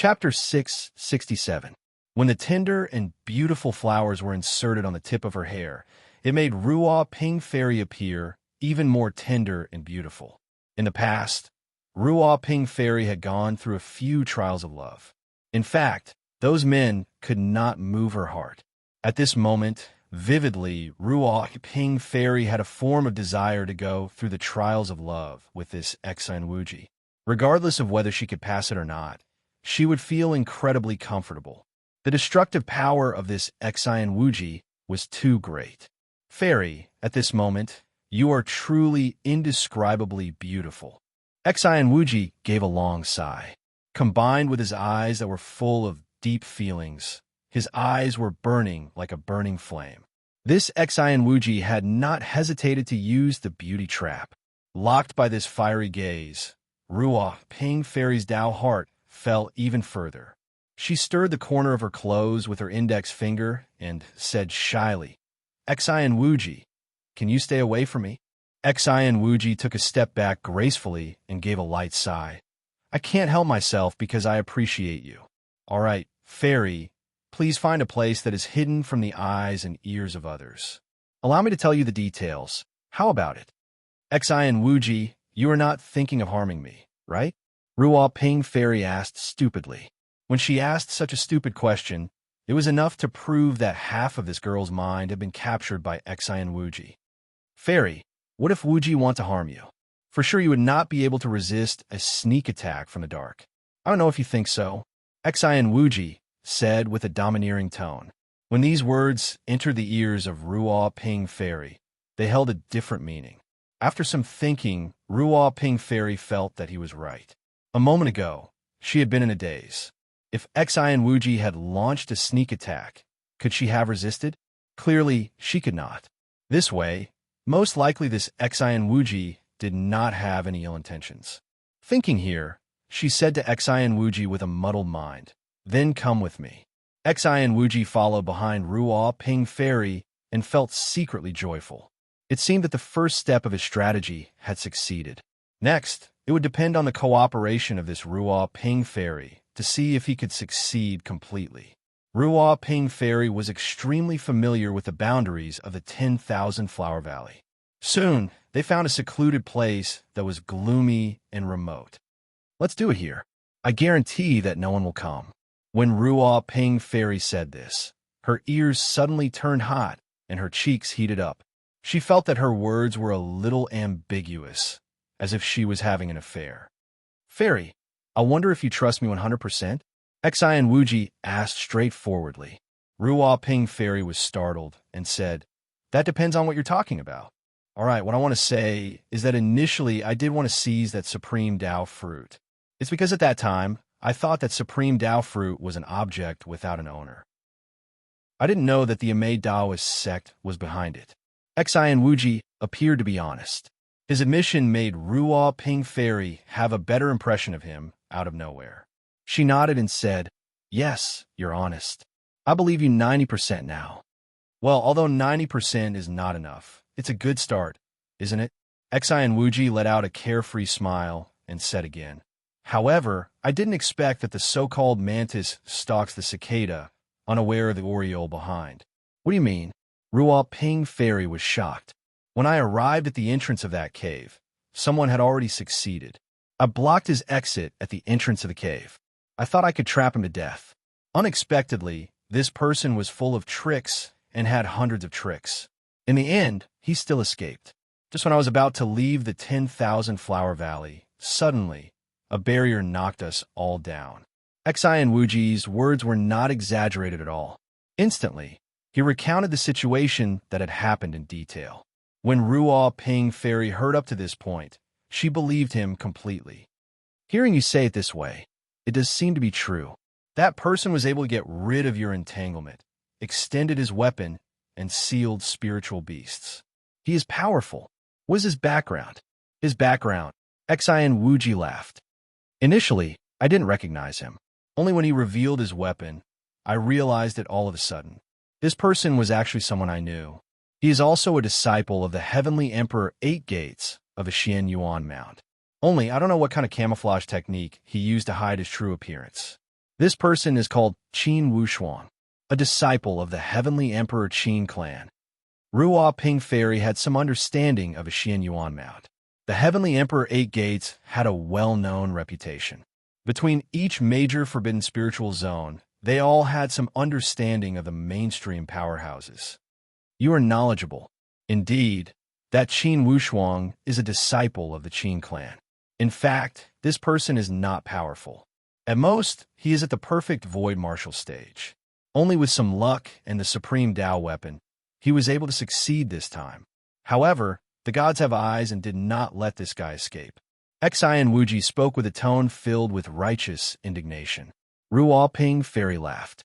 Chapter 667. When the tender and beautiful flowers were inserted on the tip of her hair, it made Ruoh Ping Fairy appear even more tender and beautiful. In the past, Ruoh Ping Fairy had gone through a few trials of love. In fact, those men could not move her heart. At this moment, vividly, Ruoh Ping Fairy had a form of desire to go through the trials of love with this Exine Wuji. Regardless of whether she could pass it or not, she would feel incredibly comfortable. The destructive power of this Exine Wuji was too great. Fairy, at this moment, you are truly indescribably beautiful. Exine Wuji gave a long sigh. Combined with his eyes that were full of deep feelings, his eyes were burning like a burning flame. This Exine Wuji had not hesitated to use the beauty trap. Locked by this fiery gaze, Ruoh Ping Fairy's Dao heart fell even further. She stirred the corner of her clothes with her index finger and said shyly, "Exine Wuji, can you stay away from me?" Exine Wuji took a step back gracefully and gave a light sigh. "I can't help myself because I appreciate you." "All right, Fairy, please find a place that is hidden from the eyes and ears of others. Allow me to tell you the details. How about it?" "Exine Wuji, you are not thinking of harming me, right?" Ruoh Ping Fairy asked stupidly. When she asked such a stupid question, it was enough to prove that half of this girl's mind had been captured by Exine Wuji. "Fairy, what if Wuji want to harm you? For sure you would not be able to resist a sneak attack from the dark. I don't know if you think so," Exine Wuji said with a domineering tone. When these words entered the ears of Ruoh Ping Fairy, they held a different meaning. After some thinking, Ruoh Ping Fairy felt that he was right. A moment ago, she had been in a daze. If Exine Wuji had launched a sneak attack, could she have resisted? Clearly, she could not. This way, most likely this Exine Wuji did not have any ill intentions. Thinking here, she said to Exine Wuji with a muddled mind, "Then come with me." Exine Wuji followed behind Ruoh Ping Fairy and felt secretly joyful. It seemed that the first step of his strategy had succeeded. Next, it would depend on the cooperation of this Ruoh Ping Fairy to see if he could succeed completely. Ruoh Ping Fairy was extremely familiar with the boundaries of the 10,000 Flower Valley. Soon, they found a secluded place that was gloomy and remote. "Let's do it here. I guarantee that no one will come." When Ruoh Ping Fairy said this, her ears suddenly turned hot and her cheeks heated up. She felt that her words were a little ambiguous, as if she was having an affair. "Fairy, I wonder if you trust me 100%? Exine Wuji asked straightforwardly. Ruoh Ping Fairy was startled and said, "That depends on what you're talking about." "All right, what I want to say is that initially I did want to seize that Supreme Dao fruit. It's because at that time, I thought that Supreme Dao fruit was an object without an owner. I didn't know that the Amei Daoist sect was behind it." Exine Wuji appeared to be honest. His admission made Ruoh Ping Fairy have a better impression of him out of nowhere. She nodded and said, "Yes, you're honest. I believe you 90% now." "Well, although 90% is not enough, it's a good start, isn't it?" Exine Wuji let out a carefree smile and said again, "However, I didn't expect that the so-called mantis stalks the cicada, unaware of the oriole behind." "What do you mean?" Ruoh Ping Fairy was shocked. "When I arrived at the entrance of that cave, someone had already succeeded. I blocked his exit at the entrance of the cave. I thought I could trap him to death. Unexpectedly, this person was full of tricks and had hundreds of tricks. In the end, he still escaped. Just when I was about to leave the 10,000 Flower Valley, suddenly, a barrier knocked us all down." Exine Wuji's words were not exaggerated at all. Instantly, he recounted the situation that had happened in detail. When Ruoh Ping Fairy heard up to this point, she believed him completely. "Hearing you say it this way, it does seem to be true. That person was able to get rid of your entanglement, extended his weapon, and sealed spiritual beasts. He is powerful. What is his background?" "His background?" Exine Wuji laughed. "Initially, I didn't recognize him. Only when he revealed his weapon, I realized it all of a sudden. This person was actually someone I knew. He is also a disciple of the Heavenly Emperor 8 Gates of a Xian Yuan Mount. Only I don't know what kind of camouflage technique he used to hide his true appearance. This person is called Qin Wushuang, a disciple of the heavenly Emperor Qin clan. Ruo Ping Fairy had some understanding of a Xian Yuan mount. The heavenly Emperor Eight Gates had a well-known reputation. Between each major forbidden spiritual zone, they all had some understanding of the mainstream powerhouses. You are knowledgeable. Indeed, that Qin Wushuang is a disciple of the Qin clan. In fact, this person is not powerful. At most, he is at the perfect void martial stage. Only with some luck and the supreme Dao weapon, he was able to succeed this time. However, the gods have eyes and did not let this guy escape. Xian Wuji spoke with a tone filled with righteous indignation. Ruo Ping Fairy laughed.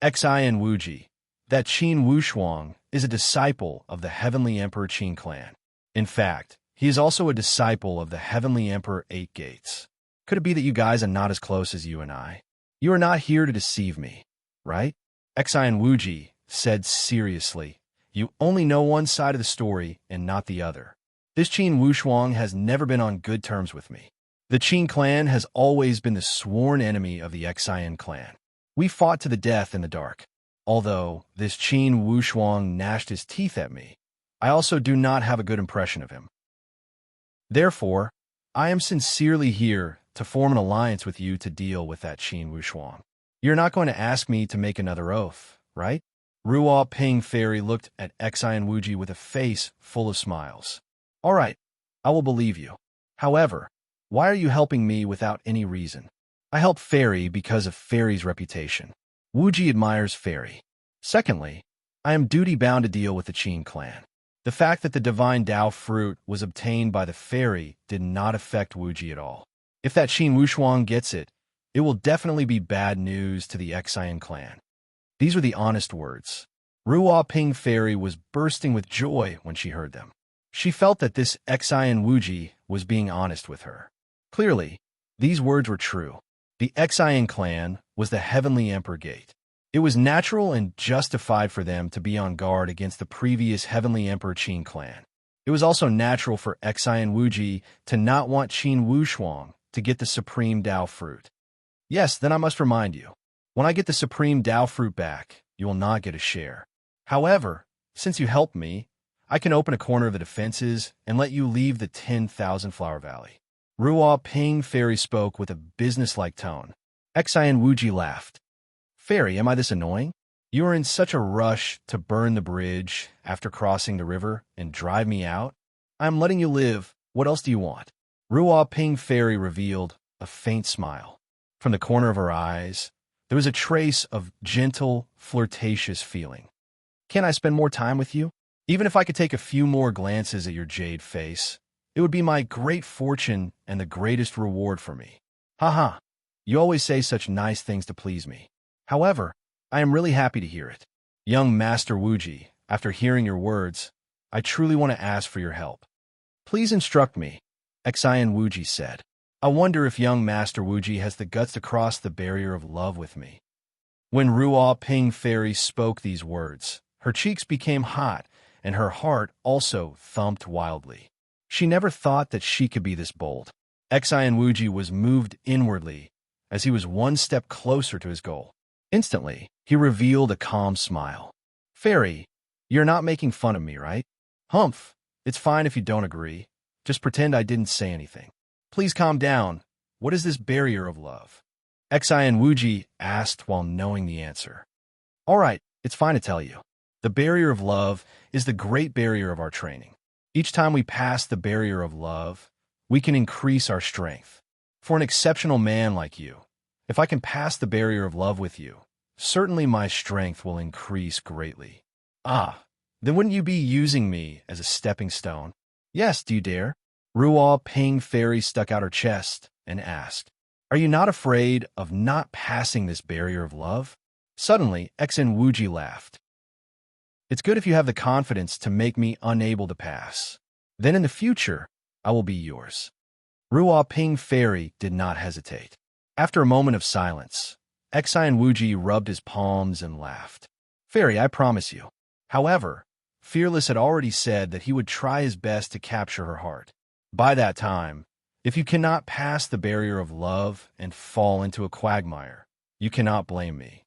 Xian Wuji, that Qin Wushuang is a disciple of the heavenly Emperor Qin clan. In fact, he is also a disciple of the heavenly Emperor Eight Gates. Could it be that you guys are not as close as you and I? You are not here to deceive me, right? Xian Wuji said seriously. You only know one side of the story and not the other. This Qin Wushuang has never been on good terms with me. The Qin clan has always been the sworn enemy of the Xian clan. We fought to the death in the dark. Although this Qin Wushuang gnashed his teeth at me, I also do not have a good impression of him. Therefore, I am sincerely here to form an alliance with you to deal with that Qin Wushuang. You're not going to ask me to make another oath, right? Ruo Ping Fairy looked at Xian Wuji with a face full of smiles. All right, I will believe you. However, why are you helping me without any reason? I help Fairy because of Fairy's reputation. Wuji admires Fairy. Secondly, I am duty-bound to deal with the Qin clan. The fact that the divine Dao fruit was obtained by the Fairy did not affect Wuji at all. If that Qin Wushuang gets it, it will definitely be bad news to the Xian clan. These were the honest words. Ruo Ping Fairy was bursting with joy when she heard them. She felt that this Xian Wuji was being honest with her. Clearly, these words were true. The Xian clan was the heavenly Emperor Gate. It was natural and justified for them to be on guard against the previous heavenly Emperor Qin clan. It was also natural for Xian Wuji to not want Qin Wushuang to get the supreme Dao fruit. Yes, then I must remind you, when I get the supreme Dao fruit back, you will not get a share. However, since you helped me, I can open a corner of the defenses and let you leave the 10,000 Flower Valley. Ruo Ping Fairy spoke with a businesslike tone. Xian Wuji laughed. Fairy, am I this annoying? You are in such a rush to burn the bridge after crossing the river and drive me out? I am letting you live. What else do you want? Ruo Ping Fairy revealed a faint smile. From the corner of her eyes, there was a trace of gentle, flirtatious feeling. Can I spend more time with you? Even if I could take a few more glances at your jade face, it would be my great fortune and the greatest reward for me. Haha, you always say such nice things to please me. However, I am really happy to hear it. Young Master Wuji, after hearing your words, I truly want to ask for your help. Please instruct me, Xian Wuji said. I wonder if young Master Wuji has the guts to cross the barrier of love with me. When Ruo Ping Fairy spoke these words, her cheeks became hot and her heart also thumped wildly. She never thought that she could be this bold. Xian Wuji was moved inwardly as he was one step closer to his goal. Instantly, he revealed a calm smile. Fairy, you're not making fun of me, right? Humph, it's fine if you don't agree. Just pretend I didn't say anything. Please calm down. What is this barrier of love? Xian Wuji asked while knowing the answer. All right, it's fine to tell you. The barrier of love is the great barrier of our training. Each time we pass the barrier of love, we can increase our strength. For an exceptional man like you, if I can pass the barrier of love with you, certainly my strength will increase greatly. Ah, then wouldn't you be using me as a stepping stone? Yes, do you dare? Ruo Ping Fairy stuck out her chest and asked, Are you not afraid of not passing this barrier of love? Suddenly, Xian Wuji laughed. It's good if you have the confidence to make me unable to pass. Then in the future, I will be yours. Ruo Ping Fairy did not hesitate. After a moment of silence, Xian Wuji rubbed his palms and laughed. Fairy, I promise you. However, Fearless had already said that he would try his best to capture her heart. By that time, if you cannot pass the barrier of love and fall into a quagmire, You cannot blame me.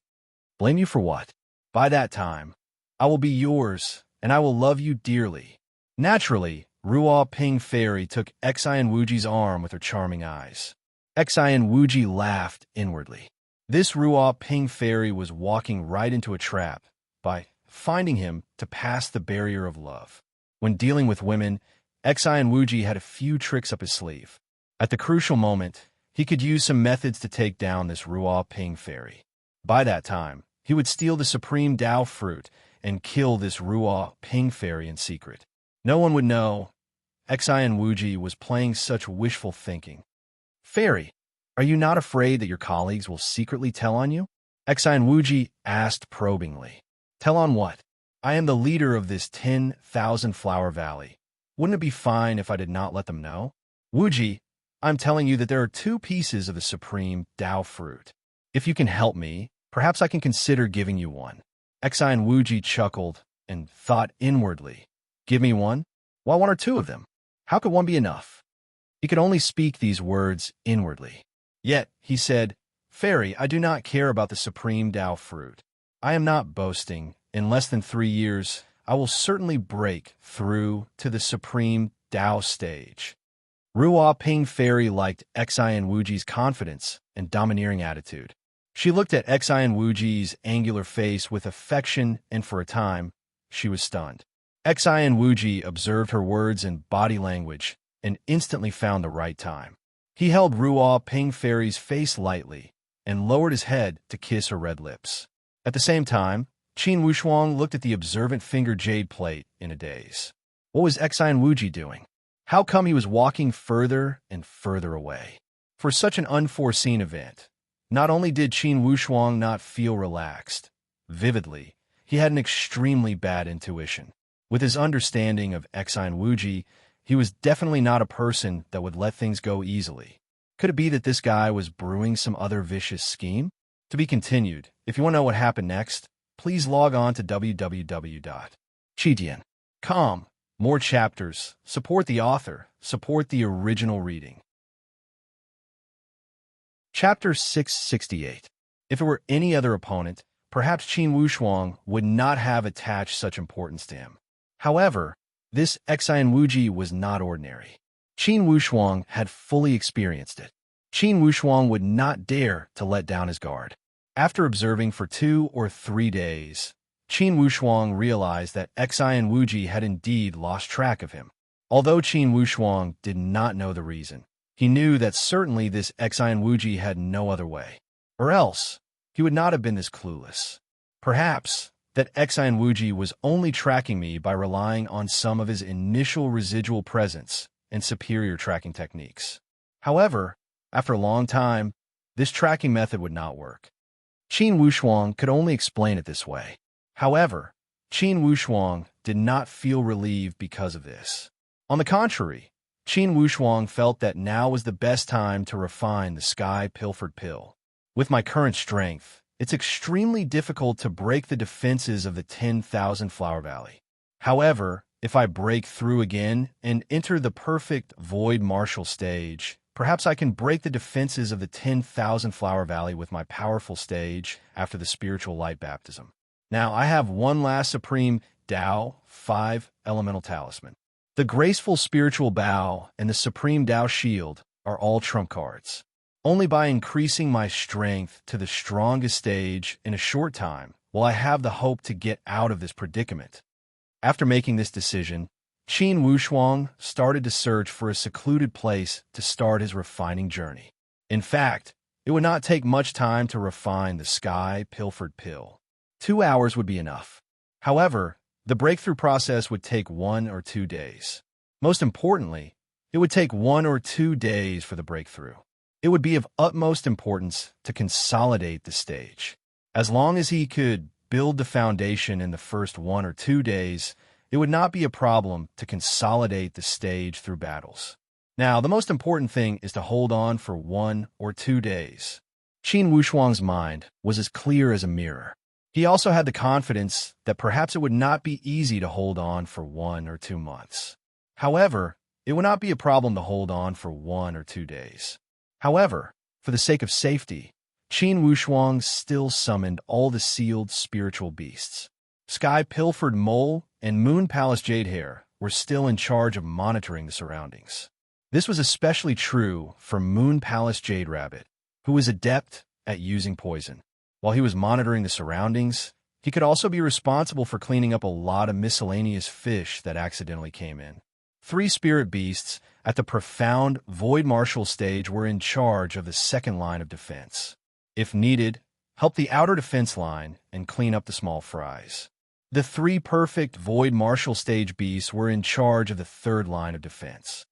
Blame you for what? By that time, I will be yours, and I will love you dearly. Naturally, Ruo Ping Fairy took Xian Wuji's arm with her charming eyes. Xian Wuji laughed inwardly. This Ruo Ping Fairy was walking right into a trap by finding him to pass the barrier of love. When dealing with women, Xian Wuji had a few tricks up his sleeve. At the crucial moment, he could use some methods to take down this Ruo Ping Fairy. By that time, he would steal the supreme Dao fruit and kill this Ruo Ping Fairy in secret. No one would know Xian Wuji was playing such wishful thinking. Fairy, are you not afraid that your colleagues will secretly tell on you? Xian Wuji asked probingly. Tell on what? I am the leader of this 10,000 flower valley. Wouldn't it be fine if I did not let them know? Wuji, I'm telling you that there are 2 pieces of the supreme Dao fruit. If you can help me, perhaps I can consider giving you one. Xian Wuji chuckled and thought inwardly. Give me one? Why 1 or 2 of them? How could one be enough? He could only speak these words inwardly. Yet, he said, Fairy, I do not care about the supreme Dao fruit. I am not boasting. In less than 3 years, I will certainly break through to the supreme Dao stage. Ruo Ping Fairy liked Xian Wuji's confidence and domineering attitude. She looked at Xian Wuji's angular face with affection, and for a time, she was stunned. Xian Wuji observed her words and body language and instantly found the right time. He held Ruo Ping Fairy's face lightly and lowered his head to kiss her red lips. At the same time, Qin Wushuang looked at the observant finger jade plate in a daze. What was Xian Wuji doing? How come he was walking further and further away? For such an unforeseen event, not only did Qin Wushuang not feel relaxed, vividly, he had an extremely bad intuition. With his understanding of Xian Wuji, he was definitely not a person that would let things go easily. Could it be that this guy was brewing some other vicious scheme? To be continued. If you want to know what happened next, please log on to www.chidian.com. More chapters. Support the author. Support the original reading. Chapter 668. If it were any other opponent, perhaps Qin Wushuang would not have attached such importance to him. However, this Xian Wuji was not ordinary. Qin Wushuang had fully experienced it. Qin Wushuang would not dare to let down his guard. After observing for 2 or 3 days, Qin Wushuang realized that Xian Wuji had indeed lost track of him. Although Qin Wushuang did not know the reason, he knew that certainly this Xian Wuji had no other way. Or else, he would not have been this clueless. Perhaps that Xian Wuji was only tracking me by relying on some of his initial residual presence and superior tracking techniques. However, after a long time, this tracking method would not work. Qin Wushuang could only explain it this way. However, Qin Wushuang did not feel relieved because of this. On the contrary, Qin Wushuang felt that now was the best time to refine the Sky Pilfered Pill. With my current strength, it's extremely difficult to break the defenses of the 10,000 Flower Valley. However, if I break through again and enter the perfect Void Martial stage, perhaps I can break the defenses of the 10,000 Flower Valley with my powerful stage after the Spiritual Light Baptism. Now, I have one last Supreme Dao 5 Elemental Talisman. The Graceful Spiritual Bow and the Supreme Dao Shield are all trump cards. Only by increasing my strength to the strongest stage in a short time will I have the hope to get out of this predicament. After making this decision, Qin Wushuang started to search for a secluded place to start his refining journey. In fact, it would not take much time to refine the Sky Pilfered Pill. 2 hours would be enough. However, the breakthrough process would take 1 or 2 days. Most importantly, it would take 1 or 2 days for the breakthrough. It would be of utmost importance to consolidate the stage. As long as he could build the foundation in the first 1 or 2 days, it would not be a problem to consolidate the stage through battles. Now, the most important thing is to hold on for 1 or 2 days. Qin Wushuang's mind was as clear as a mirror. He also had the confidence that perhaps it would not be easy to hold on for 1 or 2 months. However, it would not be a problem to hold on for 1 or 2 days. However, for the sake of safety, Qin Wushuang still summoned all the sealed spiritual beasts. Sky Pilfered Mole and Moon Palace Jadehair were still in charge of monitoring the surroundings. This was especially true for Moon Palace Jade Rabbit, who was adept at using poison. While he was monitoring the surroundings, he could also be responsible for cleaning up a lot of miscellaneous fish that accidentally came in. 3 spirit beasts at the profound Void Martial stage were in charge of the second line of defense. If needed, help the outer defense line and clean up the small fries. The 3 perfect Void Martial stage beasts were in charge of the third line of defense.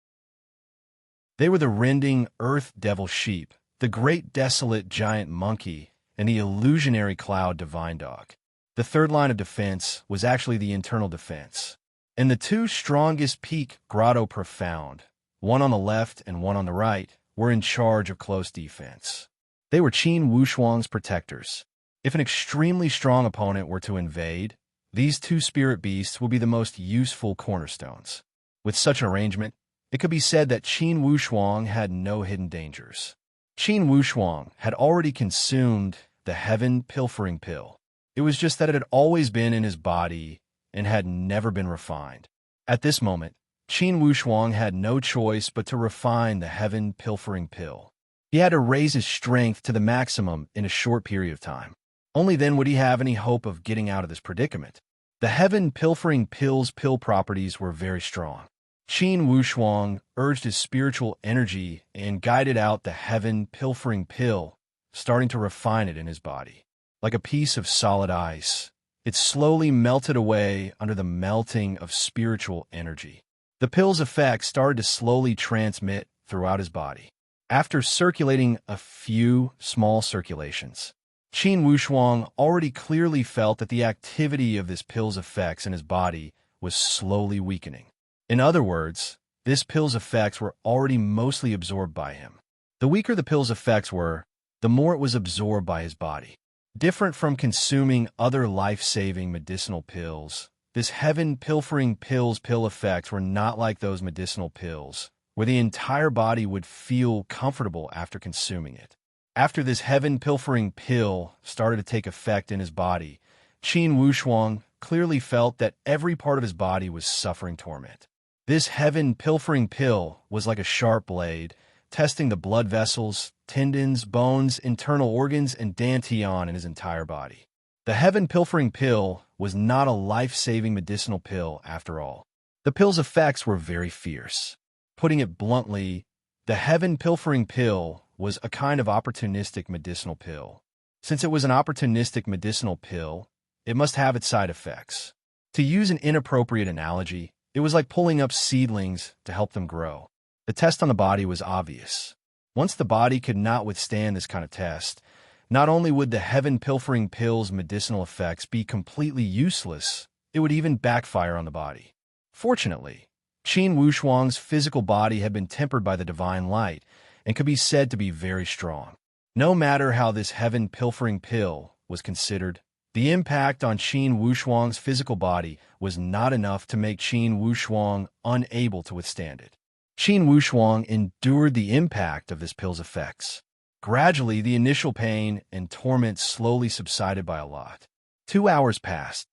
They were the rending Earth Devil Sheep, the Great Desolate Giant Monkey, and the Illusionary Cloud Divine Dog. The third line of defense was actually the internal defense. And the 2 strongest Peak Grotto Profound, one on the left and one on the right, were in charge of close defense. They were Qin Wushuang's protectors. If an extremely strong opponent were to invade, these 2 spirit beasts would be the most useful cornerstones. With such an arrangement, it could be said that Qin Wushuang had no hidden dangers. Qin Wushuang had already consumed the Heaven Pilfering Pill. It was just that it had always been in his body and had never been refined. At this moment, Qin Wushuang had no choice but to refine the Heaven Pilfering Pill. He had to raise his strength to the maximum in a short period of time. Only then would he have any hope of getting out of this predicament. The Heaven Pilfering Pill's pill properties were very strong. Qin Wushuang urged his spiritual energy and guided out the Heaven Pilfering Pill, starting to refine it in his body. Like a piece of solid ice, it slowly melted away under the melting of spiritual energy. The pill's effects started to slowly transmit throughout his body. After circulating a few small circulations, Qin Wushuang already clearly felt that the activity of this pill's effects in his body was slowly weakening. In other words, this pill's effects were already mostly absorbed by him. The weaker the pill's effects were, the more it was absorbed by his body. Different from consuming other life-saving medicinal pills, this Heaven Pilfering Pill's pill effects were not like those medicinal pills, where the entire body would feel comfortable after consuming it. After this Heaven Pilfering Pill started to take effect in his body, Qin Wushuang clearly felt that every part of his body was suffering torment. This Heaven Pilfering Pill was like a sharp blade, testing the blood vessels, tendons, bones, internal organs, and dantian in his entire body. The Heaven Pilfering Pill was not a life-saving medicinal pill after all. The pill's effects were very fierce. Putting it bluntly, the Heaven Pilfering Pill was a kind of opportunistic medicinal pill. Since it was an opportunistic medicinal pill, it must have its side effects. To use an inappropriate analogy, it was like pulling up seedlings to help them grow. The test on the body was obvious. Once the body could not withstand this kind of test, not only would the Heaven Pilfering Pill's medicinal effects be completely useless, it would even backfire on the body. Fortunately, Qin Wushuang's physical body had been tempered by the divine light and could be said to be very strong. No matter how this Heaven Pilfering Pill was considered, the impact on Qin Wushuang's physical body was not enough to make Qin Wushuang unable to withstand it. Qin Wushuang endured the impact of this pill's effects. Gradually, the initial pain and torment slowly subsided by a lot. 2 hours passed.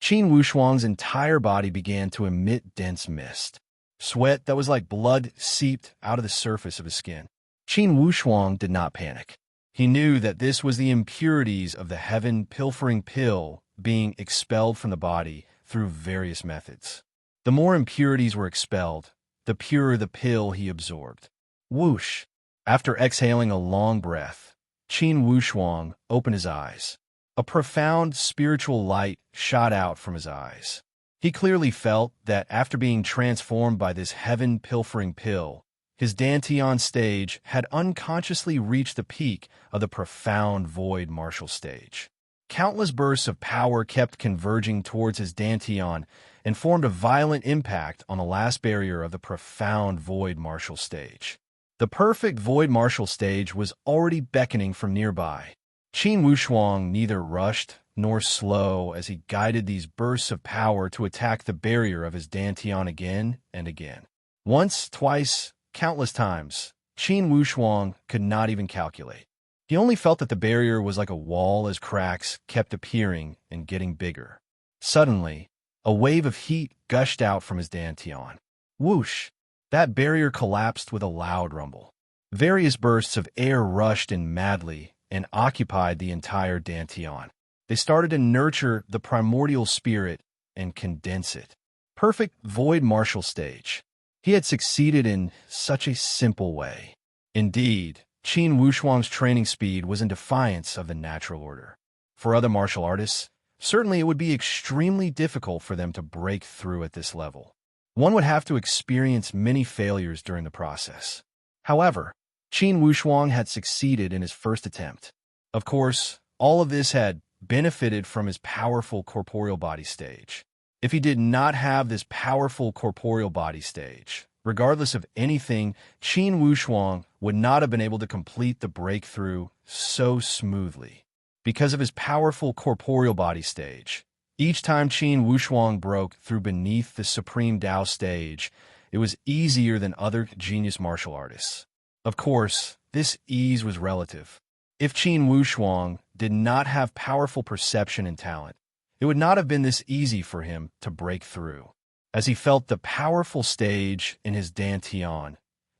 Qin Wushuang's entire body began to emit dense mist. Sweat that was like blood seeped out of the surface of his skin. Qin Wushuang did not panic. He knew that this was the impurities of the Heaven Pilfering Pill being expelled from the body through various methods. The more impurities were expelled, the purer the pill he absorbed. Whoosh! After exhaling a long breath, Qin Wushuang opened his eyes. A profound spiritual light shot out from his eyes. He clearly felt that after being transformed by this Heaven Pilfering Pill, his dantian stage had unconsciously reached the peak of the profound Void Martial stage. Countless bursts of power kept converging towards his dantian and formed a violent impact on the last barrier of the profound Void Martial stage. The perfect Void Martial stage was already beckoning from nearby. Qin Wushuang neither rushed nor slow as he guided these bursts of power to attack the barrier of his dantian again and again. Once, twice, countless times, Qin Wushuang could not even calculate. He only felt that the barrier was like a wall as cracks kept appearing and getting bigger. Suddenly, a wave of heat gushed out from his dantian. Whoosh! That barrier collapsed with a loud rumble. Various bursts of air rushed in madly and occupied the entire dantian. They started to nurture the primordial spirit and condense it. Perfect void martial stage. He had succeeded in such a simple way. Indeed, Qin Wushuang's training speed was in defiance of the natural order. For other martial artists, certainly it would be extremely difficult for them to break through at this level. One would have to experience many failures during the process. However, Qin Wushuang had succeeded in his first attempt. Of course, all of this had benefited from his powerful corporeal body stage. If he did not have this powerful corporeal body stage, regardless of anything, Qin Wushuang would not have been able to complete the breakthrough so smoothly. Because of his powerful corporeal body stage, each time Qin Wushuang broke through beneath the Supreme Dao stage, it was easier than other genius martial artists. Of course, this ease was relative. If Qin Wushuang did not have powerful perception and talent, it would not have been this easy for him to break through. As he felt the powerful stage in his dantian,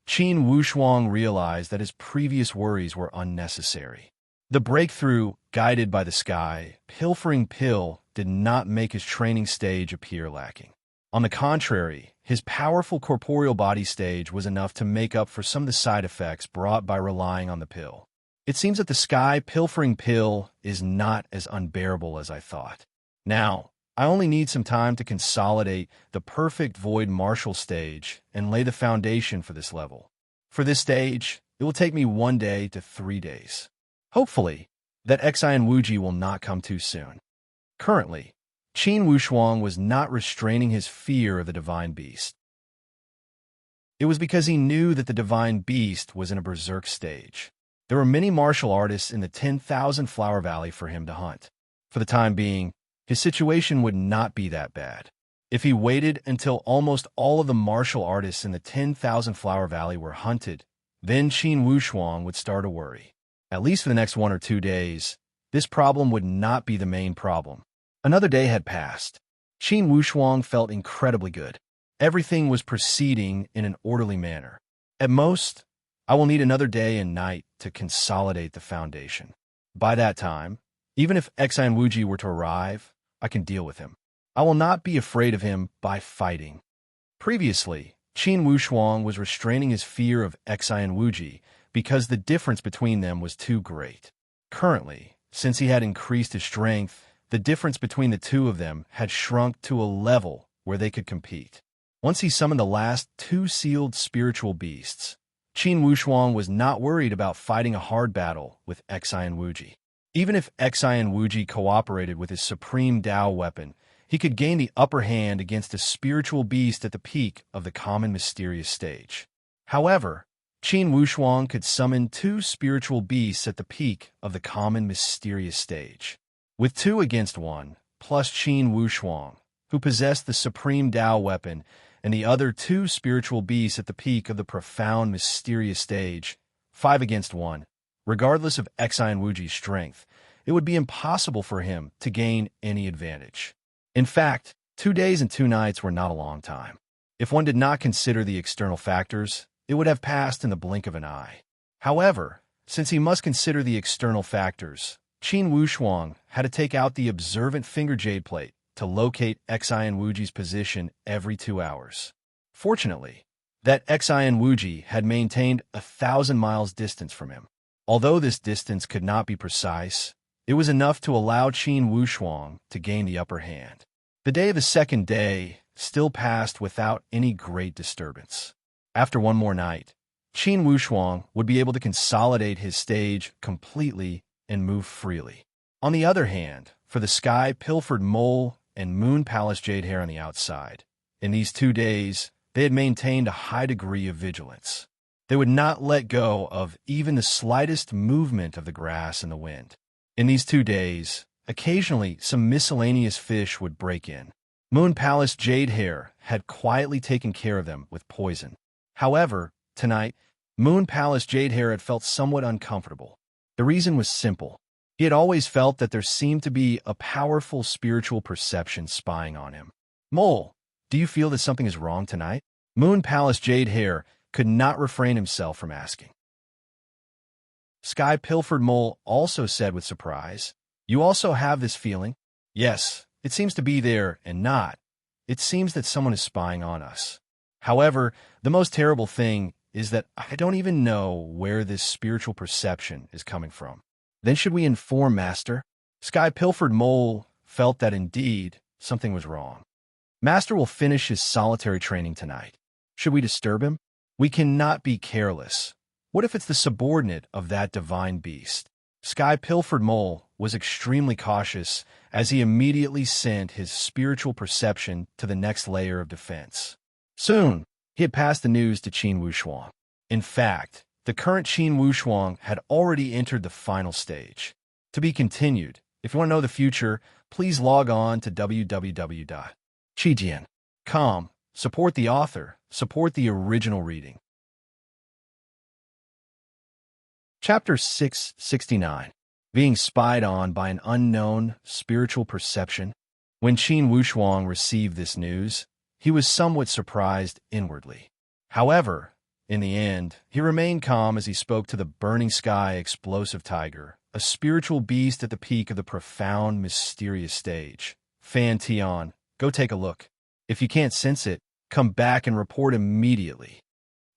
Qin Wushuang realized that his previous worries were unnecessary. The breakthrough, guided by the sky, pilfering pill, did not make his training stage appear lacking. On the contrary, his powerful corporeal body stage was enough to make up for some of the side effects brought by relying on the pill. It seems that the sky pilfering pill is not as unbearable as I thought. Now, I only need some time to consolidate the perfect void martial stage and lay the foundation for this level. For this stage, it will take me 1 day to 3 days. Hopefully, that Xi and Wuji will not come too soon. Currently, Qin Wushuang was not restraining his fear of the divine beast. It was because he knew that the divine beast was in a berserk stage. There were many martial artists in the 10,000 Flower Valley for him to hunt. For the time being, his situation would not be that bad. If he waited until almost all of the martial artists in the 10,000 Flower Valley were hunted, then Qin Wushuang would start to worry. At least for the next 1 or 2 days, this problem would not be the main problem. Another day had passed. Qin Wushuang felt incredibly good. Everything was proceeding in an orderly manner. At most, I will need another day and night to consolidate the foundation. By that time, even if Xi and Wuji were to arrive, I can deal with him. I will not be afraid of him by fighting. Previously, Qin Wushuang was restraining his fear of Xi and Wuji because the difference between them was too great. Currently, since he had increased his strength, the difference between the two of them had shrunk to a level where they could compete. Once he summoned the last 2 sealed spiritual beasts, Qin Wushuang was not worried about fighting a hard battle with Xi and Wuji. Even if Xi and Wuji cooperated with his supreme Dao weapon, he could gain the upper hand against a spiritual beast at the peak of the common mysterious stage. However, Qin Wushuang could summon 2 spiritual beasts at the peak of the common mysterious stage. With 2 against 1, plus Qin Wushuang, who possessed the supreme Dao weapon, and the other 2 spiritual beasts at the peak of the profound mysterious stage, 5 against 1, regardless of Xi and Wuji's strength, it would be impossible for him to gain any advantage. In fact, 2 days and 2 nights were not a long time. If one did not consider the external factors, it would have passed in the blink of an eye. However, since he must consider the external factors, Qin Wushuang had to take out the observant finger jade plate to locate Xi and Wuji's position every 2 hours. Fortunately, that Xi and Wuji had maintained 1,000 miles distance from him. Although this distance could not be precise, it was enough to allow Qin Wushuang to gain the upper hand. The day of the second day still passed without any great disturbance. After 1 more night, Qin Wushuang would be able to consolidate his stage completely and move freely. On the other hand, for the Sky Pilfered Mole and Moon Palace Jade Hair on the outside, in these 2 days, they had maintained a high degree of vigilance. They would not let go of even the slightest movement of the grass in the wind. In these 2 days, occasionally some miscellaneous fish would break in. Moon Palace Jade Hair had quietly taken care of them with poison. However, tonight, Moon Palace Jade Hair had felt somewhat uncomfortable. The reason was simple. He had always felt that there seemed to be a powerful spiritual perception spying on him. Mole, do you feel that something is wrong tonight? Moon Palace Jade Hair could not refrain himself from asking. Sky Pilfered Mole also said with surprise, You also have this feeling? Yes, it seems to be there and not. It seems that someone is spying on us. However, the most terrible thing is that I don't even know where this spiritual perception is coming from. Then should we inform Master? Sky Pilfered Mole felt that indeed something was wrong. Master will finish his solitary training tonight. Should we disturb him? We cannot be careless. What if it's the subordinate of that divine beast? Sky Pilfered Mole was extremely cautious as he immediately sent his spiritual perception to the next layer of defense. Soon, he had passed the news to Qin Wushuang. In fact, the current Qin Wushuang had already entered the final stage. To be continued. If you want to know the future, please log on to www.qijian.com. Support the author. Support the original reading. Chapter 669. Being spied on by an unknown spiritual perception. When Qin Wushuang received this news, he was somewhat surprised inwardly. However, in the end, he remained calm as he spoke to the burning sky explosive tiger, a spiritual beast at the peak of the profound, mysterious stage. Fan Tian, go take a look. If you can't sense it, come back and report immediately.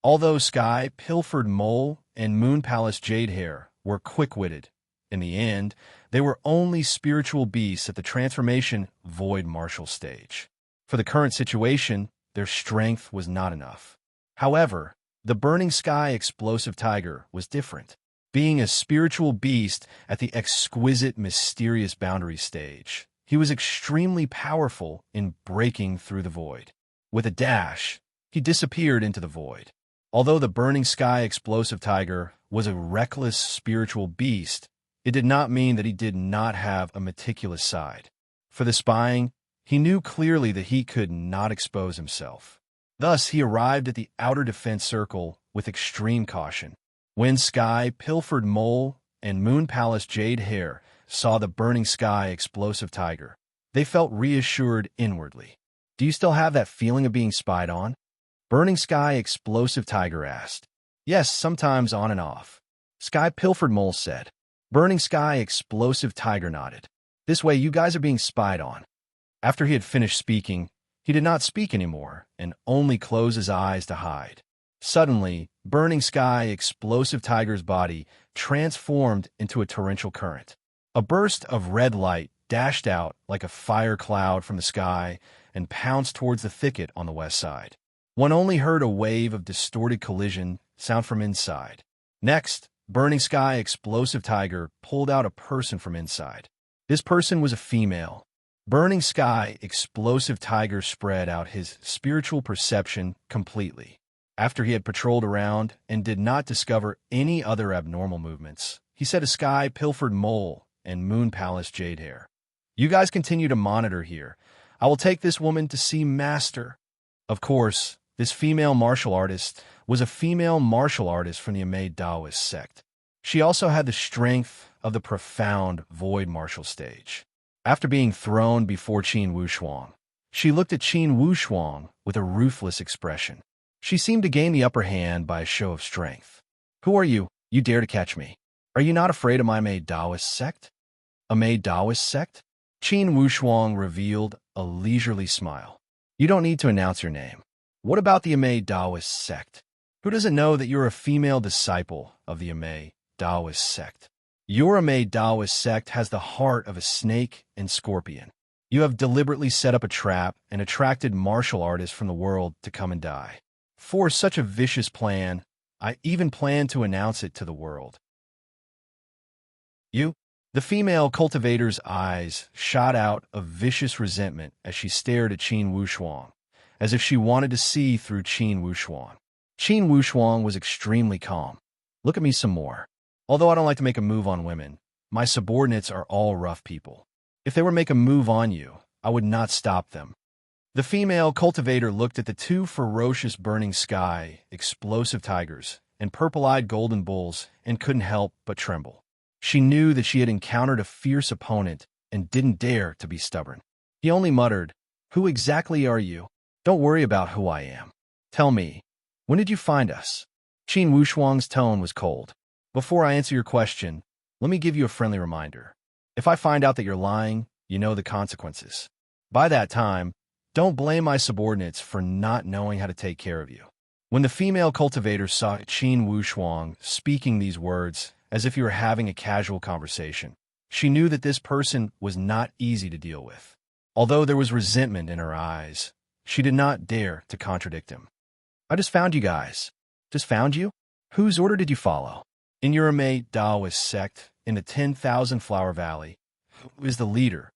Although Sky Pilfered Mole and Moon Palace Jade Hair were quick-witted, in the end, they were only spiritual beasts at the transformation void martial stage. For the current situation, their strength was not enough. However, the burning sky explosive tiger was different. Being a spiritual beast at the exquisite, mysterious boundary stage, he was extremely powerful in breaking through the void. With a dash, he disappeared into the void. Although the burning sky explosive tiger was a reckless spiritual beast, it did not mean that he did not have a meticulous side. For the spying, he knew clearly that he could not expose himself. Thus, he arrived at the outer defense circle with extreme caution. When Sky Pilfered Mole and Moon Palace Jade Hair saw the burning sky explosive tiger, they felt reassured inwardly. Do you still have that feeling of being spied on? Burning Sky Explosive Tiger asked. Yes, sometimes on and off. Sky Pilfered Mole said. Burning Sky Explosive Tiger nodded. This way you guys are being spied on. After he had finished speaking, he did not speak anymore and only closed his eyes to hide. Suddenly, Burning Sky Explosive Tiger's body transformed into a torrential current. A burst of red light dashed out like a fire cloud from the sky and pounced towards the thicket on the west side. One only heard a wave of distorted collision sound from inside. Next, Burning Sky Explosive Tiger pulled out a person from inside. This person was a female. Burning Sky Explosive Tiger spread out his spiritual perception completely. After he had patrolled around and did not discover any other abnormal movements, he said to Sky Pilfered Mole and Moon Palace Jade Hair, You guys continue to monitor here. I will take this woman to see Master. Of course, this female martial artist was a female martial artist from the Amei Taoist sect. She also had the strength of the profound void martial stage. After being thrown before Qin Wushuang, she looked at Qin Wushuang with a ruthless expression. She seemed to gain the upper hand by a show of strength. Who are you? You dare to catch me? Are you not afraid of my Amei Taoist sect? Amei Taoist sect? Qin Wushuang revealed a leisurely smile. You don't need to announce your name. What about the Amei Taoist sect? Who doesn't know that you're a female disciple of the Amei Taoist sect? Your Amei Taoist sect has the heart of a snake and scorpion. You have deliberately set up a trap and attracted martial artists from the world to come and die. For such a vicious plan, I even plan to announce it to the world. You? The female cultivator's eyes shot out of vicious resentment as she stared at Qin Wushuang, as if she wanted to see through Qin Wushuang. Qin Wushuang was extremely calm. Look at me some more. Although I don't like to make a move on women, my subordinates are all rough people. If they were to make a move on you, I would not stop them. The female cultivator looked at the two ferocious burning sky, explosive tigers, and purple-eyed golden bulls and couldn't help but tremble. She knew that she had encountered a fierce opponent and didn't dare to be stubborn. He only muttered, "Who exactly are you? Don't worry about who I am. Tell me, when did you find us?" Qin Wushuang's tone was cold. "Before I answer your question, let me give you a friendly reminder. If I find out that you're lying, you know the consequences. By that time, don't blame my subordinates for not knowing how to take care of you." When the female cultivator saw Qin Wushuang speaking these words as if he were having a casual conversation, she knew that this person was not easy to deal with. Although there was resentment in her eyes, she did not dare to contradict him. "I just found you guys." "Just found you? Whose order did you follow?" "In Urame Daoist sect, in the 10,000 Flower Valley. Who is the leader?"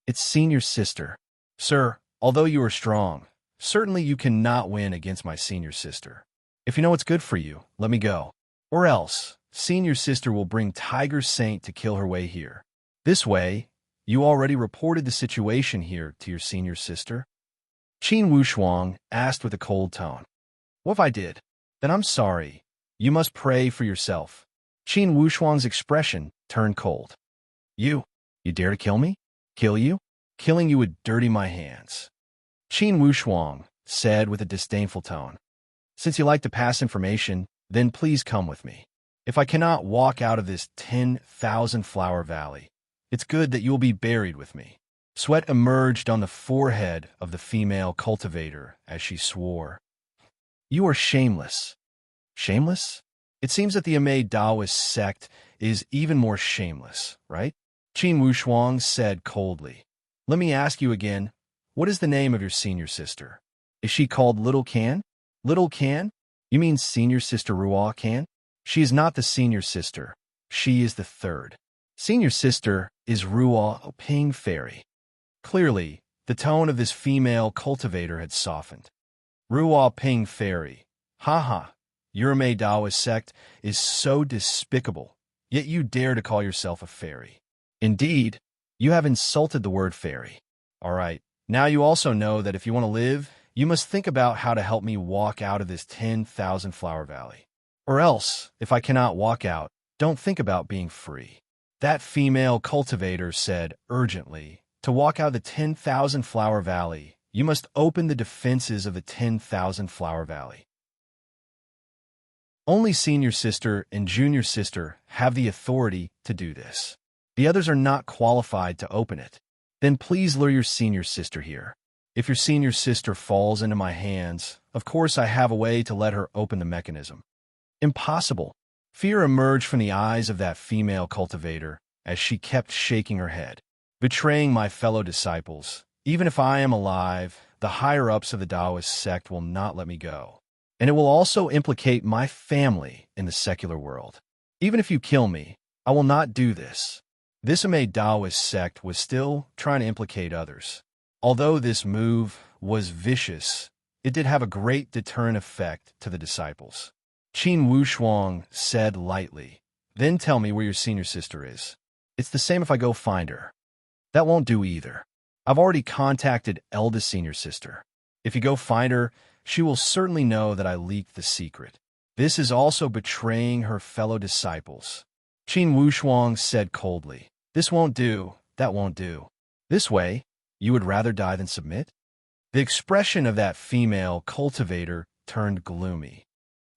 "It's senior sister." "Sir, although you are strong, certainly you cannot win against my senior sister. If you know what's good for you, let me go. Or else, senior sister will bring Tiger Saint to kill her way here. This way, you already reported the situation here to your senior sister?" Qin Wushuang asked with a cold tone. "What if I did? Then I'm sorry. You must pray for yourself." Qin Wushuang's expression turned cold. You dare to kill me? Kill you? Killing you would dirty my hands." Qin Wushuang said with a disdainful tone. "Since you like to pass information, then please come with me. If I cannot walk out of this 10,000 Flower Valley, it's good that you will be buried with me." Sweat emerged on the forehead of the female cultivator as she swore. "You are shameless." "Shameless? It seems that the Amei Daoist sect is even more shameless, right?" Qin Wushuang said coldly. "Let me ask you again, what is the name of your senior sister? Is she called Little Can?" "Little Can? You mean senior sister Ruo Can?" "She is not the senior sister. She is the third. Senior sister is Ruo Ping Fairy." Clearly, the tone of this female cultivator had softened. "Ruo Ping Fairy. Ha! Your Mei Daoist sect is so despicable, yet you dare to call yourself a fairy. Indeed, you have insulted the word fairy. All right, now you also know that if you want to live, you must think about how to help me walk out of this 10,000 Flower Valley. Or else, if I cannot walk out, don't think about being free." That female cultivator said urgently, "To walk out of the 10,000 Flower Valley, you must open the defenses of the 10,000 Flower Valley. Only senior sister and junior sister have the authority to do this. The others are not qualified to open it. Then please lure your senior sister here. If your senior sister falls into my hands, of course I have a way to let her open the mechanism." "Impossible." Fear emerged from the eyes of that female cultivator as she kept shaking her head. "Betraying my fellow disciples, even if I am alive, the higher-ups of the Taoist sect will not let me go. And it will also implicate my family in the secular world. Even if you kill me, I will not do this." This Amei Taoist sect was still trying to implicate others. Although this move was vicious, it did have a great deterrent effect to the disciples. Qin Wushuang said lightly, "Then tell me where your senior sister is." "It's the same if I go find her." "That won't do either. I've already contacted eldest senior sister. If you go find her, she will certainly know that I leaked the secret. This is also betraying her fellow disciples." Qin Wushuang said coldly, "This won't do, that won't do. This way, you would rather die than submit?" The expression of that female cultivator turned gloomy.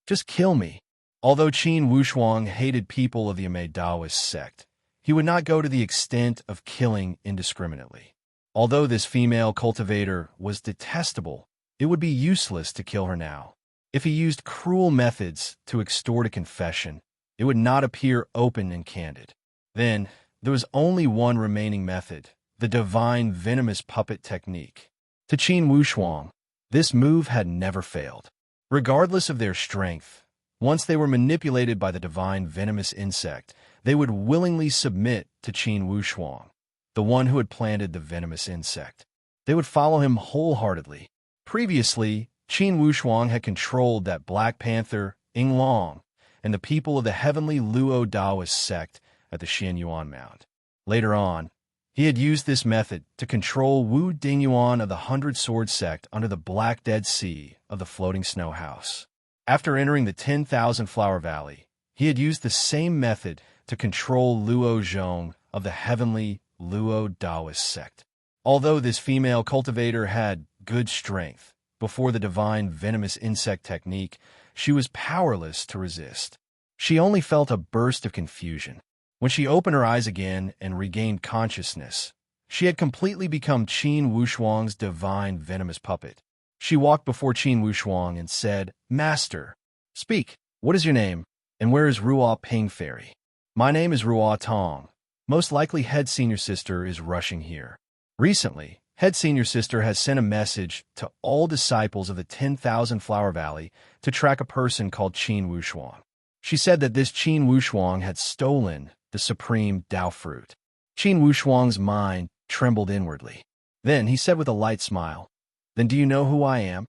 "Just kill me." Although Qin Wushuang hated people of the Amei Daoist sect, he would not go to the extent of killing indiscriminately. Although this female cultivator was detestable, it would be useless to kill her now. If he used cruel methods to extort a confession, it would not appear open and candid. Then, there was only one remaining method, the divine venomous puppet technique. To Qin Wushuang, this move had never failed. Regardless of their strength, once they were manipulated by the divine venomous insect, they would willingly submit to Qin Wushuang, the one who had planted the venomous insect. They would follow him wholeheartedly. Previously, Qin Wushuang had controlled that Black Panther, Ying Long, and the people of the heavenly Luo Daoist sect at the Xianyuan Mount. Later on, he had used this method to control Wu Dingyuan of the 100-Sword sect under the Black Dead Sea of the Floating Snow House. After entering the 10,000 Flower Valley, he had used the same method to control Luo Zhong of the heavenly Luo Taoist sect. Although this female cultivator had good strength before the divine venomous insect technique, she was powerless to resist. She only felt a burst of confusion. When she opened her eyes again and regained consciousness, she had completely become Qin Wushuang's divine venomous puppet. She walked before Qin Wushuang and said, "Master, speak. What is your name, and where is Ruo Ping Fairy?" "My name is Ruo Tong. Most likely Head Senior Sister is rushing here. Recently, Head Senior Sister has sent a message to all disciples of the 10,000 Flower Valley to track a person called Qin Wushuang. She said that this Qin Wushuang had stolen the supreme Tao fruit." Qin Wushuang's mind trembled inwardly. Then he said with a light smile, "Then do you know who I am?"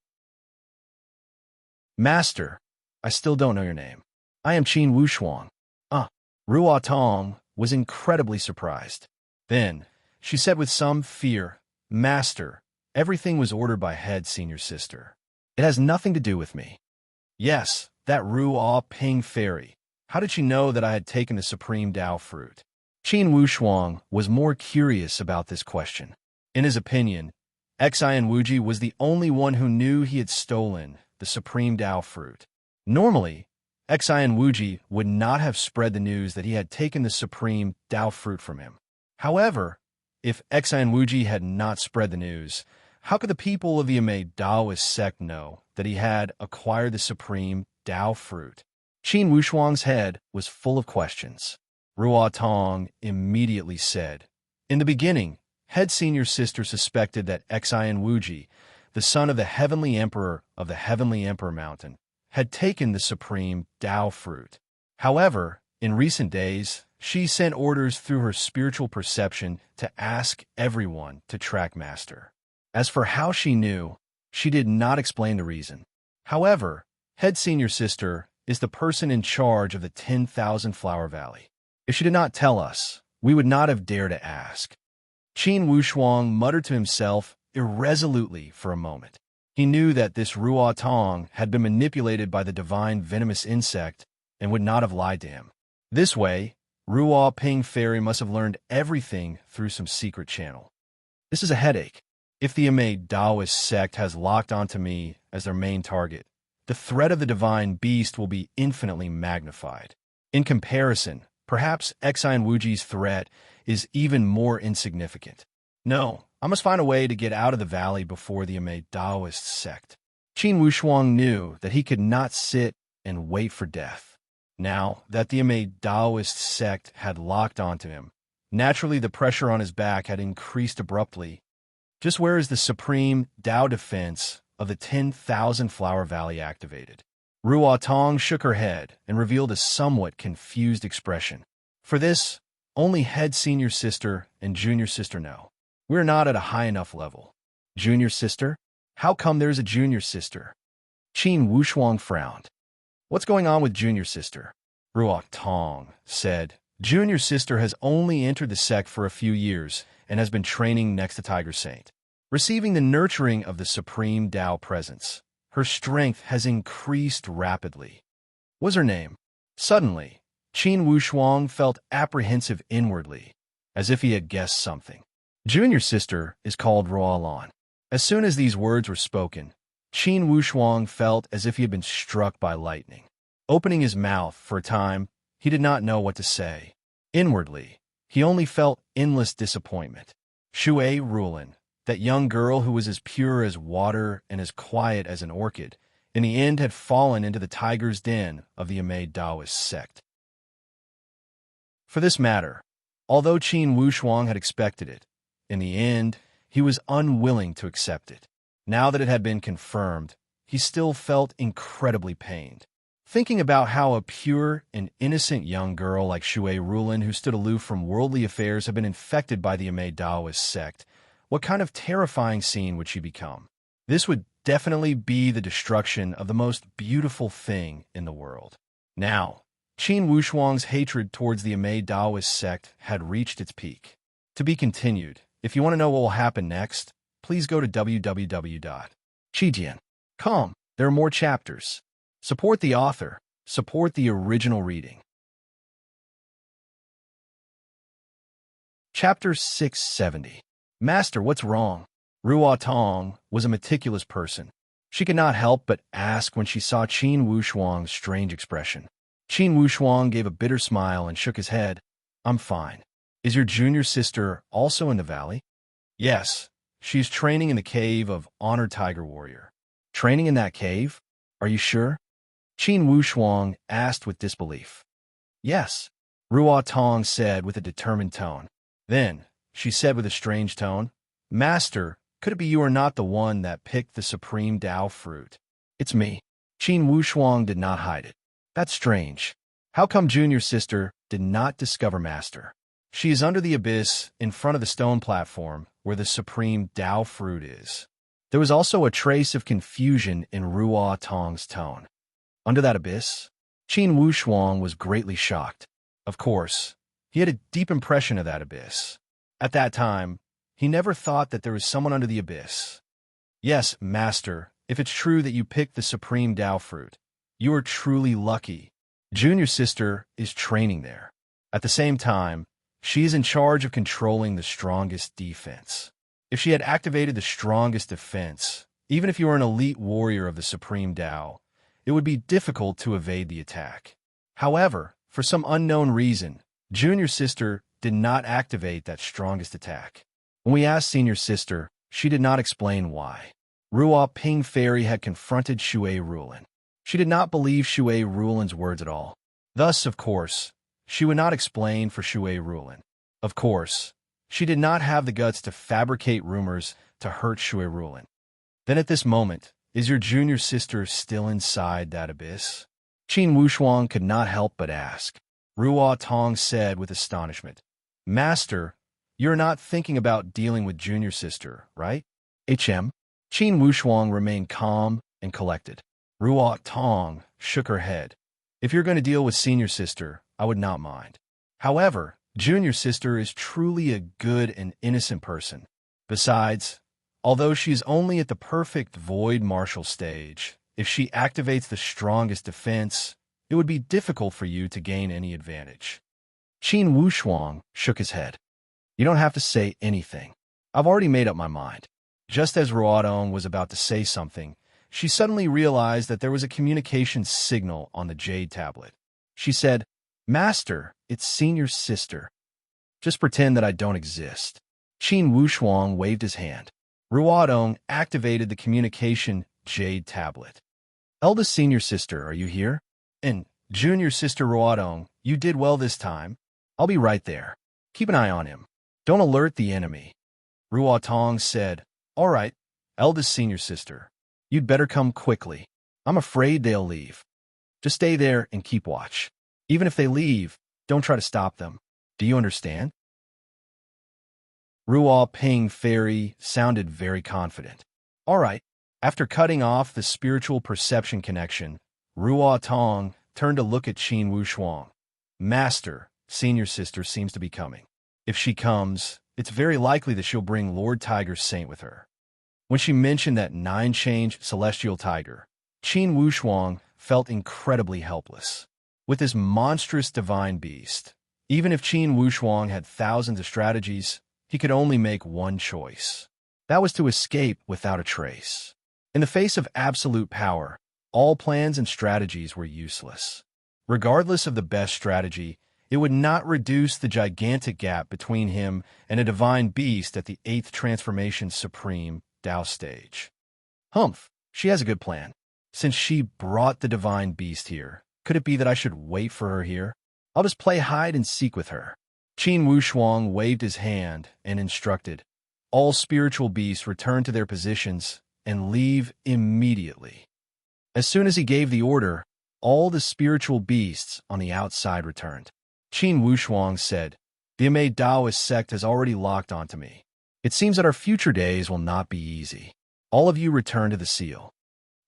"Master, I still don't know your name. I am Qin Wushuang." Ruo Tong was incredibly surprised. Then she said with some fear, "Master, everything was ordered by Head Senior Sister. It has nothing to do with me." "Yes, that Ruo Ping Fairy. How did she know that I had taken the supreme Tao fruit?" Qin Wushuang was more curious about this question. In his opinion, Xian Wuji was the only one who knew he had stolen the supreme Tao fruit. Normally, Xian Wuji would not have spread the news that he had taken the supreme Tao fruit from him. However, if Xian Wuji had not spread the news, how could the people of the Amei Taoist sect know that he had acquired the supreme Tao fruit? Qin Wushuang's head was full of questions. Ruo Tong immediately said, "In the beginning, Head Senior Sister suspected that Xian Wuji, the son of the Heavenly Emperor of the Heavenly Emperor Mountain, had taken the supreme Tao fruit. However, in recent days, she sent orders through her spiritual perception to ask everyone to track Master. As for how she knew, she did not explain the reason. However, Head Senior Sister is the person in charge of the 10,000 Flower Valley. If she did not tell us, we would not have dared to ask." Qin Wushuang muttered to himself irresolutely for a moment. He knew that this Ruo Tong had been manipulated by the divine venomous insect and would not have lied to him. This way, Ruo Ping Fairy must have learned everything through some secret channel. This is a headache. If the Amei Taoist sect has locked onto me as their main target, the threat of the divine beast will be infinitely magnified. In comparison, perhaps Xian Wuji's threat is even more insignificant. No, I must find a way to get out of the valley before the Amei Taoist sect. Qin Wushuang knew that he could not sit and wait for death. Now that the Amei Taoist sect had locked onto him, naturally the pressure on his back had increased abruptly. Just where is the supreme Tao defense of the 10,000 Flower Valley activated? Ruo Tong shook her head and revealed a somewhat confused expression. "For this, only Head Senior Sister and Junior Sister know. We're not at a high enough level." "Junior Sister? How come there's a Junior Sister?" Qin Wushuang frowned. "What's going on with Junior Sister?" Ruo Tong said, "Junior Sister has only entered the sect for a few years and has been training next to Tiger Saint, receiving the nurturing of the supreme Tao presence. Her strength has increased rapidly." "What's her name?" Suddenly, Qin Wushuang felt apprehensive inwardly, as if he had guessed something. "Junior Sister is called Ruolan." As soon as these words were spoken, Qin Wushuang felt as if he had been struck by lightning. Opening his mouth for a time, he did not know what to say. Inwardly, he only felt endless disappointment. Shui Rulan, that young girl who was as pure as water and as quiet as an orchid, in the end had fallen into the tiger's den of the Amei Taoist sect. For this matter, although Qin Wushuang had expected it, in the end, he was unwilling to accept it. Now that it had been confirmed, he still felt incredibly pained. Thinking about how a pure and innocent young girl like Shui Rulan, who stood aloof from worldly affairs, had been infected by the Amei Taoist sect, what kind of terrifying scene would she become? This would definitely be the destruction of the most beautiful thing in the world. Now, Qin Wushuang's hatred towards the Amei Taoist sect had reached its peak. To be continued. If you want to know what will happen next, please go to www.chijian.com. There are more chapters. Support the author. Support the original reading. Chapter 670. Master, what's wrong? Ruo Tong was a meticulous person. She could not help but ask when she saw Qin Wushuang's strange expression. Qin Wushuang gave a bitter smile and shook his head. I'm fine. Is your junior sister also in the valley? Yes. She's training in the cave of Honored Tiger Warrior. Training in that cave? Are you sure? Qin Wushuang asked with disbelief. Yes, Ruo Tong said with a determined tone. Then, she said with a strange tone, Master, could it be you are not the one that picked the supreme Dao fruit? It's me. Qin Wushuang did not hide it. That's strange. How come junior sister did not discover Master? She is under the abyss in front of the stone platform where the supreme Dao fruit is. There was also a trace of confusion in Ruo Tong's tone. Under that abyss? Qin Wushuang was greatly shocked. Of course, he had a deep impression of that abyss. At that time, he never thought that there was someone under the abyss. Yes, Master, if it's true that you picked the supreme Dao fruit, you are truly lucky. Junior sister is training there. At the same time, she is in charge of controlling the strongest defense. If she had activated the strongest defense, even if you were an elite warrior of the supreme Dao, it would be difficult to evade the attack. However, for some unknown reason, junior sister did not activate that strongest attack. When we asked senior sister, she did not explain why. Ruo Ping Fairy had confronted Shui Rulin. She did not believe Shui Rulin's words at all. Thus, of course, she would not explain for Shui Rulin. Of course, she did not have the guts to fabricate rumors to hurt Shui Rulin. Then at this moment, is your junior sister still inside that abyss? Qin Wushuang could not help but ask. Ruo Tong said with astonishment, Master, you're not thinking about dealing with junior sister, right? Qin Wushuang remained calm and collected. Ruo Tong shook her head. If you're going to deal with senior sister, I would not mind. However, junior sister is truly a good and innocent person. Besides, although she's only at the perfect void martial stage, if she activates the strongest defense, it would be difficult for you to gain any advantage. Qin Wushuang shook his head. You don't have to say anything. I've already made up my mind. Just as Ruodong was about to say something, she suddenly realized that there was a communication signal on the jade tablet. She said, Master, it's senior sister. Just pretend that I don't exist. Qin Wushuang waved his hand. Ruodong activated the communication jade tablet. Eldest senior sister, are you here? And junior sister Ruodong, you did well this time. I'll be right there. Keep an eye on him. Don't alert the enemy. Ruo Tong said, All right, eldest senior sister. You'd better come quickly. I'm afraid they'll leave. Just stay there and keep watch. Even if they leave, don't try to stop them. Do you understand? Ruo Ping Fairy sounded very confident. All right. After cutting off the spiritual perception connection, Ruo Tong turned to look at Qin Wushuang. Master, senior sister seems to be coming. If she comes, it's very likely that she'll bring Lord Tiger Saint with her. When she mentioned that 9-change celestial tiger, Qin Wushuang felt incredibly helpless. With this monstrous divine beast, even if Qin Wushuang had thousands of strategies, he could only make one choice. That was to escape without a trace. In the face of absolute power, all plans and strategies were useless. Regardless of the best strategy, it would not reduce the gigantic gap between him and a divine beast at the 8th Transformation Supreme Dao stage. Humph, she has a good plan. Since she brought the divine beast here, could it be that I should wait for her here? I'll just play hide and seek with her. Qin Wushuang waved his hand and instructed, all spiritual beasts return to their positions and leave immediately. As soon as he gave the order, all the spiritual beasts on the outside returned. Qin Wushuang said, The Amei Daoist sect has already locked onto me. It seems that our future days will not be easy. All of you return to the seal.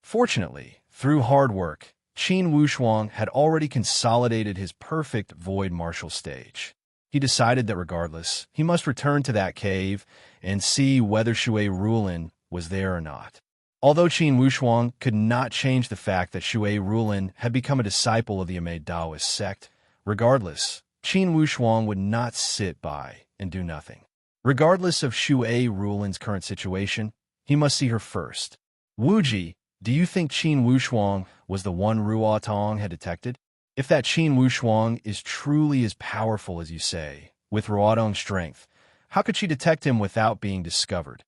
Fortunately, through hard work, Qin Wushuang had already consolidated his perfect void martial stage. He decided that regardless, he must return to that cave and see whether Shui Rulin was there or not. Although Qin Wushuang could not change the fact that Shui Rulin had become a disciple of the Amei Daoist sect, regardless, Qin Wushuang would not sit by and do nothing. Regardless of Shui Rulin's current situation, he must see her first. Wuji, do you think Qin Wushuang was the one Ruo Tong had detected? If that Qin Wushuang is truly as powerful as you say, with Ruo Tong's strength, how could she detect him without being discovered?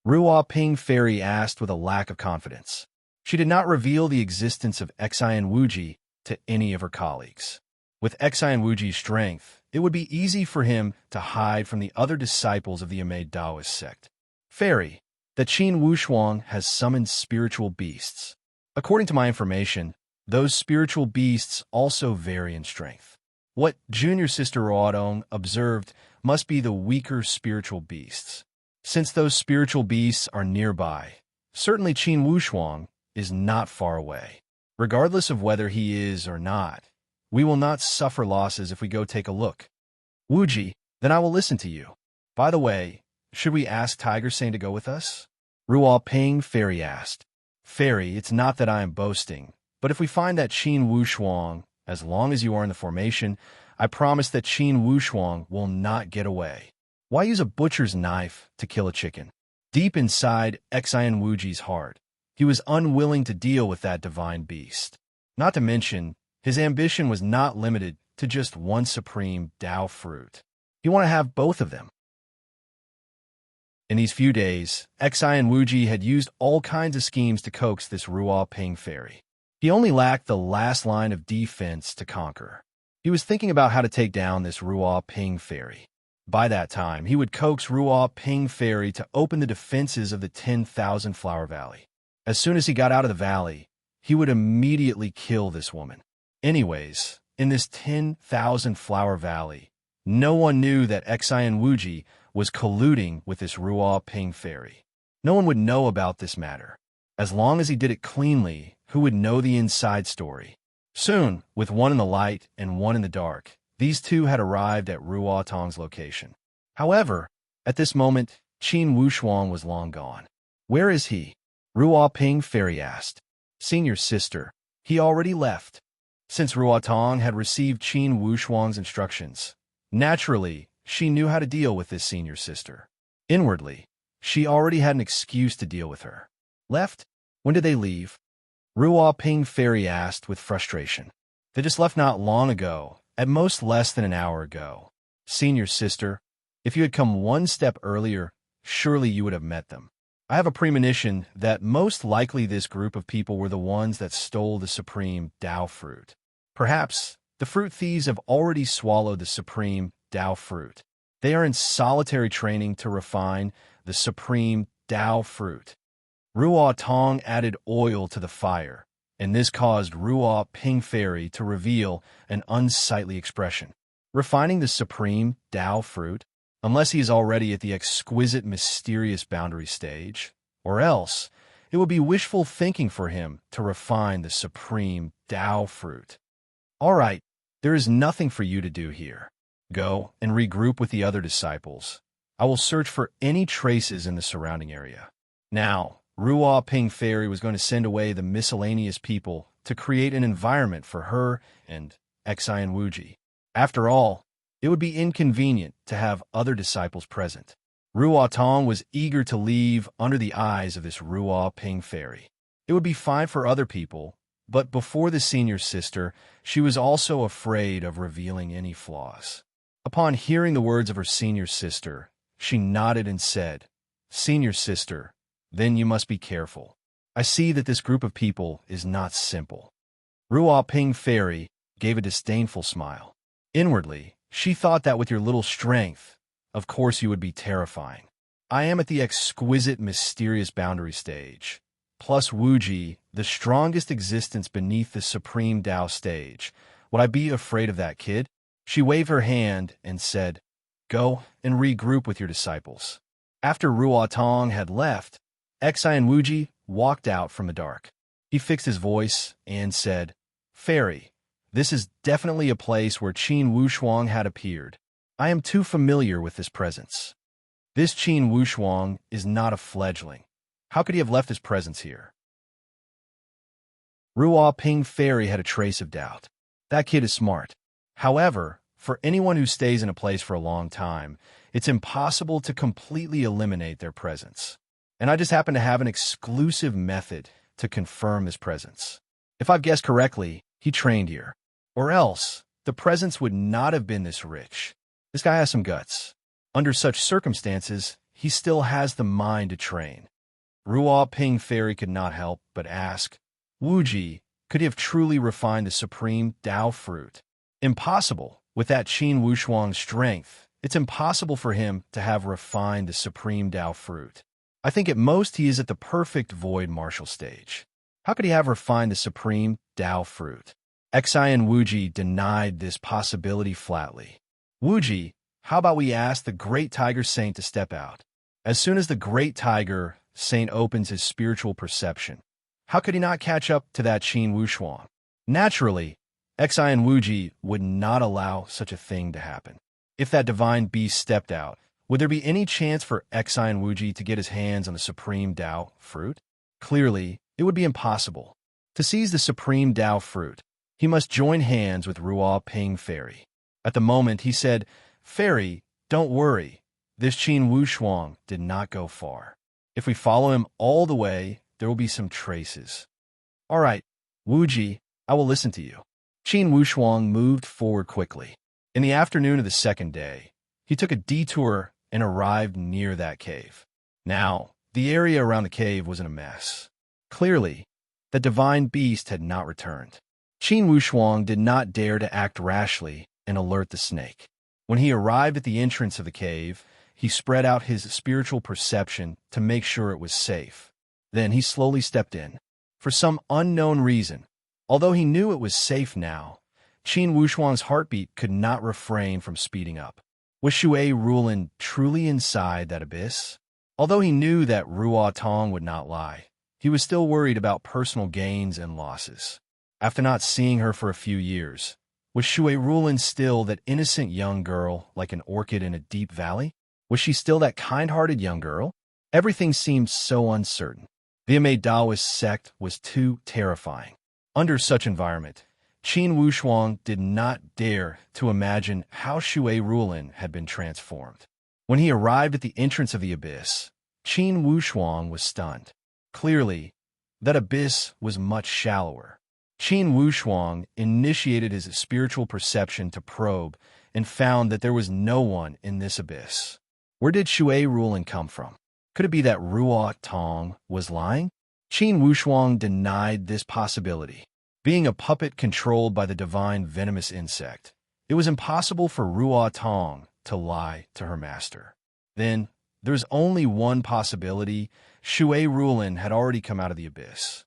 Ruo Ping Fairy asked with a lack of confidence. She did not reveal the existence of Xian Wuji to any of her colleagues. With Xian Wuji's strength, it would be easy for him to hide from the other disciples of the Amei Daoist sect. Fairy, the Qin Wushuang has summoned spiritual beasts. According to my information, those spiritual beasts also vary in strength. What junior sister Ruodong observed must be the weaker spiritual beasts. Since those spiritual beasts are nearby, certainly Qin Wushuang is not far away. Regardless of whether he is or not, we will not suffer losses if we go take a look. Wuji, then I will listen to you. By the way, should we ask Tiger Sane to go with us? Ruo Ping Fairy asked. Fairy, it's not that I am boasting, but if we find that Qin Wushuang, as long as you are in the formation, I promise that Qin Wushuang will not get away. Why use a butcher's knife to kill a chicken? Deep inside Xian Wuji's heart, he was unwilling to deal with that divine beast. Not to mention, his ambition was not limited to just one supreme Dao fruit. He wanted to have both of them. In these few days, Xian Wuji had used all kinds of schemes to coax this Ruo Ping Fairy. He only lacked the last line of defense to conquer. He was thinking about how to take down this Ruo Ping Fairy. By that time, he would coax Ruo Ping Fairy to open the defenses of the 10,000 Flower Valley. As soon as he got out of the valley, he would immediately kill this woman. Anyways, in this 10,000 Flower Valley, no one knew that Xian Wuji was colluding with this Ruo Ping Fairy. No one would know about this matter. As long as he did it cleanly, who would know the inside story? Soon, with one in the light and one in the dark, these two had arrived at Ruo Tong's location. However, at this moment, Qin Wushuang was long gone. Where is he? Ruo Ping Fairy asked. Senior sister, he already left. Since Ruo Tong had received Qin Wushuang's instructions, naturally, she knew how to deal with this senior sister. Inwardly, she already had an excuse to deal with her. Left? When did they leave? Ruo Ping Fairy asked with frustration. They just left not long ago, at most less than an hour ago. Senior sister, if you had come one step earlier, surely you would have met them. I have a premonition that most likely this group of people were the ones that stole the supreme Dao fruit. Perhaps the fruit thieves have already swallowed the supreme Dao fruit. They are in solitary training to refine the supreme Dao fruit. Ruo Tong added oil to the fire, and this caused Ruo Ping Fairy to reveal an unsightly expression. Refining the supreme Dao fruit? Unless he is already at the exquisite mysterious boundary stage, or else it would be wishful thinking for him to refine the supreme Dao fruit. All right, there is nothing for you to do here. Go and regroup with the other disciples. I will search for any traces in the surrounding area. Now, Ruo Ping Fairy was going to send away the miscellaneous people to create an environment for her and Xian Wuji. After all, it would be inconvenient to have other disciples present. Ruo Tong was eager to leave under the eyes of this Ruo Ping Fairy. It would be fine for other people, but before the senior sister, she was also afraid of revealing any flaws. Upon hearing the words of her senior sister, she nodded and said, Senior sister, then you must be careful. I see that this group of people is not simple. Ruo Ping Fairy gave a disdainful smile. Inwardly, she thought that with your little strength, of course you would be terrifying. I am at the exquisite mysterious boundary stage, plus Wuji, the strongest existence beneath the supreme Dao stage. Would I be afraid of that kid? She waved her hand and said, Go and regroup with your disciples. After Ruo Tong had left, Xian Wuji walked out from the dark. He fixed his voice and said, Fairy, this is definitely a place where Qin Wushuang had appeared. I am too familiar with this presence. This Qin Wushuang is not a fledgling. How could he have left his presence here? Ruo Ping Fairy had a trace of doubt. That kid is smart. However, for anyone who stays in a place for a long time, It's impossible to completely eliminate their presence. And I just happen to have an exclusive method to confirm his presence. If I've guessed correctly, he trained here. Or else, the presence would not have been this rich. This guy has some guts. Under such circumstances, he still has the mind to train. Ruo Ping Fairy could not help but ask, Wuji, could he have truly refined the supreme Tao fruit? Impossible. With that Qin Wushuang's strength, it's impossible for him to have refined the supreme Tao fruit. I think at most he is at the perfect void martial stage. How could he have refined the supreme Tao fruit? Xi and Wuji denied this possibility flatly. Wuji, how about we ask the great tiger saint to step out? As soon as the great tiger saint opens his spiritual perception, how could he not catch up to that Qin Wushuang? Naturally, Xi and Wuji would not allow such a thing to happen. If that divine beast stepped out, would there be any chance for Xi and Wuji to get his hands on the supreme Tao fruit? Clearly, it would be impossible. To seize the supreme Tao fruit, he must join hands with Ruo Ping Fairy. At the moment, he said, Fairy, don't worry. This Qin Wushuang did not go far. If we follow him all the way, there will be some traces. All right, Wuji, I will listen to you. Qin Wushuang moved forward quickly. In the afternoon of the second day, he took a detour and arrived near that cave. Now, the area around the cave was in a mess. Clearly, the divine beast had not returned. Qin Wushuang did not dare to act rashly and alert the snake. When he arrived at the entrance of the cave, he spread out his spiritual perception to make sure it was safe. Then he slowly stepped in. For some unknown reason, although he knew it was safe now, Qin Wushuang's heartbeat could not refrain from speeding up. Was Shui Rulin truly inside that abyss? Although he knew that Ruo Tong would not lie, he was still worried about personal gains and losses. After not seeing her for a few years, was Shui Rulin still that innocent young girl like an orchid in a deep valley? Was she still that kind-hearted young girl? Everything seemed so uncertain. The Ame Daoist sect was too terrifying. Under such environment, Qin Wushuang did not dare to imagine how Shui Rulin had been transformed. When he arrived at the entrance of the abyss, Qin Wushuang was stunned. Clearly, that abyss was much shallower. Qin Wushuang initiated his spiritual perception to probe and found that there was no one in this abyss. Where did Shui Rulin come from? Could it be that Ruo Tong was lying? Qin Wushuang denied this possibility. Being a puppet controlled by the divine venomous insect, it was impossible for Ruo Tong to lie to her master. Then, there's only one possibility: Shui Rulin had already come out of the abyss.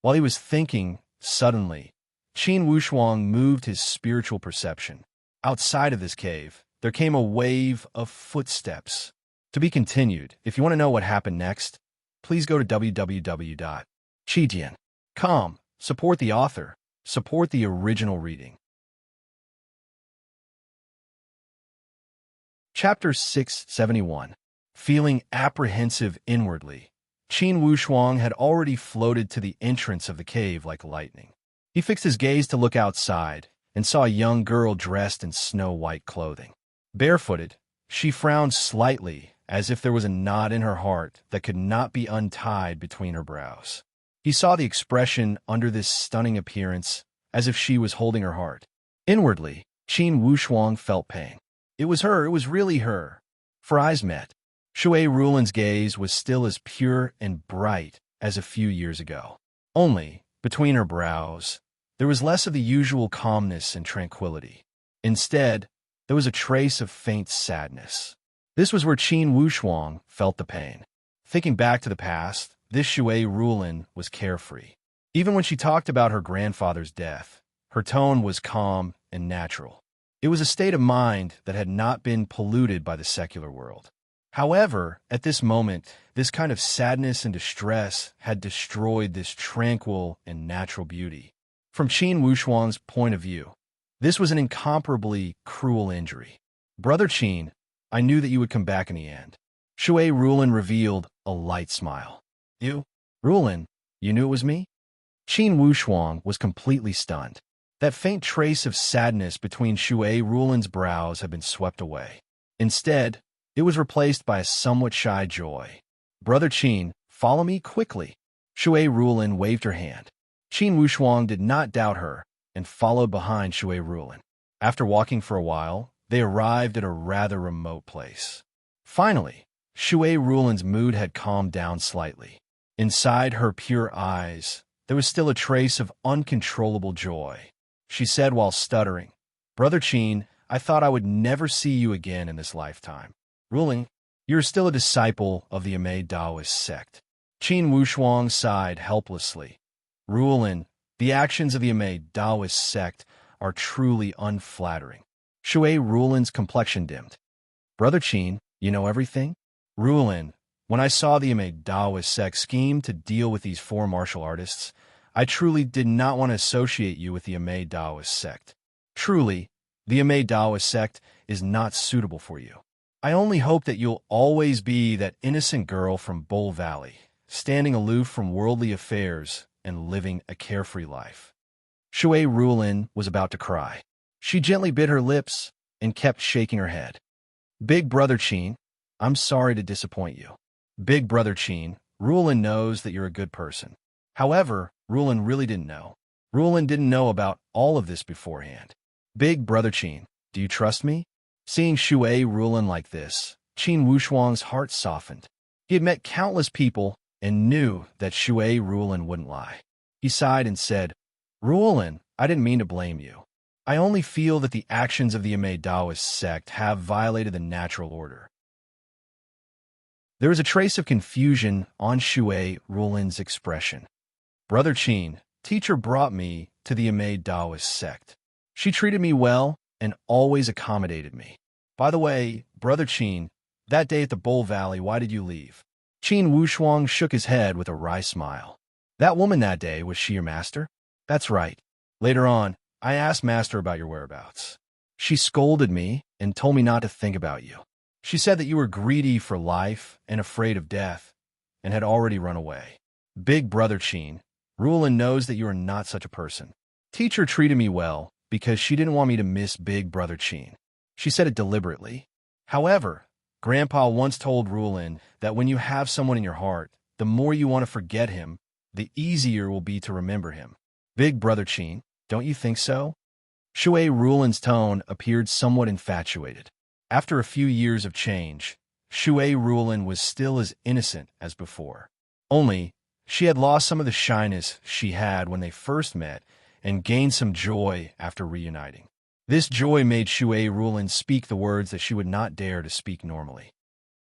While he was thinking, suddenly, Qin Wushuang moved his spiritual perception. Outside of this cave, there came a wave of footsteps. To be continued. If you want to know what happened next, please go to www.chijian.com. Support the author. Support the original reading. Chapter 671. Feeling apprehensive inwardly, Qin Wushuang had already floated to the entrance of the cave like lightning. He fixed his gaze to look outside and saw a young girl dressed in snow-white clothing. Barefooted, she frowned slightly, as if there was a knot in her heart that could not be untied between her brows. He saw the expression under this stunning appearance, as if she was holding her heart. Inwardly, Qin Wushuang felt pain. It was her, it was really her. For eyes met. Shui Rulin's gaze was still as pure and bright as a few years ago. Only, between her brows, there was less of the usual calmness and tranquility. Instead, there was a trace of faint sadness. This was where Qin Wushuang felt the pain. Thinking back to the past, this Shui Rulin was carefree. Even when she talked about her grandfather's death, her tone was calm and natural. It was a state of mind that had not been polluted by the secular world. However, at this moment, this kind of sadness and distress had destroyed this tranquil and natural beauty. From Qin Wushuang's point of view, this was an incomparably cruel injury. Brother Qin, I knew that you would come back in the end. Shui Rulin revealed a light smile. You? Rulin, you knew it was me? Qin Wushuang was completely stunned. That faint trace of sadness between Shui Rulin's brows had been swept away. Instead, it was replaced by a somewhat shy joy. "Brother Qin, follow me quickly." Shui Rulin waved her hand. Qin Wushuang did not doubt her and followed behind Shui Rulin. After walking for a while, they arrived at a rather remote place. Finally, Shui Rulin's mood had calmed down slightly. Inside her pure eyes, there was still a trace of uncontrollable joy. She said while stuttering, "Brother Qin, I thought I would never see you again in this lifetime. Rulin, you're still a disciple of the Amei Taoist sect." Qin Wushuang sighed helplessly. "Rulin, the actions of the Amei Taoist sect are truly unflattering." Shui Rulin's complexion dimmed. "Brother Qin, you know everything?" "Rulin, when I saw the Amei Taoist sect scheme to deal with these four martial artists, I truly did not want to associate you with the Amei Taoist sect. Truly, the Amei Taoist sect is not suitable for you. I only hope that you'll always be that innocent girl from Bull Valley, standing aloof from worldly affairs and living a carefree life." Shui Rulin was about to cry. She gently bit her lips and kept shaking her head. "Big Brother Qin, I'm sorry to disappoint you." "Big Brother Qin, Rulin knows that you're a good person." However, Rulin really didn't know. Rulin didn't know about all of this beforehand. "Big Brother Qin, do you trust me?" Seeing Shui Rulin like this, Qin Wushuang's heart softened. He had met countless people and knew that Shui Rulin wouldn't lie. He sighed and said, "Rulin, I didn't mean to blame you. I only feel that the actions of the Amei Taoist sect have violated the natural order." There was a trace of confusion on Shui Rulin's expression. "Brother Qin, teacher brought me to the Amei Taoist sect. She treated me well and always accommodated me. By the way, Brother Qin, that day at the Bull Valley, why did you leave?" Qin Wushuang shook his head with a wry smile. "That woman that day, was she your master?" "That's right. Later on, I asked Master about your whereabouts. She scolded me and told me not to think about you. She said that you were greedy for life and afraid of death, and had already run away. Big Brother Qin, Rulin knows that you are not such a person. Teacher treated me well because she didn't want me to miss Big Brother Qin. She said it deliberately. However, Grandpa once told Rulin that when you have someone in your heart, the more you want to forget him, the easier it will be to remember him. Big Brother Qin, don't you think so?" Shui Rulin's tone appeared somewhat infatuated. After a few years of change, Shui Rulin was still as innocent as before. Only, she had lost some of the shyness she had when they first met and gained some joy after reuniting. This joy made Shui Rulin speak the words that she would not dare to speak normally.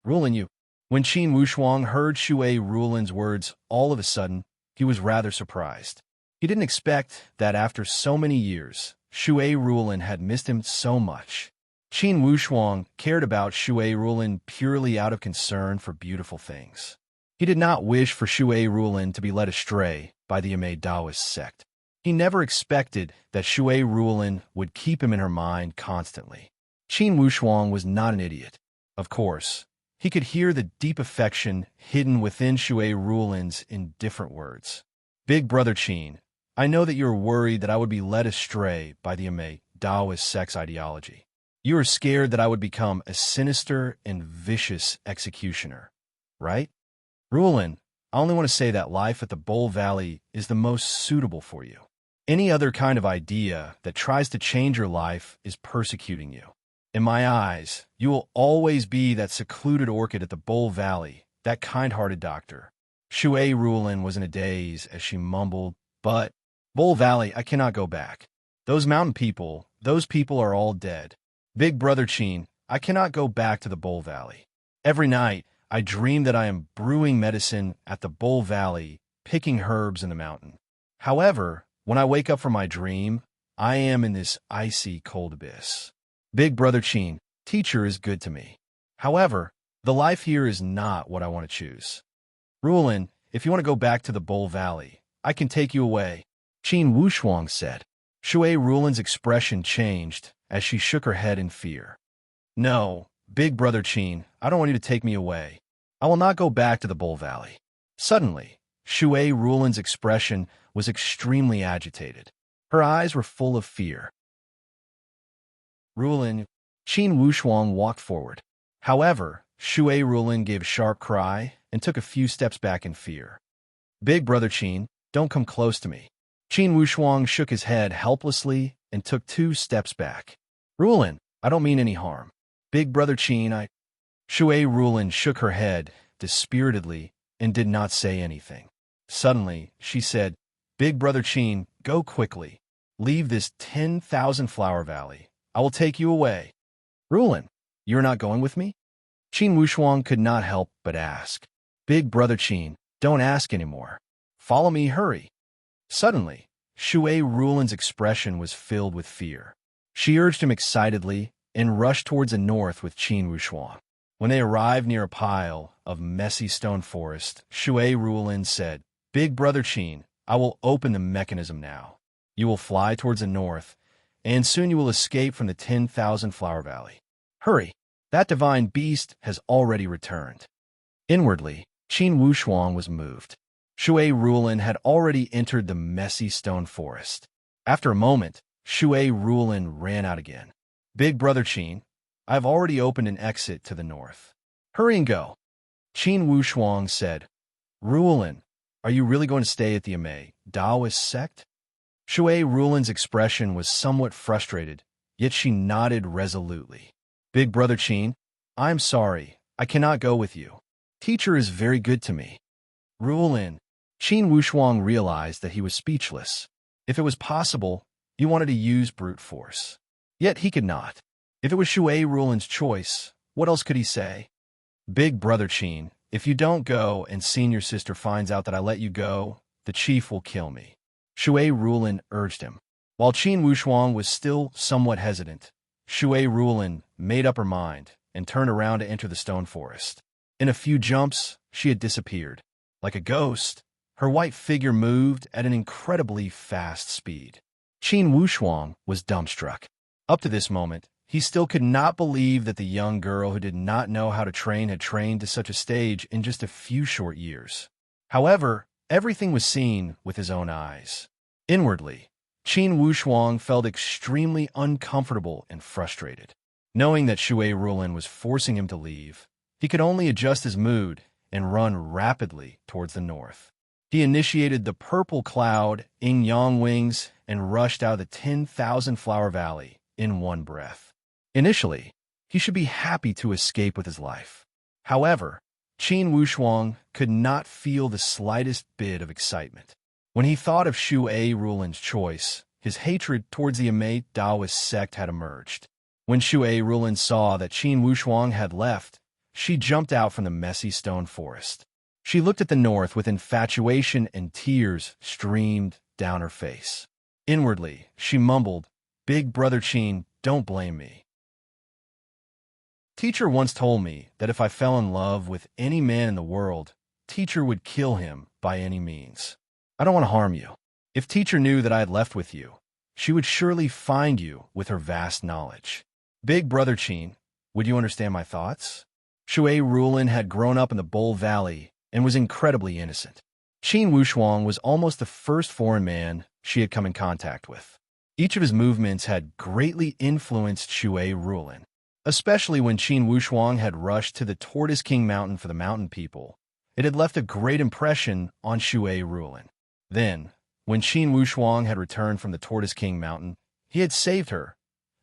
"Rulin, you." When Qin Wushuang heard Shui Rulin's words, all of a sudden, he was rather surprised. He didn't expect that after so many years, Shui Rulin had missed him so much. Qin Wushuang cared about Shui Rulin purely out of concern for beautiful things. He did not wish for Shui Rulin to be led astray by the Amei Taoist sect. He never expected that Shui Rulin would keep him in her mind constantly. Qin Wushuang was not an idiot. Of course, he could hear the deep affection hidden within Shui Rulin's indifferent words. "Big Brother Qin, I know that you are worried that I would be led astray by the Amei Taoist sect's ideology. You are scared that I would become a sinister and vicious executioner, right? Rulin, I only want to say that life at the Bull Valley is the most suitable for you. Any other kind of idea that tries to change your life is persecuting you. In my eyes, you will always be that secluded orchid at the Bull Valley, that kind-hearted doctor." Shui Rulin was in a daze as she mumbled, "But, Bull Valley, I cannot go back. Those mountain people, those people are all dead. Big Brother Qin, I cannot go back to the Bull Valley. Every night, I dream that I am brewing medicine at the Bull Valley, picking herbs in the mountain. However, when I wake up from my dream, I am in this icy cold abyss. Big Brother Qin, teacher is good to me. However, the life here is not what I want to choose. Rulin, if you want to go back to the Bull Valley, I can take you away," Qin Wushuang said. Shui Rulin's expression changed as she shook her head in fear. "No, Big Brother Qin, I don't want you to take me away. I will not go back to the Bull Valley." Suddenly, Shui Rulin's expression was extremely agitated. Her eyes were full of fear. "Rulin," Qin Wushuang walked forward. However, Shui Rulin gave a sharp cry and took a few steps back in fear. Big brother Qin, don't come close to me. Qin Wushuang shook his head helplessly and took 2 steps back. Rulin, I don't mean any harm. Big brother Qin, Shui Rulin shook her head dispiritedly and did not say anything. Suddenly, she said, Big brother Qin, go quickly. Leave this 10,000 flower valley. I will take you away. Rulin, you're not going with me? Qin Wushuang could not help but ask. Big brother Qin, don't ask anymore. Follow me, hurry. Suddenly, Shui Rulin's expression was filled with fear. She urged him excitedly and rushed towards the north with Qin Wushuang. When they arrived near a pile of messy stone forest, Shui Rulin said, Big brother Qin, I will open the mechanism now. You will fly towards the north, and soon you will escape from the 10,000 flower valley. Hurry, that divine beast has already returned. Inwardly, Qin Wushuang was moved. Shui Rulin had already entered the messy stone forest. After a moment, Shui Rulin ran out again. Big brother Qin, I have already opened an exit to the north. Hurry and go. Qin Wushuang said, Rulin, are you really going to stay at the Amei Taoist sect? Shui Rulin's expression was somewhat frustrated, yet she nodded resolutely. Big brother Qin, I am sorry, I cannot go with you. Teacher is very good to me. Rulin. Qin Wushuang realized that he was speechless. If it was possible, he wanted to use brute force. Yet he could not. If it was Shui Rulin's choice, what else could he say? Big brother Qin, if you don't go and senior sister finds out that I let you go, the chief will kill me. Shui Rulin urged him. While Qin Wushuang was still somewhat hesitant, Shui Rulin made up her mind and turned around to enter the stone forest. In a few jumps, she had disappeared. Like a ghost, her white figure moved at an incredibly fast speed. Qin Wushuang was dumbstruck. Up to this moment, he still could not believe that the young girl who did not know how to train had trained to such a stage in just a few short years. However, everything was seen with his own eyes. Inwardly, Qin Wushuang felt extremely uncomfortable and frustrated. Knowing that Shui Rulin was forcing him to leave, he could only adjust his mood and run rapidly towards the north. He initiated the purple cloud in Yang wings and rushed out of the 10,000 flower valley in one breath. Initially, he should be happy to escape with his life. However, Qin Wushuang could not feel the slightest bit of excitement. When he thought of Shui Rulin's choice, his hatred towards the Amei Taoist sect had emerged. When Shui Rulin saw that Qin Wushuang had left, she jumped out from the messy stone forest. She looked at the north with infatuation and tears streamed down her face. Inwardly, she mumbled, Big brother Qin, don't blame me. Teacher once told me that if I fell in love with any man in the world, teacher would kill him by any means. I don't want to harm you. If teacher knew that I had left with you, she would surely find you with her vast knowledge. Big brother Qin, would you understand my thoughts? Shui Rulin had grown up in the Bowl Valley and was incredibly innocent. Qin Wushuang was almost the first foreign man she had come in contact with. Each of his movements had greatly influenced Shui Rulin, especially when Qin Wushuang had rushed to the Tortoise King Mountain for the mountain people. It had left a great impression on Shui Rulin. Then, when Qin Wushuang had returned from the Tortoise King Mountain, he had saved her.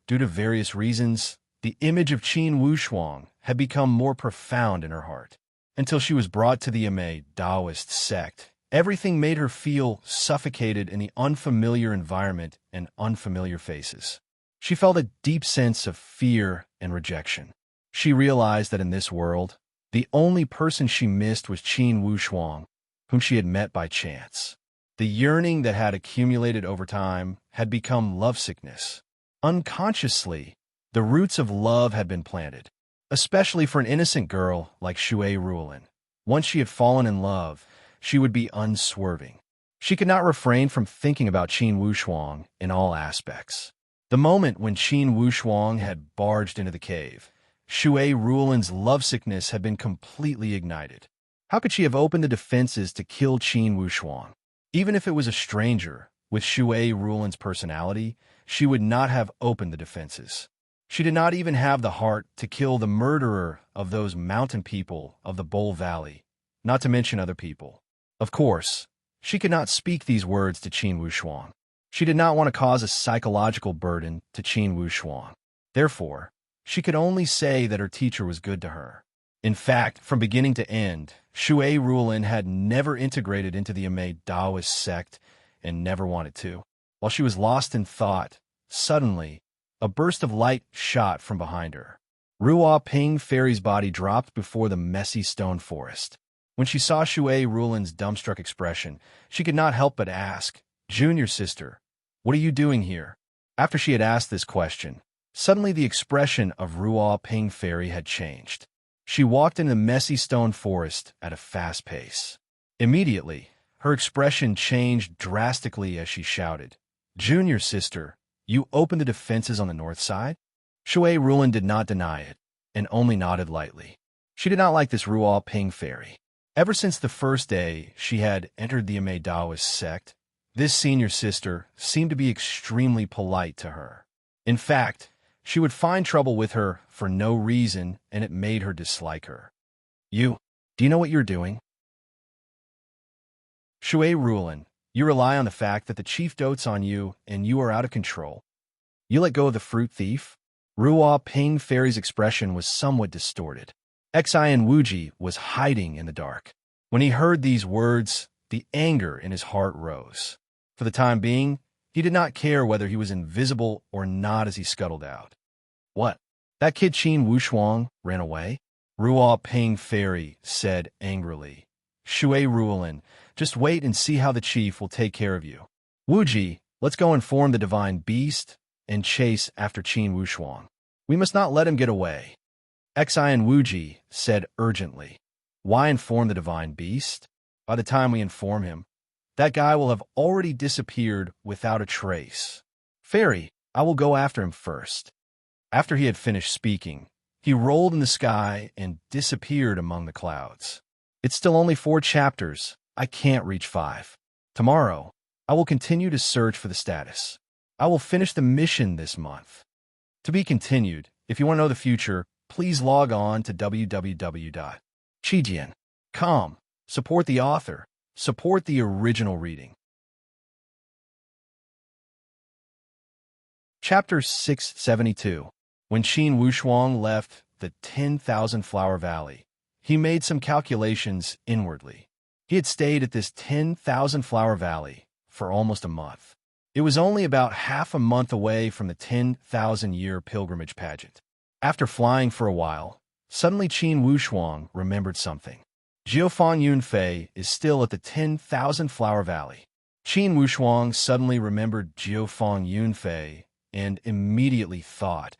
Due to various reasons, the image of Qin Wushuang had become more profound in her heart. Until she was brought to the Amei Taoist sect, everything made her feel suffocated in the unfamiliar environment and unfamiliar faces. She felt a deep sense of fear and rejection. She realized that in this world, the only person she missed was Qin Wushuang, whom she had met by chance. The yearning that had accumulated over time had become lovesickness. Unconsciously, the roots of love had been planted, especially for an innocent girl like Shui Rulin. Once she had fallen in love, she would be unswerving. She could not refrain from thinking about Qin Wushuang in all aspects. The moment when Qin Wushuang had barged into the cave, Shui Rulin's lovesickness had been completely ignited. How could she have opened the defenses to kill Qin Wushuang? Even if it was a stranger, with Shui Rulin's personality, she would not have opened the defenses. She did not even have the heart to kill the murderer of those mountain people of the Bowl Valley, not to mention other people. Of course, she could not speak these words to Qin Wushuang. She did not want to cause a psychological burden to Qin Wushuang. Therefore, she could only say that her teacher was good to her. In fact, from beginning to end, Shui Rulin had never integrated into the Amei Daoist sect and never wanted to. While she was lost in thought, suddenly, a burst of light shot from behind her. Ruo Ping Fairy's body dropped before the messy stone forest. When she saw Shui Rulin's dumbstruck expression, she could not help but ask, "Junior sister, what are you doing here?" After she had asked this question, suddenly the expression of Ruo Ping Fairy had changed. She walked in the messy stone forest at a fast pace. Immediately, her expression changed drastically as she shouted, "Junior sister, you opened the defenses on the north side?" Shui Rulin did not deny it, and only nodded lightly. She did not like this Ruo Ping Fairy. Ever since the first day she had entered the Amei Daoist sect, this senior sister seemed to be extremely polite to her. In fact, she would find trouble with her for no reason, and it made her dislike her. Do you know what you're doing?" Shui Rulin, you rely on the fact that the chief dotes on you and you are out of control. You let go of the fruit thief? Ruo Ping Fairy's expression was somewhat distorted. Xian Wuji was hiding in the dark. When he heard these words, the anger in his heart rose. For the time being, he did not care whether he was invisible or not as he scuttled out. "What? That kid Qin Wushuang ran away?" Ruo Ping Fairy said angrily. "Shui Rulin, just wait and see how the chief will take care of you. Wuji, let's go inform the divine beast and chase after Qin Wushuang. We must not let him get away." Xian Wuji said urgently. "Why inform the divine beast? By the time we inform him, that guy will have already disappeared without a trace. Fairy, I will go after him first." After he had finished speaking, he rolled in the sky and disappeared among the clouds. "It's still only 4 chapters. I can't reach 5. Tomorrow, I will continue to search for the status. I will finish the mission this month." To be continued. If you want to know the future, please log on to www.chijian.com. Support the author. Support the original reading. Chapter 672. When Qin Wushuang left the 10,000 Flower Valley, he made some calculations inwardly. He had stayed at this 10,000 Flower Valley for almost a month. It was only about half a month away from the 10,000-year pilgrimage pageant. After flying for a while, suddenly Qin Wushuang remembered something. Jiufang Yunfei is still at the 10,000 Flower Valley. Qin Wushuang suddenly remembered Jiufang Yunfei and immediately thought,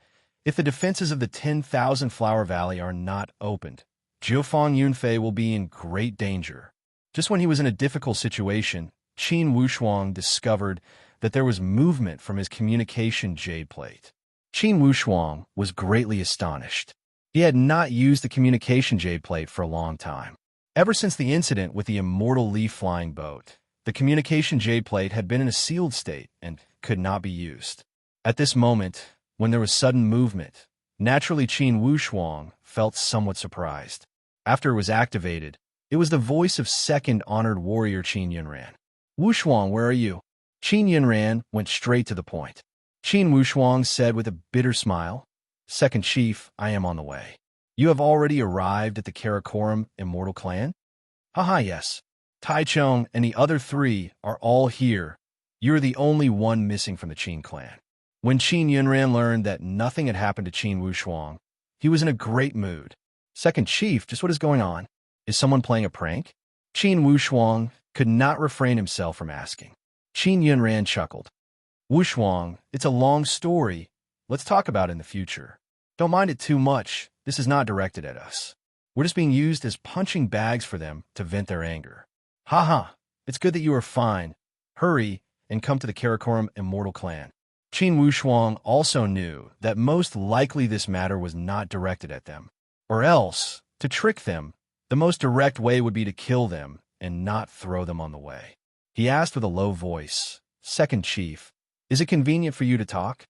if the defenses of the 10,000 Flower Valley are not opened, Jiufang Yunfei will be in great danger. Just when he was in a difficult situation, Qin Wushuang discovered that there was movement from his communication jade plate. Qin Wushuang was greatly astonished. He had not used the communication jade plate for a long time. Ever since the incident with the immortal leaf-flying boat, the communication jade plate had been in a sealed state and could not be used. At this moment, when there was sudden movement, naturally Qin Wushuang felt somewhat surprised. After it was activated, it was the voice of second honored warrior Qin Yunran. "Wushuang, where are you?" Qin Yunran went straight to the point. Qin Wushuang said with a bitter smile, "Second Chief, I am on the way. You have already arrived at the Karakoram Immortal Clan?" "Haha, yes. Taichung and the other 3 are all here. You're the only one missing from the Qin clan." When Qin Yunran learned that nothing had happened to Qin Wushuang, he was in a great mood. "Second Chief, just what is going on? Is someone playing a prank?" Qin Wushuang could not refrain himself from asking. Qin Yunran chuckled. "Wushuang, it's a long story. Let's talk about it in the future. Don't mind it too much. This is not directed at us. We're just being used as punching bags for them to vent their anger." "Haha, it's good that you are fine. Hurry and come to the Karakoram Immortal Clan." Qin Wushuang also knew that most likely this matter was not directed at them. Or else, to trick them, the most direct way would be to kill them and not throw them on the way. He asked with a low voice, "Second Chief, is it convenient for you to talk?"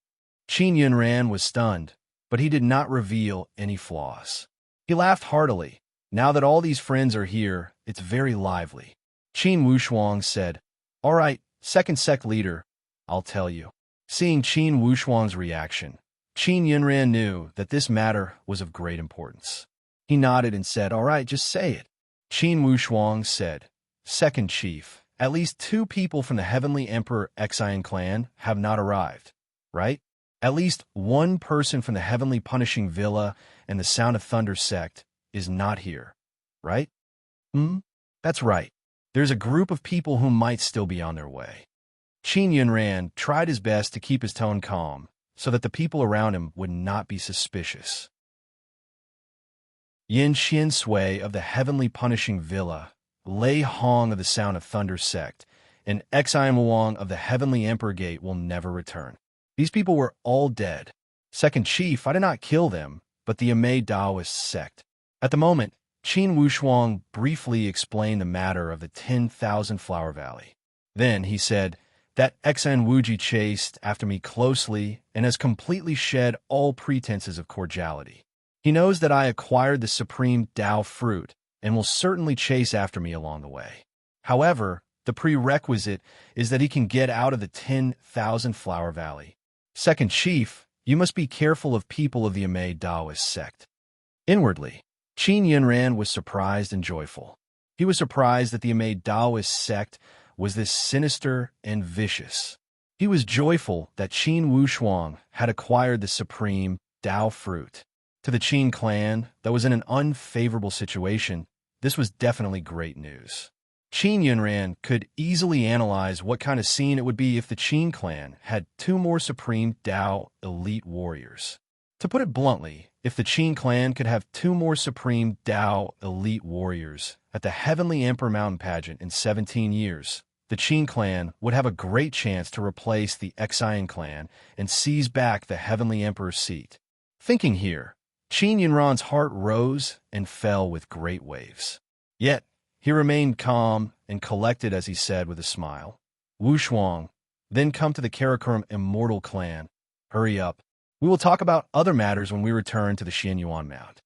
Qin Yunran was stunned. but he did not reveal any flaws. He laughed heartily. Now that all these friends are here, it's very lively. Qin Wushuang said, "All right, second sect leader, I'll tell you." Seeing Qin Wushuang's reaction, Qin Yunran knew that this matter was of great importance. He nodded and said, "All right, just say it." Qin Wushuang said, "Second chief, at least 2 people from the Heavenly Emperor Xian clan have not arrived, right? At least 1 person from the Heavenly Punishing Villa and the Sound of Thunder sect is not here, right?" That's right. There's a group of people who might still be on their way." Qin Yunran tried his best to keep his tone calm so that the people around him would not be suspicious. Yin Xian Sui of the Heavenly Punishing Villa, Lei Hong of the Sound of Thunder sect, and Xian Wang of the Heavenly Emperor Gate will never return. These people were all dead. Second chief, I did not kill them, but the Amei Daoist sect. At the moment, Qin Wushuang briefly explained the matter of the 10,000 Flower Valley. Then he said, "That Xian Wuji chased after me closely and has completely shed all pretenses of cordiality. He knows that I acquired the supreme Dao fruit and will certainly chase after me along the way. However, the prerequisite is that he can get out of the 10,000 Flower Valley. Second chief, you must be careful of people of the Amei Daoist sect." Inwardly, Qin Yunran was surprised and joyful. He was surprised that the Amei Daoist sect was this sinister and vicious. He was joyful that Qin Wushuang had acquired the supreme Dao fruit. To the Qin clan that was in an unfavorable situation, this was definitely great news. Qin Yunran could easily analyze what kind of scene it would be if the Qin clan had 2 more supreme Dao elite warriors. To put it bluntly, if the Qin clan could have 2 more supreme Dao elite warriors at the Heavenly Emperor Mountain Pageant in 17 years, the Qin clan would have a great chance to replace the Xian clan and seize back the Heavenly Emperor's seat. Thinking here, Qin Yunran's heart rose and fell with great waves. Yet, he remained calm and collected as he said with a smile, "Wushuang, then come to the Karakoram Immortal Clan. Hurry up. We will talk about other matters when we return to the Xianyuan Mount."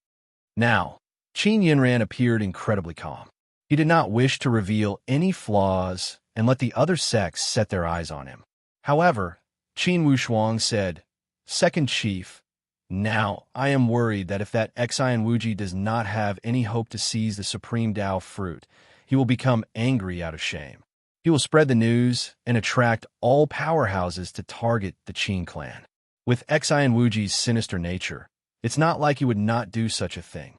Now, Qin Yunran appeared incredibly calm. He did not wish to reveal any flaws and let the other sects set their eyes on him. However, Qin Wushuang said, "Second chief, now I am worried that if that Xian Wuji does not have any hope to seize the supreme Dao fruit, he will become angry out of shame. He will spread the news and attract all powerhouses to target the Qin clan. With Xian Wuji's sinister nature, it's not like he would not do such a thing.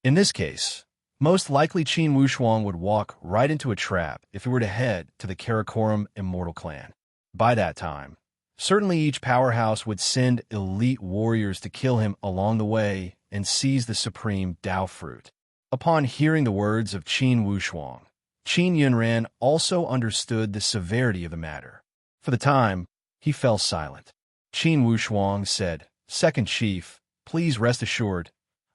In this case, most likely Qin Wushuang would walk right into a trap if he were to head to the Karakoram Immortal Clan. By that time, certainly each powerhouse would send elite warriors to kill him along the way and seize the supreme Dao fruit." Upon hearing the words of Qin Wushuang, Qin Yunran also understood the severity of the matter. For the time, he fell silent. Qin Wushuang said, "Second chief, please rest assured,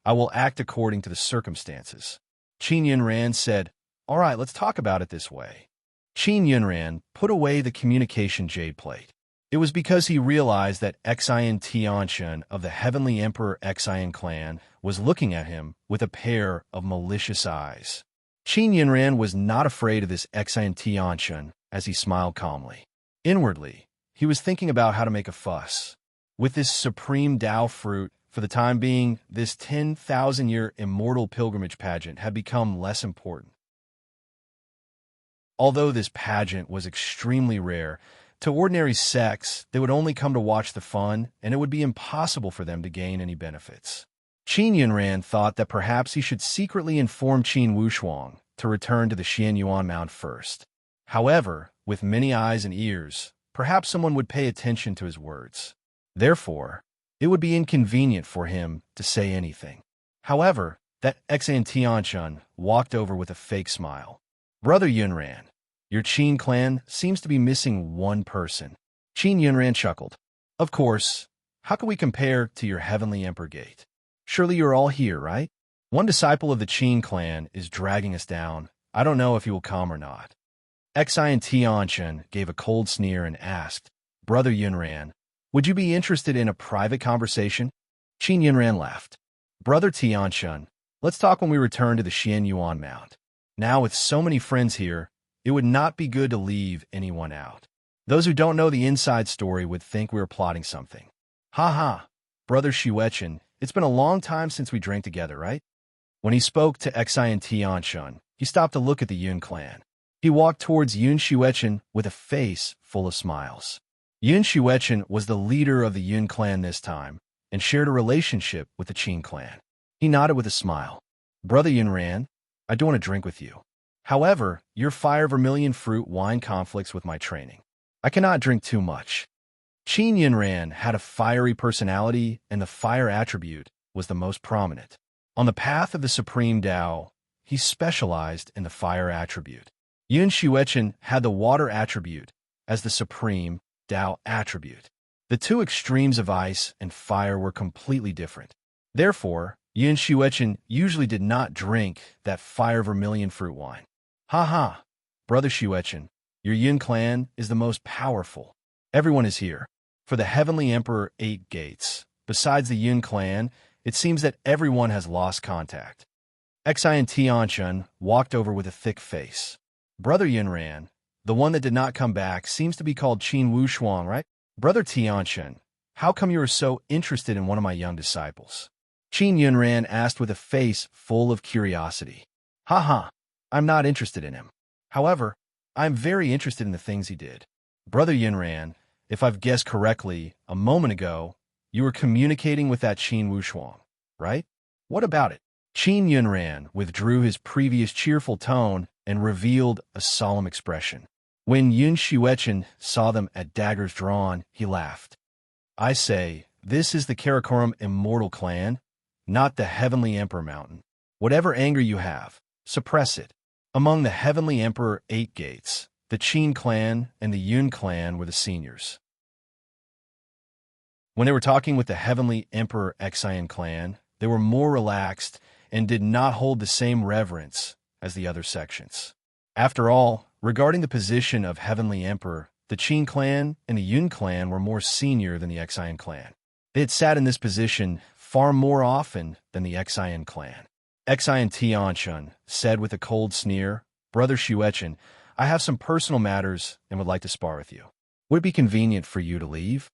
I will act according to the circumstances." Qin Yunran said, "All right, let's talk about it this way." Qin Yunran put away the communication jade plate. It was because he realized that Xian Tianshan of the Heavenly Emperor Xian clan was looking at him with a pair of malicious eyes. Qin Yunran was not afraid of this Xian Tianshan as he smiled calmly. Inwardly, he was thinking about how to make a fuss. With this supreme Dao fruit, for the time being, this 10,000-year immortal pilgrimage pageant had become less important. Although this pageant was extremely rare, to ordinary sects, they would only come to watch the fun, and it would be impossible for them to gain any benefits. Qin Yunran thought that perhaps he should secretly inform Qin Wushuang to return to the Xianyuan Mount first. However, with many eyes and ears, perhaps someone would pay attention to his words. Therefore, it would be inconvenient for him to say anything. However, that Xian Tianshan walked over with a fake smile. "Brother Yunran, your Qin clan seems to be missing 1 person." Qin Yunran chuckled. "Of course, how can we compare to your Heavenly Emperor Gate? Surely you're all here, right? One disciple of the Qin clan is dragging us down. I don't know if he will come or not." Xian Tianshan gave a cold sneer and asked, "Brother Yunran, would you be interested in a private conversation?" Qin Yunran laughed. Brother Tianshun, let's talk when we return to the Xian Yuan Mount. Now, with so many friends here, it would not be good to leave anyone out. Those who don't know the inside story would think we are plotting something. Ha ha, Brother Xuechen, it's been a long time since we drank together, right? When he spoke to Xi and Tianshun, he stopped to look at the Yun clan. He walked towards Yun Xuechen with a face full of smiles. Yun Xuechen was the leader of the Yun clan this time and shared a relationship with the Qin clan. He nodded with a smile. Brother Yunran, I do want to drink with you. However, your fire vermilion fruit wine conflicts with my training. I cannot drink too much. Qin Yunran had a fiery personality, and the fire attribute was the most prominent. On the path of the Supreme Tao, he specialized in the fire attribute. Yun Xuechen had the water attribute as the Supreme Tao attribute. The two extremes of ice and fire were completely different. Therefore, Yun Xuechen usually did not drink that fire vermilion fruit wine. Ha ha, Brother Xuechen, your Yun clan is the most powerful. Everyone is here. For the Heavenly Emperor 8 gates, besides the Yun clan, it seems that everyone has lost contact. Xi and Tianshun walked over with a thick face. Brother Yunran, the one that did not come back, seems to be called Qin Wushuang, right? Brother Tianshun, how come you are so interested in one of my young disciples? Qin Yunran asked with a face full of curiosity. Ha ha, I'm not interested in him. However, I'm very interested in the things he did. Brother Yunran, if I've guessed correctly, a moment ago, you were communicating with that Qin Wushuang, right? What about it? Qin Yunran withdrew his previous cheerful tone and revealed a solemn expression. When Yun Xuechen saw them at daggers drawn, he laughed. I say, this is the Karakoram Immortal Clan, not the Heavenly Emperor Mountain. Whatever anger you have, suppress it. Among the Heavenly Emperor 8 gates, the Qin clan and the Yun clan were the seniors. When they were talking with the Heavenly Emperor Xian clan, they were more relaxed and did not hold the same reverence as the other sections. After all, regarding the position of Heavenly Emperor, the Qin clan and the Yun clan were more senior than the Xian clan. They had sat in this position far more often than the Xian clan. Xian Tianshun said with a cold sneer, Brother Xuechen, I have some personal matters and would like to spar with you. Would it be convenient for you to leave?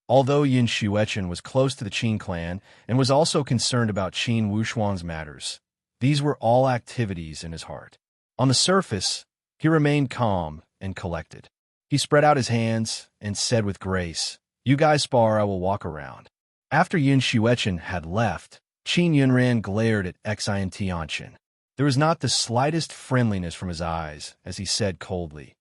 Although Yun Xuechen was close to the Qin clan and was also concerned about Qin Wushuang's matters, these were all activities in his heart. On the surface, he remained calm and collected. He spread out his hands and said with grace, You guys spar, I will walk around. After Yun Xuechen had left, Qin Yunran glared at Xian Tianshun. There was not the slightest friendliness from his eyes as he said coldly,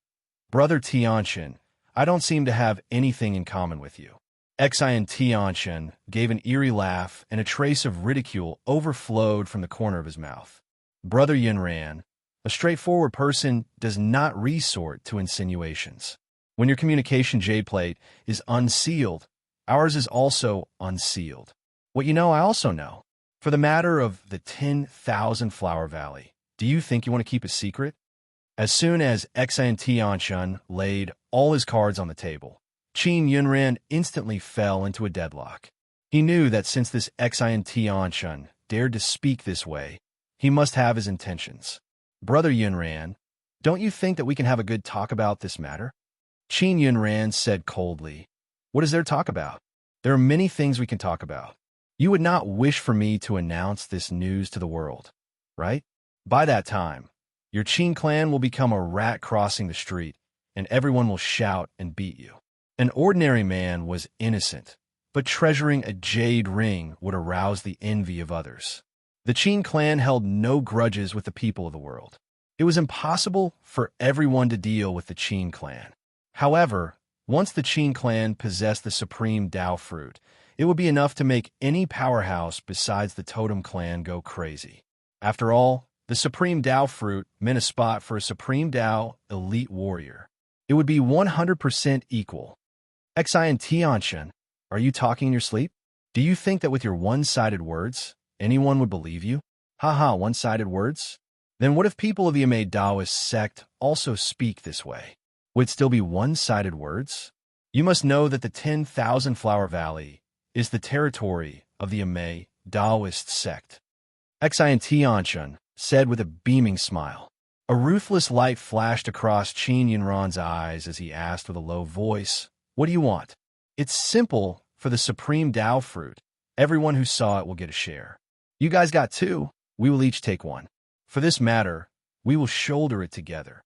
Brother Tianshun, I don't seem to have anything in common with you. Xian Tianshun gave an eerie laugh, and a trace of ridicule overflowed from the corner of his mouth. Brother Yunran, a straightforward person does not resort to insinuations. When your communication jade plate is unsealed, ours is also unsealed. What you know, I also know. For the matter of the 10,000 Flower Valley, do you think you want to keep a secret? As soon as Xian Tianshun laid all his cards on the table, Qin Yunran instantly fell into a deadlock. He knew that since this Xian Tianshun dared to speak this way, he must have his intentions. Brother Yunran, don't you think that we can have a good talk about this matter? Qin Yunran said coldly, What is there to talk about? There are many things we can talk about. You would not wish for me to announce this news to the world, right? By that time, your Qin clan will become a rat crossing the street, and everyone will shout and beat you. An ordinary man was innocent, but treasuring a jade ring would arouse the envy of others. The Qin clan held no grudges with the people of the world. It was impossible for everyone to deal with the Qin clan. However, once the Qin clan possessed the supreme Tao fruit, it would be enough to make any powerhouse besides the totem clan go crazy. After all, the supreme Tao fruit meant a spot for a supreme Tao elite warrior. It would be 100% equal. Xian Tianshun, are you talking in your sleep? Do you think that with your one-sided words, anyone would believe you? Haha, one-sided words? Then what if people of the Amade Taoist sect also speak this way? Would it still be one-sided words? You must know that the 10,000 Flower Valley is the territory of the Amei Taoist sect. Xian Tianchun said with a beaming smile. A ruthless light flashed across Qin Yunran's eyes as he asked with a low voice, "What do you want?" "It's simple. For the supreme Tao fruit, everyone who saw it will get a share. You guys got two. We will each take one. For this matter, we will shoulder it together."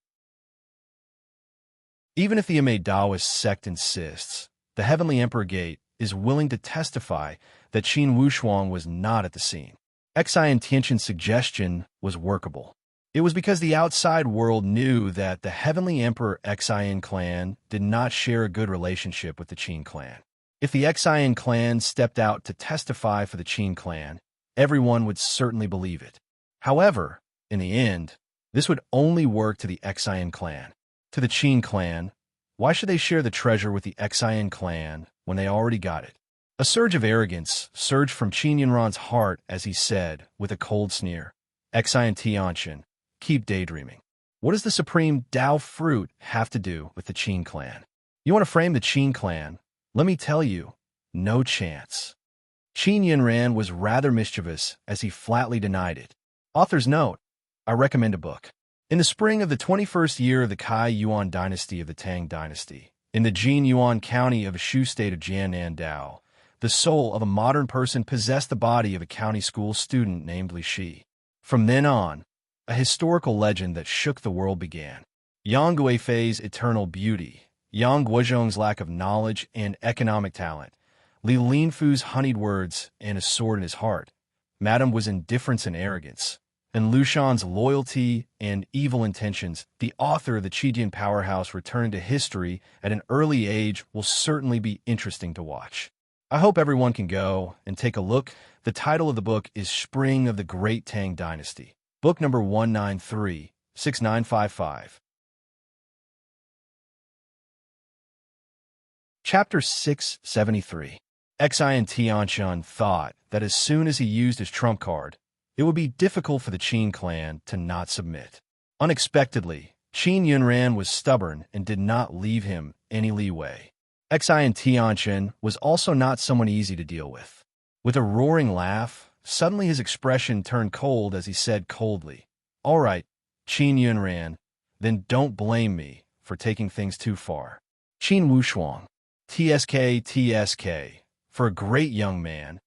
Even if the Amei Taoist sect insists, the Heavenly Emperor Gate is willing to testify that Qin Wushuang was not at the scene. Xian Tianchun's suggestion was workable. It was because the outside world knew that the Heavenly Emperor Xian clan did not share a good relationship with the Qin clan. If the Xian clan stepped out to testify for the Qin clan, everyone would certainly believe it. However, in the end, this would only work to the Xian clan. To the Qin clan, why should they share the treasure with the Xian clan when they already got it? A surge of arrogance surged from Qin Yunran's heart as he said, with a cold sneer, "Xian Tianchun, keep daydreaming. What does the supreme Tao fruit have to do with the Qin clan? You want to frame the Qin clan? Let me tell you, no chance." Qin Yunran was rather mischievous as he flatly denied it. Author's note: I recommend a book. In the spring of the 21st year of the Kai Yuan dynasty of the Tang dynasty, in the Jin Yuan county of the Shu state of Jiannan Dao, the soul of a modern person possessed the body of a county school student named Li Shi. From then on, a historical legend that shook the world began. Yang Guifei's eternal beauty, Yang Guozhong's lack of knowledge and economic talent, Li Linfu's honeyed words and a sword in his heart, Madame was indifference and arrogance, and Lu Shan's loyalty and evil intentions. The author of the Qijian powerhouse returning to history at an early age will certainly be interesting to watch. I hope everyone can go and take a look. The title of the book is Spring of the Great Tang Dynasty, book number 1936955. Chapter 673. Xian Tianchun thought that as soon as he used his trump card, it would be difficult for the Qin clan to not submit. Unexpectedly, Qin Yunran was stubborn and did not leave him any leeway. Xian Tianchun was also not someone easy to deal with. With a roaring laugh, suddenly his expression turned cold as he said coldly, "All right, Qin Yunran, then don't blame me for taking things too far. Qin Wushuang, TSK, for a great young man,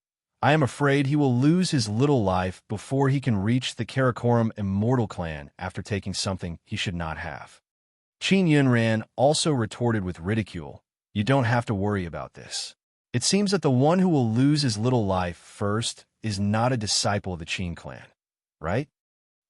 I am afraid he will lose his little life before he can reach the Karakoram immortal clan after taking something he should not have." Qin Yunran also retorted with ridicule, "You don't have to worry about this. It seems that the one who will lose his little life first is not a disciple of the Qin clan, right?"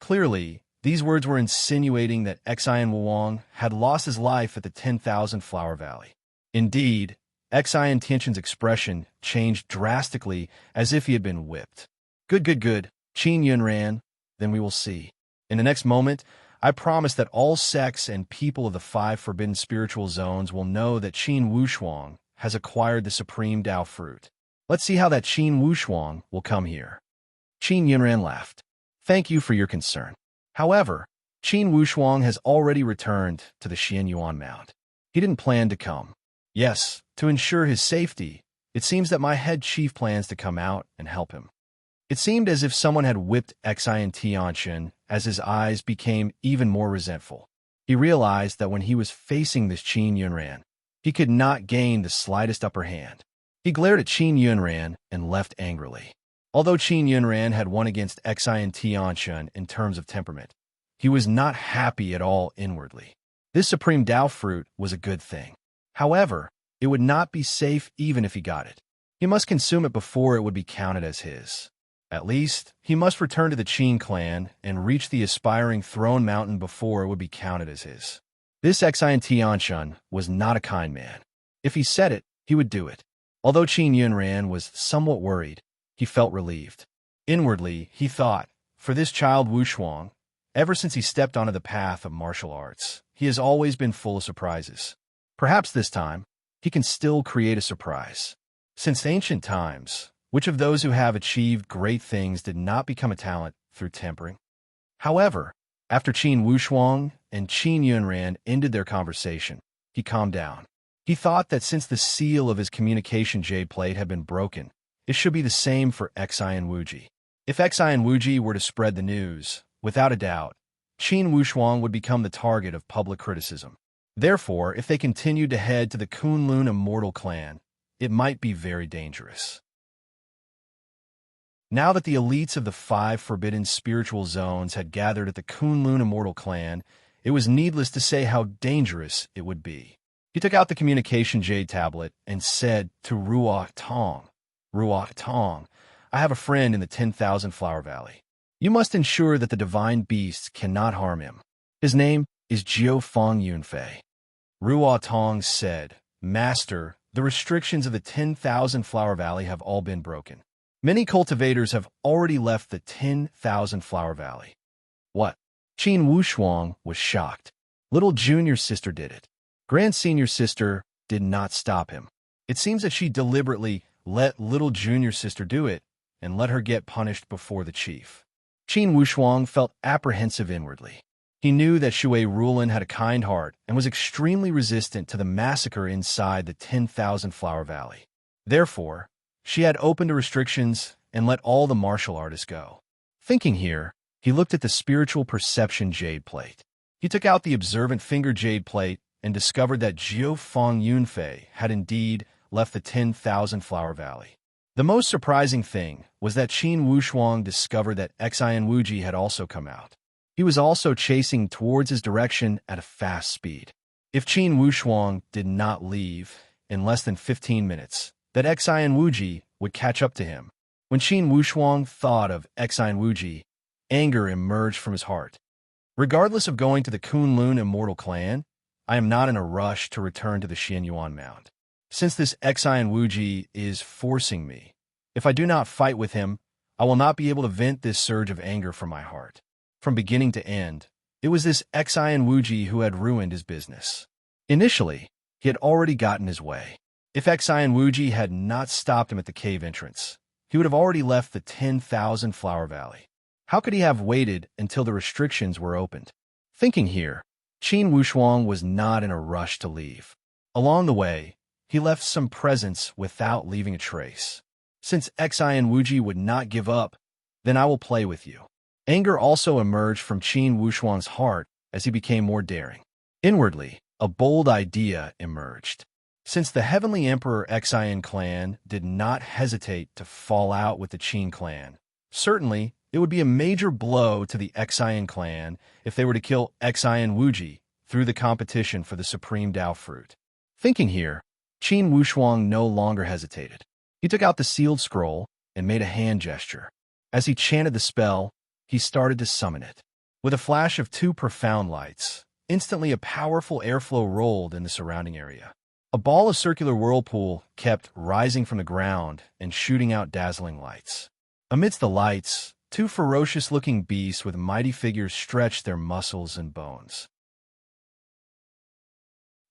Clearly, these words were insinuating that Xian Wuang had lost his life at the 10,000 Flower Valley. Indeed, Xian Tianchun's expression changed drastically as if he had been whipped. Good, Qin Yunran, then we will see. In the next moment, I promise that all sects and people of the 5 forbidden spiritual zones will know that Qin Wushuang has acquired the supreme Tao fruit. Let's see how that Qin Wushuang will come here. Qin Yunran laughed. "Thank you for your concern. However, Qin Wushuang has already returned to the Xian Yuan Mount. He didn't plan to come. Yes, to ensure his safety, it seems that my head chief plans to come out and help him." It seemed as if someone had whipped Xian Tianchun as his eyes became even more resentful. He realized that when he was facing this Qin Yunran, he could not gain the slightest upper hand. He glared at Qin Yunran and left angrily. Although Qin Yunran had won against Xian Tianchun in terms of temperament, he was not happy at all inwardly. This supreme Tao fruit was a good thing. However, it would not be safe even if he got it. He must consume it before it would be counted as his. At least, he must return to the Qin clan and reach the aspiring throne mountain before it would be counted as his. This Xian Tianchun was not a kind man. If he said it, he would do it. Although Qin Yunran was somewhat worried, he felt relieved. Inwardly, he thought, for this child Wushuang, ever since he stepped onto the path of martial arts, he has always been full of surprises. Perhaps this time, he can still create a surprise. Since ancient times, which of those who have achieved great things did not become a talent through tempering? However, after Qin Wushuang and Qin Yunran ended their conversation, he calmed down. He thought that since the seal of his communication jade plate had been broken, it should be the same for Xi and Wuji. If Xi and Wuji were to spread the news, without a doubt, Qin Wushuang would become the target of public criticism. Therefore, if they continued to head to the Kunlun Immortal Clan, it might be very dangerous. Now that the elites of the 5 forbidden spiritual zones had gathered at the Kunlun Immortal Clan, it was needless to say how dangerous it would be. He took out the communication jade tablet and said to Ruok Tong, "Ruok Tong, I have a friend in the 10,000 Flower Valley. You must ensure that the divine beasts cannot harm him. His name is Jiao Feng Yunfei." Ruok Tong said, "Master, the restrictions of the 10,000 Flower Valley have all been broken. Many cultivators have already left the 10,000 Flower Valley." "What?" Qin Wushuang was shocked. Little junior sister did it. Grand senior sister did not stop him. It seems that she deliberately let little junior sister do it and let her get punished before the chief. Qin Wushuang felt apprehensive inwardly. He knew that Shui Rulin had a kind heart and was extremely resistant to the massacre inside the 10,000 Flower Valley. Therefore, she had opened the restrictions and let all the martial artists go. Thinking here, he looked at the spiritual perception jade plate. He took out the observant finger jade plate and discovered that Jiao Feng Yunfei had indeed left the 10,000 Flower Valley. The most surprising thing was that Qin Wushuang discovered that Xi and Wuji had also come out. He was also chasing towards his direction at a fast speed. If Qin Wushuang did not leave in less than 15 minutes, that Xi and Wuji would catch up to him. When Qin Wushuang thought of Xi and Wuji, anger emerged from his heart. Regardless of going to the Kunlun Immortal Clan, I am not in a rush to return to the Xianyuan Mount. Since this Xi and Wuji is forcing me, if I do not fight with him, I will not be able to vent this surge of anger from my heart. From beginning to end, it was this Xi and Wuji who had ruined his business. Initially, he had already gotten his way. If Xi and Wuji had not stopped him at the cave entrance, he would have already left the 10,000 Flower Valley. How could he have waited until the restrictions were opened? Thinking here, Qin Wushuang was not in a rush to leave. Along the way, he left some presents without leaving a trace. Since Xi and Wuji would not give up, then I will play with you. Anger also emerged from Qin Wushuang's heart as he became more daring. Inwardly, a bold idea emerged. Since the Heavenly Emperor Xian clan did not hesitate to fall out with the Qin clan, certainly it would be a major blow to the Xian clan if they were to kill Xi and Wuji through the competition for the Supreme Dao Fruit. Thinking here, Qin Wushuang no longer hesitated. He took out the sealed scroll and made a hand gesture. As he chanted the spell, he started to summon it. With a flash of 2 profound lights, instantly a powerful airflow rolled in the surrounding area. A ball of circular whirlpool kept rising from the ground and shooting out dazzling lights. Amidst the lights, 2 ferocious-looking beasts with mighty figures stretched their muscles and bones.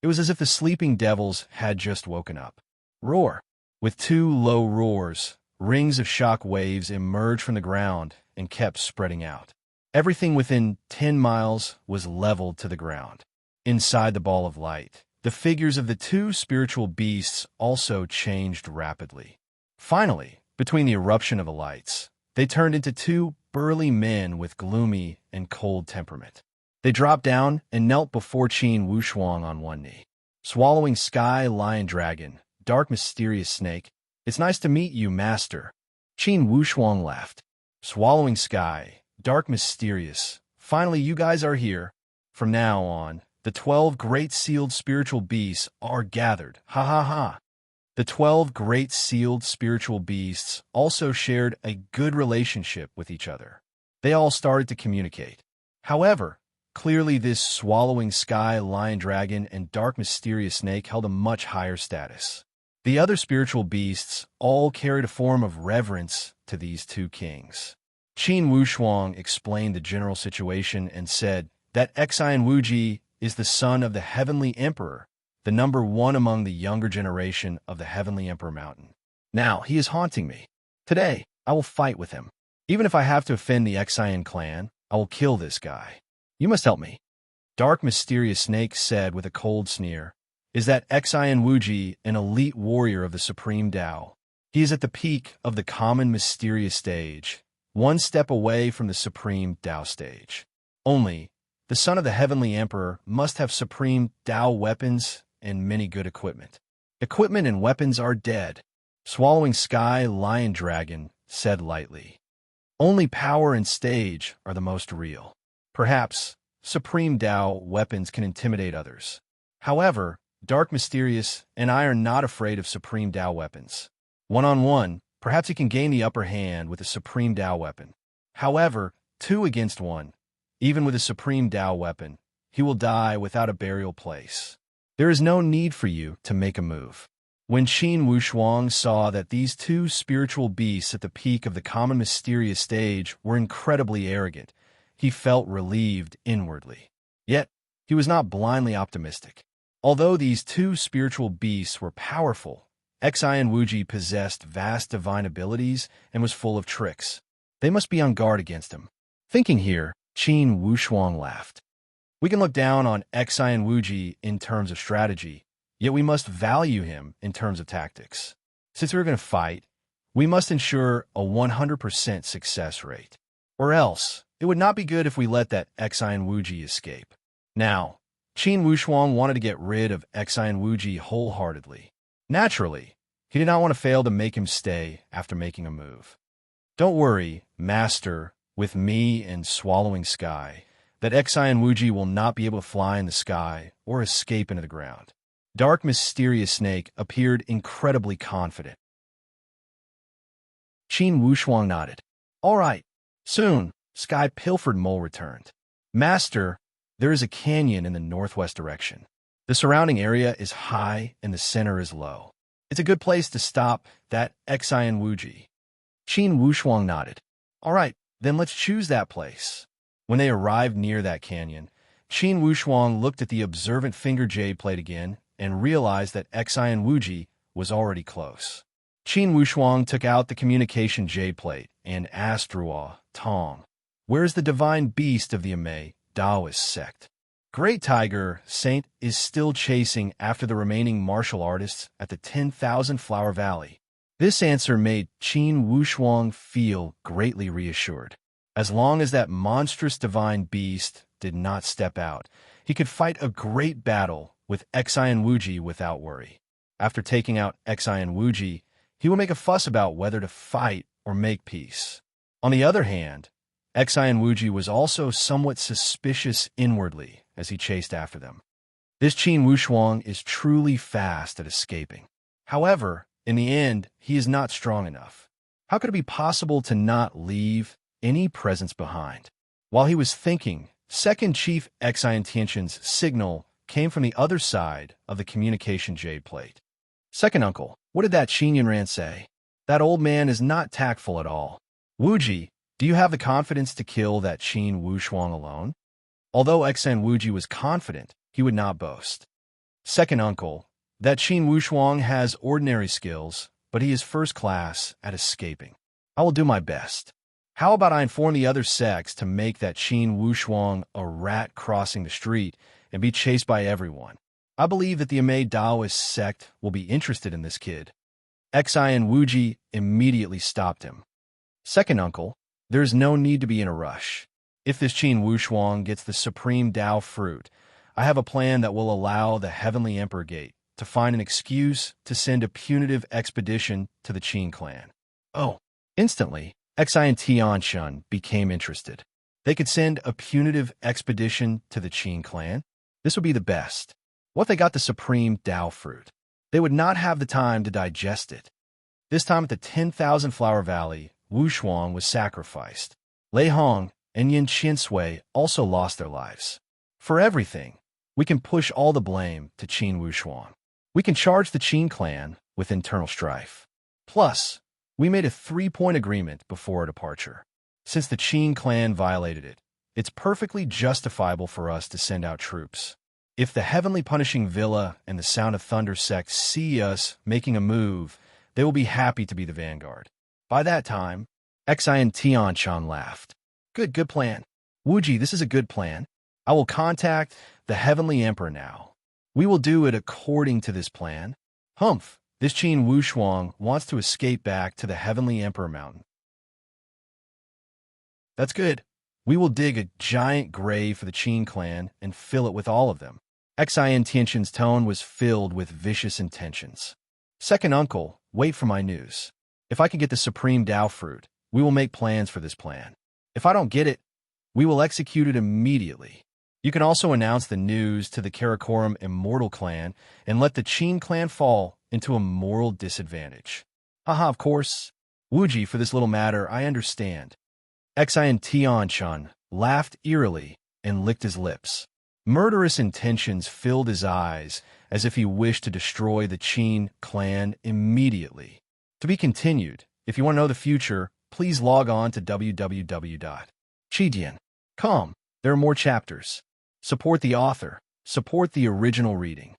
It was as if the sleeping devils had just woken up. Roar! With 2 low roars, rings of shock waves emerged from the ground and kept spreading out. Everything within 10 miles was leveled to the ground. Inside the ball of light, the figures of the 2 spiritual beasts also changed rapidly. Finally, between the eruption of the lights, they turned into 2 burly men with gloomy and cold temperament. They dropped down and knelt before Qin Wushuang on one knee. Swallowing Sky Lion Dragon, Dark Mysterious Snake, it's nice to meet you, Master. Qin Wushuang laughed. Swallowing Sky, Dark Mysterious, finally you guys are here. From now on, the 12 great sealed spiritual beasts are gathered. Ha ha ha. The 12 great sealed spiritual beasts also shared a good relationship with each other. They all started to communicate. However, clearly this Swallowing Sky Lion Dragon and Dark Mysterious Snake held a much higher status. The other spiritual beasts all carried a form of reverence to these 2 kings. Qin Wushuang explained the general situation and said that Xi and Wuji is the son of the Heavenly Emperor, the number 1 among the younger generation of the Heavenly Emperor Mountain. Now he is haunting me. Today, I will fight with him. Even if I have to offend the Xian clan, I will kill this guy. You must help me. Dark Mysterious Snake said with a cold sneer, Is that Xi and Wuji an elite warrior of the Supreme Dao? He is at the peak of the common mysterious stage, one step away from the supreme Tao stage. Only, the son of the heavenly emperor must have supreme Tao weapons and many good equipment. Equipment and weapons are dead, Swallowing Sky Lion Dragon said lightly. Only power and stage are the most real. Perhaps, supreme Tao weapons can intimidate others. However, Dark Mysterious and I are not afraid of supreme Tao weapons. One-on-one, perhaps he can gain the upper hand with a supreme Tao weapon. However, 2 against 1, even with a supreme Tao weapon, he will die without a burial place. There is no need for you to make a move. When Qin Wushuang saw that these 2 spiritual beasts at the peak of the common mysterious stage were incredibly arrogant, he felt relieved inwardly. Yet, he was not blindly optimistic. Although these 2 spiritual beasts were powerful, Xian Wuji possessed vast divine abilities and was full of tricks. They must be on guard against him. Thinking here, Qin Wushuang laughed. We can look down on Xian Wuji in terms of strategy, yet we must value him in terms of tactics. Since we're going to fight, we must ensure a 100% success rate. Or else, it would not be good if we let that Xian Wuji escape. Now, Qin Wushuang wanted to get rid of Xian Wuji wholeheartedly. Naturally, he did not want to fail to make him stay after making a move. Don't worry, Master, with me and Swallowing Sky, that Xian Wuji will not be able to fly in the sky or escape into the ground. Dark Mysterious Snake appeared incredibly confident. Qin Wushuang nodded. All right. Soon, Sky Pilfered Mole returned. Master, there is a canyon in the northwest direction. The surrounding area is high and the center is low. It's a good place to stop that Xian Wuji. Qin Wushuang nodded. All right, then let's choose that place. When they arrived near that canyon, Qin Wushuang looked at the observant finger jade plate again and realized that Xian Wuji was already close. Qin Wushuang took out the communication jade plate and asked Ruo Tong, "Where is the divine beast of the Amei Taoist sect?" Great Tiger Saint is still chasing after the remaining martial artists at the 10,000 Flower Valley. This answer made Qin Wushuang feel greatly reassured. As long as that monstrous divine beast did not step out, he could fight a great battle with Xian Wuji without worry. After taking out Xian Wuji, he will make a fuss about whether to fight or make peace. On the other hand, Xian Wuji was also somewhat suspicious inwardly as he chased after them. This Qin Wushuang is truly fast at escaping. However, in the end, he is not strong enough. How could it be possible to not leave any presence behind? While he was thinking, Second Chief Xian Tianqian's signal came from the other side of the communication jade plate. Second uncle, what did that Qin Yunran say? That old man is not tactful at all. Wuji, do you have the confidence to kill that Qin Wushuang alone? Although Xian Wuji was confident, he would not boast. Second uncle, that Qin Wushuang has ordinary skills, but he is first class at escaping. I will do my best. How about I inform the other sects to make that Qin Wushuang a rat crossing the street and be chased by everyone? I believe that the Amei Taoist sect will be interested in this kid. Xian Wuji immediately stopped him. Second uncle, there is no need to be in a rush. If this Qin Wushuang gets the supreme Tao fruit, I have a plan that will allow the Heavenly Emperor Gate to find an excuse to send a punitive expedition to the Qin clan. Oh, instantly, Xian Tianqian became interested. They could send a punitive expedition to the Qin clan? This would be the best. What if they got the supreme Tao fruit? They would not have the time to digest it. This time at the 10,000 Flower Valley, Wushuang was sacrificed. Lei Hong and Yin Qinsui also lost their lives. For everything, we can push all the blame to Qin Wushuang. We can charge the Qin clan with internal strife. Plus, we made a 3-point agreement before our departure. Since the Qin clan violated it, it's perfectly justifiable for us to send out troops. If the Heavenly Punishing Villa and the Sound of Thunder sects see us making a move, they will be happy to be the vanguard. By that time, Xian Tianqian laughed. Good plan. Wuji, this is a good plan. I will contact the Heavenly Emperor now. We will do it according to this plan. Humph, This Qin Wushuang wants to escape back to the Heavenly Emperor Mountain. That's good. We will dig a giant grave for the Qin clan and fill it with all of them. Xin Tianqian's tone was filled with vicious intentions. Second uncle, wait for my news. If I can get the supreme Tao fruit, we will make plans for this plan. If I don't get it, we will execute it immediately. You can also announce the news to the Karakoram Immortal clan and let the Qin clan fall into a moral disadvantage. Haha, of course. Wuji, for this little matter, I understand. Xin Tianqian laughed eerily and licked his lips. Murderous intentions filled his eyes as if he wished to destroy the Qin clan immediately. To be continued. If you want to know the future, please log on to www.chidian.com. There are more chapters. Support the author. Support the original reading.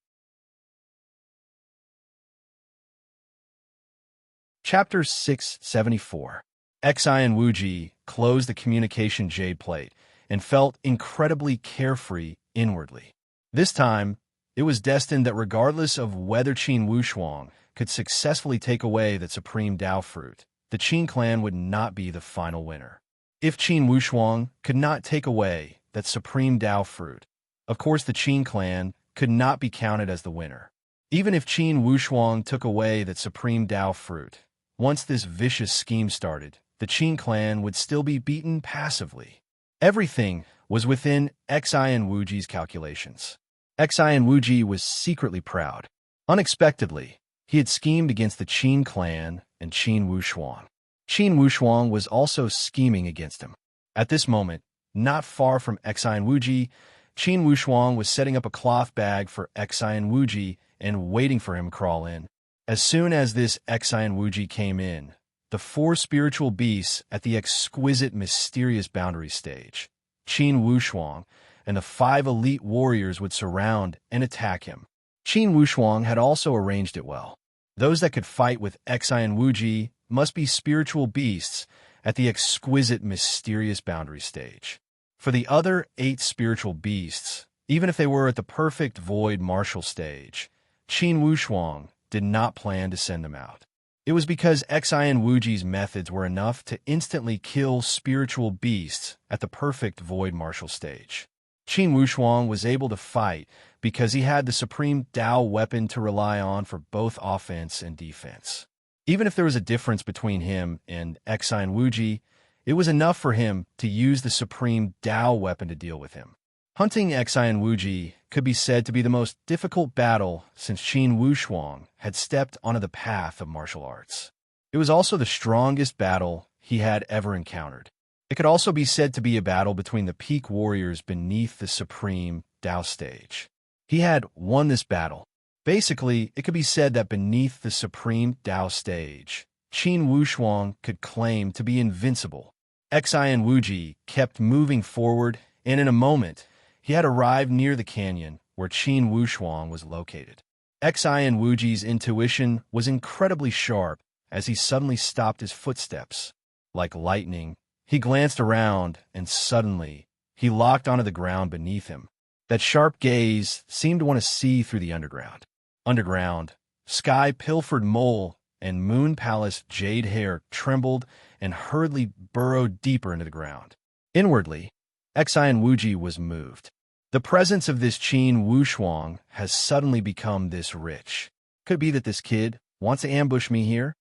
Chapter 674. Xin Wuji closed the communication jade plate and felt incredibly carefree inwardly. This time, it was destined that regardless of whether Qin Wushuang could successfully take away that supreme Tao fruit, the Qin clan would not be the final winner. If Qin Wushuang could not take away that supreme Tao fruit, of course the Qin clan could not be counted as the winner. Even if Qin Wushuang took away that supreme Tao fruit, once this vicious scheme started, the Qin clan would still be beaten passively. Everything was within Xin Wuji's calculations. Xin Wuji was secretly proud. Unexpectedly, he had schemed against the Qin clan and Qin Wushuang. Qin Wushuang was also scheming against him. At this moment, not far from Xin Wuji, Qin Wushuang was setting up a cloth bag for Xin Wuji and waiting for him to crawl in. As soon as this Xin Wuji came in, the four spiritual beasts at the exquisite mysterious boundary stage, Qin Wushuang, and the 5 elite warriors would surround and attack him. Qin Wushuang had also arranged it well. Those that could fight with Xin Wuji must be spiritual beasts at the exquisite mysterious boundary stage. For the other 8 spiritual beasts, even if they were at the perfect void martial stage, Qin Wushuang did not plan to send them out. It was because Xin Wuji's methods were enough to instantly kill spiritual beasts at the perfect void martial stage. Qin Wushuang was able to fight because he had the supreme Tao weapon to rely on for both offense and defense. Even if there was a difference between him and Xin Wuji, it was enough for him to use the supreme Tao weapon to deal with him. Hunting Xin Wuji could be said to be the most difficult battle since Qin Wushuang had stepped onto the path of martial arts. It was also the strongest battle he had ever encountered. It could also be said to be a battle between the peak warriors beneath the supreme Tao stage. He had won this battle. Basically, it could be said that beneath the supreme Tao stage, Qin Wushuang could claim to be invincible. Xin Wuji kept moving forward, and in a moment, he had arrived near the canyon where Qin Wushuang was located. Xin Wuji's intuition was incredibly sharp as he suddenly stopped his footsteps. Like lightning, he glanced around, and suddenly, he locked onto the ground beneath him. That sharp gaze seemed to want to see through the underground. Underground, Sky Pilfered Mole and Moon Palace Jade Hair trembled and hurriedly burrowed deeper into the ground. Inwardly, Xin Wuji was moved. The presence of this Qin Wushuang has suddenly become this rich. Could it be that this kid wants to ambush me here?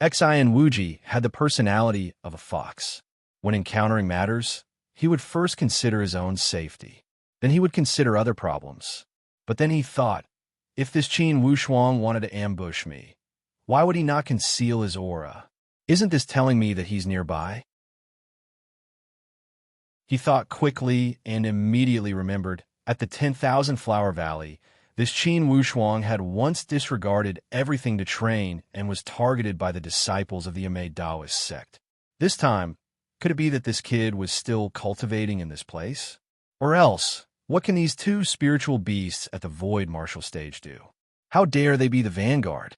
Xin Wuji had the personality of a fox. When encountering matters, he would first consider his own safety. Then he would consider other problems. But then he thought, if this Qin Wushuang wanted to ambush me, why would he not conceal his aura? Isn't this telling me that he's nearby? He thought quickly and immediately remembered, at the 10,000 Flower Valley, this Qin Wushuang had once disregarded everything to train and was targeted by the disciples of the Amei Taoist sect. This time, could it be that this kid was still cultivating in this place? Or else, what can these 2 spiritual beasts at the void martial stage do? How dare they be the vanguard?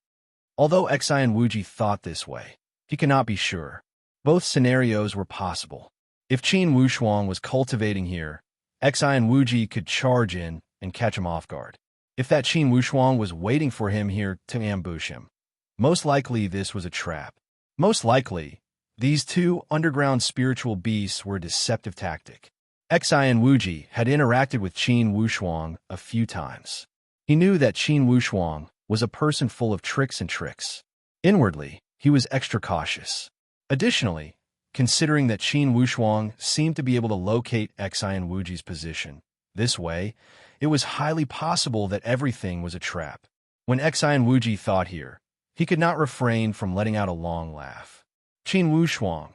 Although Xin Wuji thought this way, he cannot be sure. Both scenarios were possible. If Qin Wushuang was cultivating here, Xin Wuji could charge in and catch him off guard. If that Qin Wushuang was waiting for him here to ambush him, Most likely this was a trap. Most likely, these two underground spiritual beasts were a deceptive tactic. Xi and Wuji had interacted with Qin Wushuang a few times. He knew that Qin Wushuang was a person full of tricks. Inwardly, he was extra cautious. Additionally, considering that Qin Wushuang seemed to be able to locate Xi and Wuji's position this way, it was highly possible that everything was a trap. When Xi and Wuji thought here, he could not refrain from letting out a long laugh. Qin Wushuang,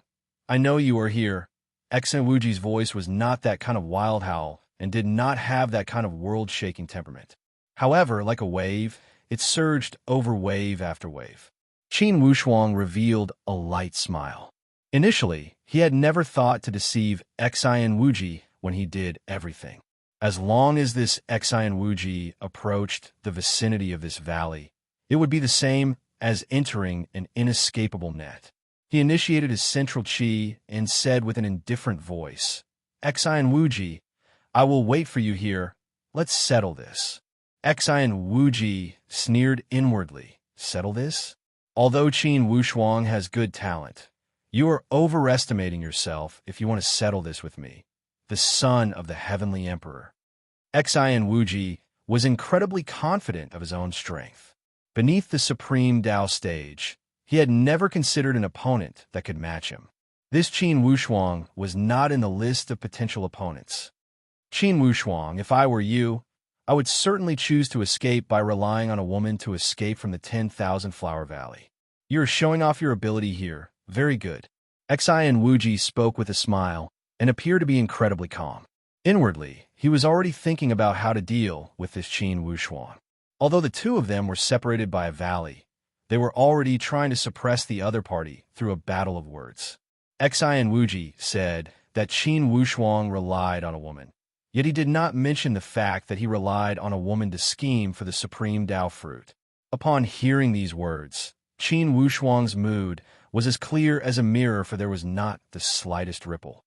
I know you are here. Xi and Wuji's voice was not that kind of wild howl and did not have that kind of world-shaking temperament. However, like a wave, it surged over wave after wave. Qin Wushuang revealed a light smile. Initially, he had never thought to deceive Xi and Wuji when he did everything. As long as this Xi and Wuji approached the vicinity of this valley, it would be the same as entering an inescapable net. He initiated his central chi and said with an indifferent voice, Xi and Wuji, I will wait for you here. Let's settle this. Xi and Wuji sneered inwardly. Settle this? Although Qin Wushuang has good talent, you are overestimating yourself if you want to settle this with me, the son of the heavenly emperor. Xi and Wuji was incredibly confident of his own strength. Beneath the supreme Tao stage, he had never considered an opponent that could match him. This Qin Wushuang was not in the list of potential opponents. Qin Wushuang, if I were you, I would certainly choose to escape by relying on a woman to escape from the 10,000 Flower Valley. You are showing off your ability here. Very good. Xi and Wuji spoke with a smile and appeared to be incredibly calm. Inwardly, he was already thinking about how to deal with this Qin Wushuang. Although the two of them were separated by a valley, they were already trying to suppress the other party through a battle of words. Xi and Wuji said that Qin Wushuang relied on a woman. Yet he did not mention the fact that he relied on a woman to scheme for the supreme Tao fruit. Upon hearing these words, Qin Wushuang's mood was as clear as a mirror, for there was not the slightest ripple.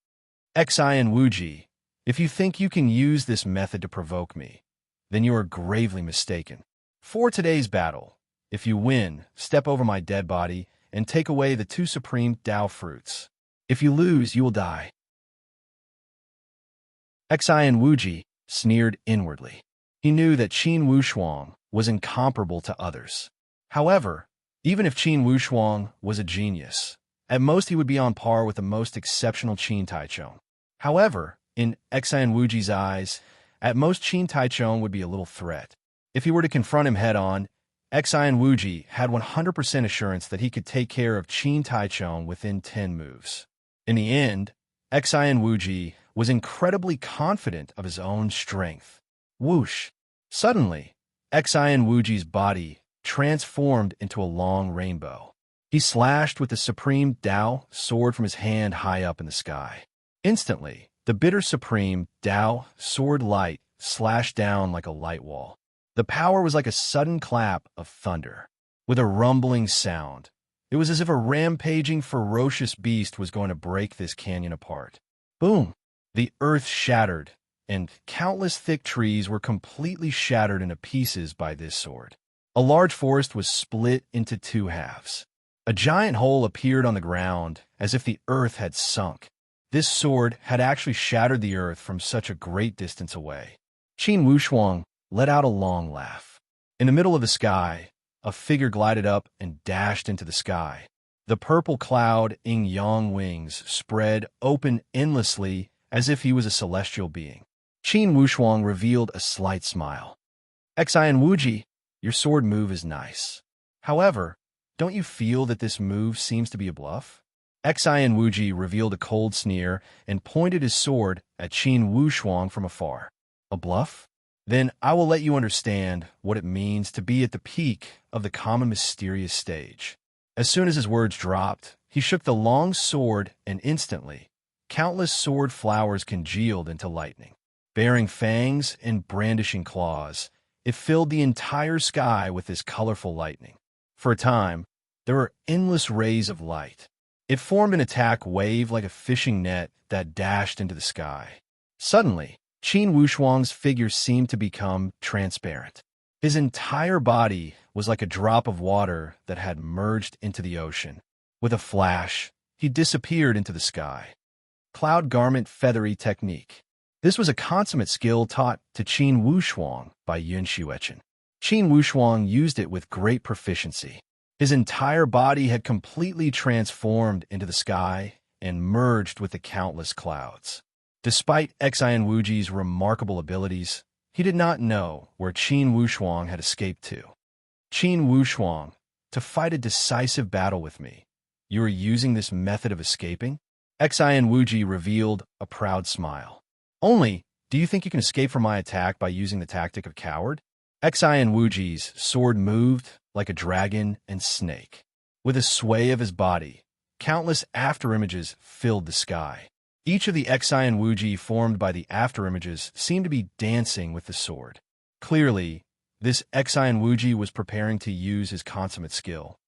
Xi and Wuji, if you think you can use this method to provoke me, then you are gravely mistaken. For today's battle, if you win, step over my dead body and take away the two supreme Tao fruits. If you lose, you will die. Xi and Wuji sneered inwardly. He knew that Qin Wushuang was incomparable to others. However, even if Qin Wushuang was a genius, at most he would be on par with the most exceptional Qin Taichung. However, in Xi and Wuji's eyes, at most Qin Taichung would be a little threat. If he were to confront him head-on, Xi and Wuji had 100% assurance that he could take care of Qin Taichung within 10 moves. In the end, Xi and Wuji was incredibly confident of his own strength. Whoosh! Suddenly, Xi and Wuji's body transformed into a long rainbow. He slashed with the supreme Tao sword from his hand high up in the sky. Instantly, the bitter supreme Tao sword light slashed down like a light wall. The power was like a sudden clap of thunder. With a rumbling sound, it was as if a rampaging, ferocious beast was going to break this canyon apart. Boom! The earth shattered, and countless thick trees were completely shattered into pieces by this sword. A large forest was split into two halves. A giant hole appeared on the ground, as if the earth had sunk. This sword had actually shattered the earth from such a great distance away. Qin Wushuang let out a long laugh. In the middle of the sky, a figure glided up and dashed into the sky. The purple cloud yin-yang wings spread open endlessly as if he was a celestial being. Qin Wushuang revealed a slight smile. Xi and Wuji, your sword move is nice. However, don't you feel that this move seems to be a bluff? Xi and Wuji revealed a cold sneer and pointed his sword at Qin Wushuang from afar. A bluff? Then I will let you understand what it means to be at the peak of the common mysterious stage. As soon as his words dropped, he shook the long sword, and instantly, countless sword flowers congealed into lightning. Bearing fangs and brandishing claws, it filled the entire sky with this colorful lightning. For a time, there were endless rays of light. It formed an attack wave like a fishing net that dashed into the sky. Suddenly, Qin Wushuang's figure seemed to become transparent. His entire body was like a drop of water that had merged into the ocean. With a flash, he disappeared into the sky. Cloud Garment Feathery Technique. This was a consummate skill taught to Qin Wushuang by Yun Xuechen. Qin Wushuang used it with great proficiency. His entire body had completely transformed into the sky and merged with the countless clouds. Despite Xian Wuji's remarkable abilities, he did not know where Qin Wushuang had escaped to. Qin Wushuang, to fight a decisive battle with me, you are using this method of escaping? Xian Wuji revealed a proud smile. Only, do you think you can escape from my attack by using the tactic of coward? Xian Wuji's sword moved like a dragon and snake. With a sway of his body, countless afterimages filled the sky. Each of the Xian Wuji formed by the afterimages seemed to be dancing with the sword. Clearly, this Xian Wuji was preparing to use his consummate skill.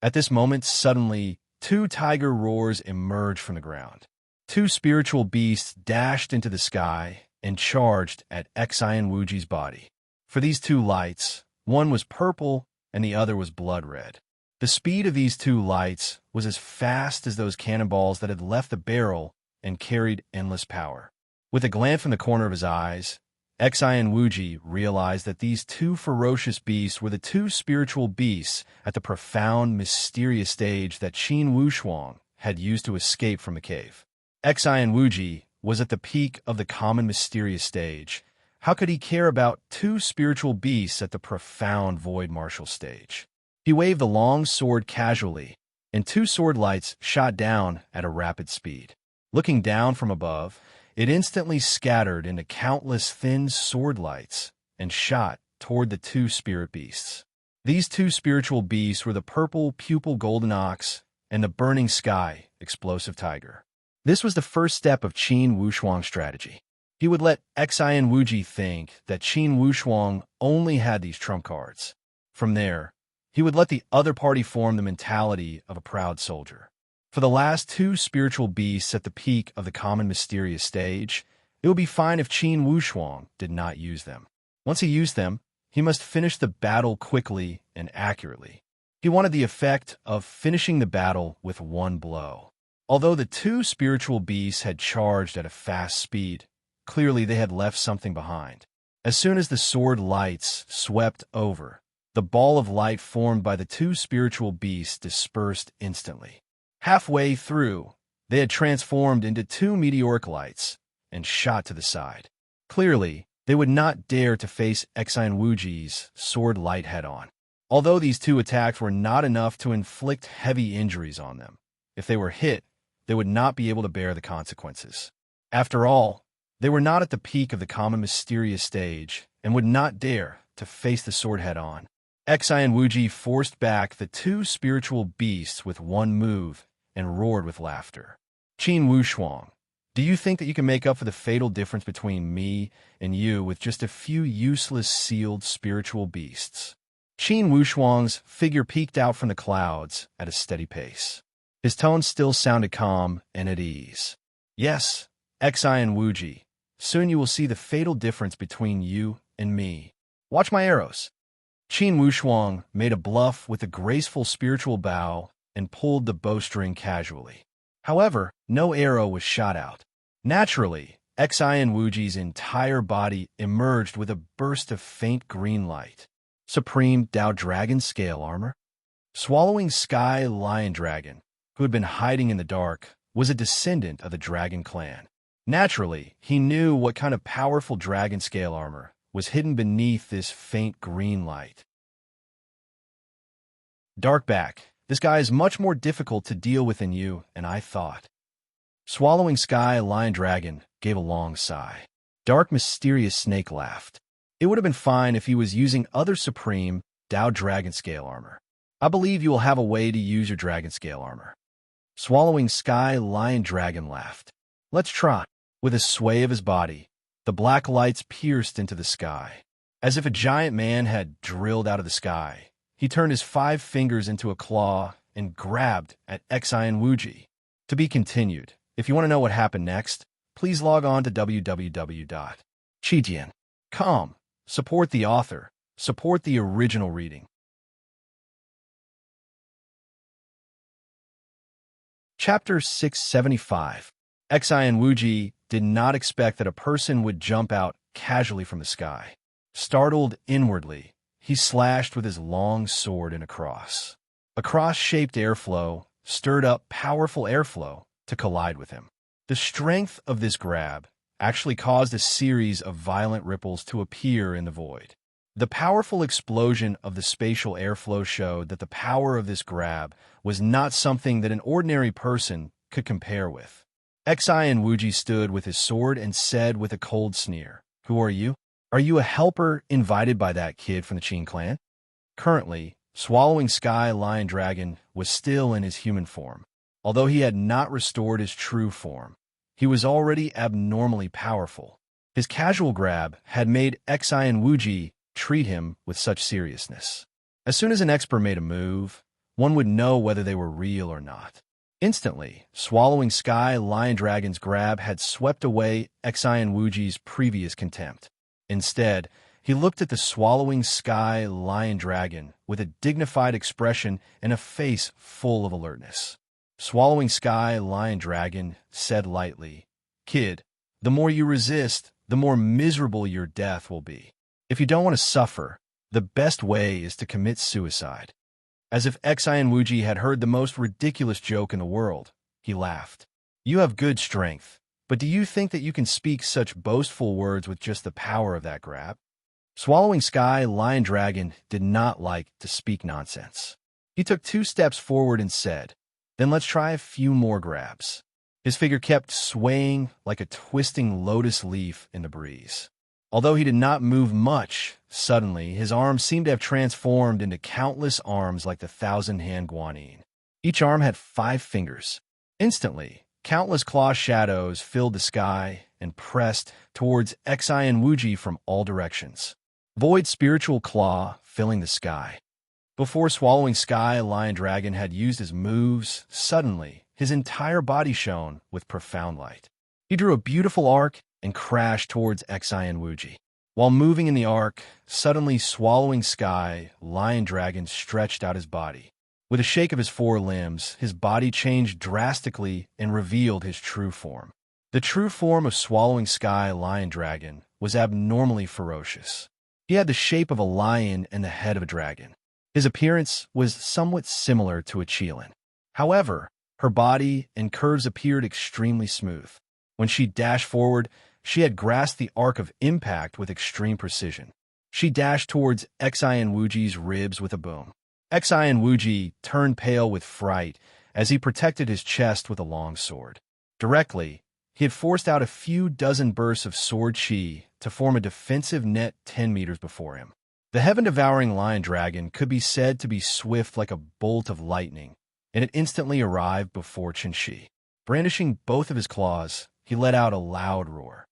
At this moment, suddenly, two tiger roars emerged from the ground. Two spiritual beasts dashed into the sky and charged at Xian Wuji's body. For these two lights, one was purple and the other was blood red. The speed of these two lights was as fast as those cannonballs that had left the barrel and carried endless power. With a glance from the corner of his eyes, Xian Wuji realized that these two ferocious beasts were the two spiritual beasts at the profound, mysterious stage that Qin Wushuang had used to escape from the cave. Xian Wuji was at the peak of the common mysterious stage. How could he care about two spiritual beasts at the profound void martial stage? He waved the long sword casually, and two sword lights shot down at a rapid speed. Looking down from above, it instantly scattered into countless thin sword lights and shot toward the two spirit beasts. These two spiritual beasts were the purple pupil golden ox and the burning sky explosive tiger. This was the first step of Qin Wushuang's strategy. He would let Xian Wuji think that Qin Wushuang only had these trump cards. From there, he would let the other party form the mentality of a proud soldier. For the last two spiritual beasts at the peak of the common mysterious stage, it would be fine if Qin Wushuang did not use them. Once he used them, he must finish the battle quickly and accurately. He wanted the effect of finishing the battle with one blow. Although the two spiritual beasts had charged at a fast speed, clearly they had left something behind. As soon as the sword lights swept over, the ball of light formed by the two spiritual beasts dispersed instantly. Halfway through, they had transformed into two meteoric lights and shot to the side. Clearly, they would not dare to face Xian Wuji's sword light head-on. Although these two attacks were not enough to inflict heavy injuries on them, if they were hit, they would not be able to bear the consequences. After all, they were not at the peak of the common mysterious stage and would not dare to face the sword head-on. Xian Wuji forced back the two spiritual beasts with one move and roared with laughter. Qin Wushuang, do you think that you can make up for the fatal difference between me and you with just a few useless sealed spiritual beasts? Qin Wushuang's figure peeked out from the clouds at a steady pace. His tone still sounded calm and at ease. Yes, Xian Wuji, soon you will see the fatal difference between you and me. Watch my arrows. Qin Wushuang made a bluff with a graceful spiritual bow and pulled the bowstring casually. However, no arrow was shot out. Naturally, Xian Wuji's entire body emerged with a burst of faint green light. Supreme Dao Dragon Scale Armor. Swallowing Sky Lion Dragon, who had been hiding in the dark, was a descendant of the Dragon clan. Naturally, he knew what kind of powerful dragon scale armor was hidden beneath this faint green light. Darkback, this guy is much more difficult to deal with than you and I thought. Swallowing Sky Lion Dragon gave a long sigh. Dark Mysterious Snake laughed. It would have been fine if he was using other Supreme Dao Dragon Scale armor. I believe you will have a way to use your Dragon Scale armor. Swallowing Sky Lion Dragon laughed. Let's try. With a sway of his body, the black lights pierced into the sky. As if a giant man had drilled out of the sky, he turned his 5 fingers into a claw and grabbed at Xian Wuji. To be continued. If you want to know what happened next, please log on to www.chijian.com. Support the author, Support the original reading. Chapter 675. Xian Wuji did not expect that a person would jump out casually from the sky. Startled inwardly, he slashed with his long sword in a cross. A cross-shaped airflow stirred up powerful airflow to collide with him. The strength of this grab actually caused a series of violent ripples to appear in the void. The powerful explosion of the spatial airflow showed that the power of this grab was not something that an ordinary person could compare with. Xian Wuji stood with his sword and said with a cold sneer, "Who are you? Are you a helper invited by that kid from the Qin clan?" Currently, Swallowing Sky Lion Dragon was still in his human form. Although he had not restored his true form, he was already abnormally powerful. His casual grab had made Xian Wuji treat him with such seriousness. As soon as an expert made a move, one would know whether they were real or not. Instantly, Swallowing Sky Lion Dragon's grab had swept away Xian Wuji's previous contempt. Instead, he looked at the Swallowing Sky Lion Dragon with a dignified expression and a face full of alertness. Swallowing Sky Lion Dragon said lightly, "Kid, the more you resist, the more miserable your death will be. If you don't want to suffer, the best way is to commit suicide." As if Xian Wuji had heard the most ridiculous joke in the world, he laughed. "You have good strength, but do you think that you can speak such boastful words with just the power of that grab?" Swallowing Sky Lion Dragon did not like to speak nonsense. He took 2 steps forward and said, "Then let's try a few more grabs." His figure kept swaying like a twisting lotus leaf in the breeze. Although he did not move much, suddenly his arms seemed to have transformed into countless arms like the 1,000-hand guanyin. Each arm had 5 fingers. Instantly, countless claw shadows filled the sky and pressed towards Xian Wuji from all directions. Void spiritual claw filling the sky. Before Swallowing Sky Lion Dragon had used his moves, suddenly his entire body shone with profound light. He drew a beautiful arc and crashed towards Xian Wuji. While moving in the arc, suddenly Swallowing Sky Lion Dragon stretched out his body. With a shake of his 4 limbs, his body changed drastically and revealed his true form. The true form of Swallowing Sky Lion Dragon was abnormally ferocious. He had the shape of a lion and the head of a dragon. His appearance was somewhat similar to a Qilin. However, her body and curves appeared extremely smooth. When she dashed forward, she had grasped the arc of impact with extreme precision. She dashed towards Xian Wuji's ribs with a boom. Xian Wuji turned pale with fright as he protected his chest with a long sword. Directly, he had forced out a few dozen bursts of sword chi to form a defensive net 10 meters before him. The heaven-devouring lion dragon could be said to be swift like a bolt of lightning, and it instantly arrived before Qinshi. Brandishing both of his claws, he let out a loud roar.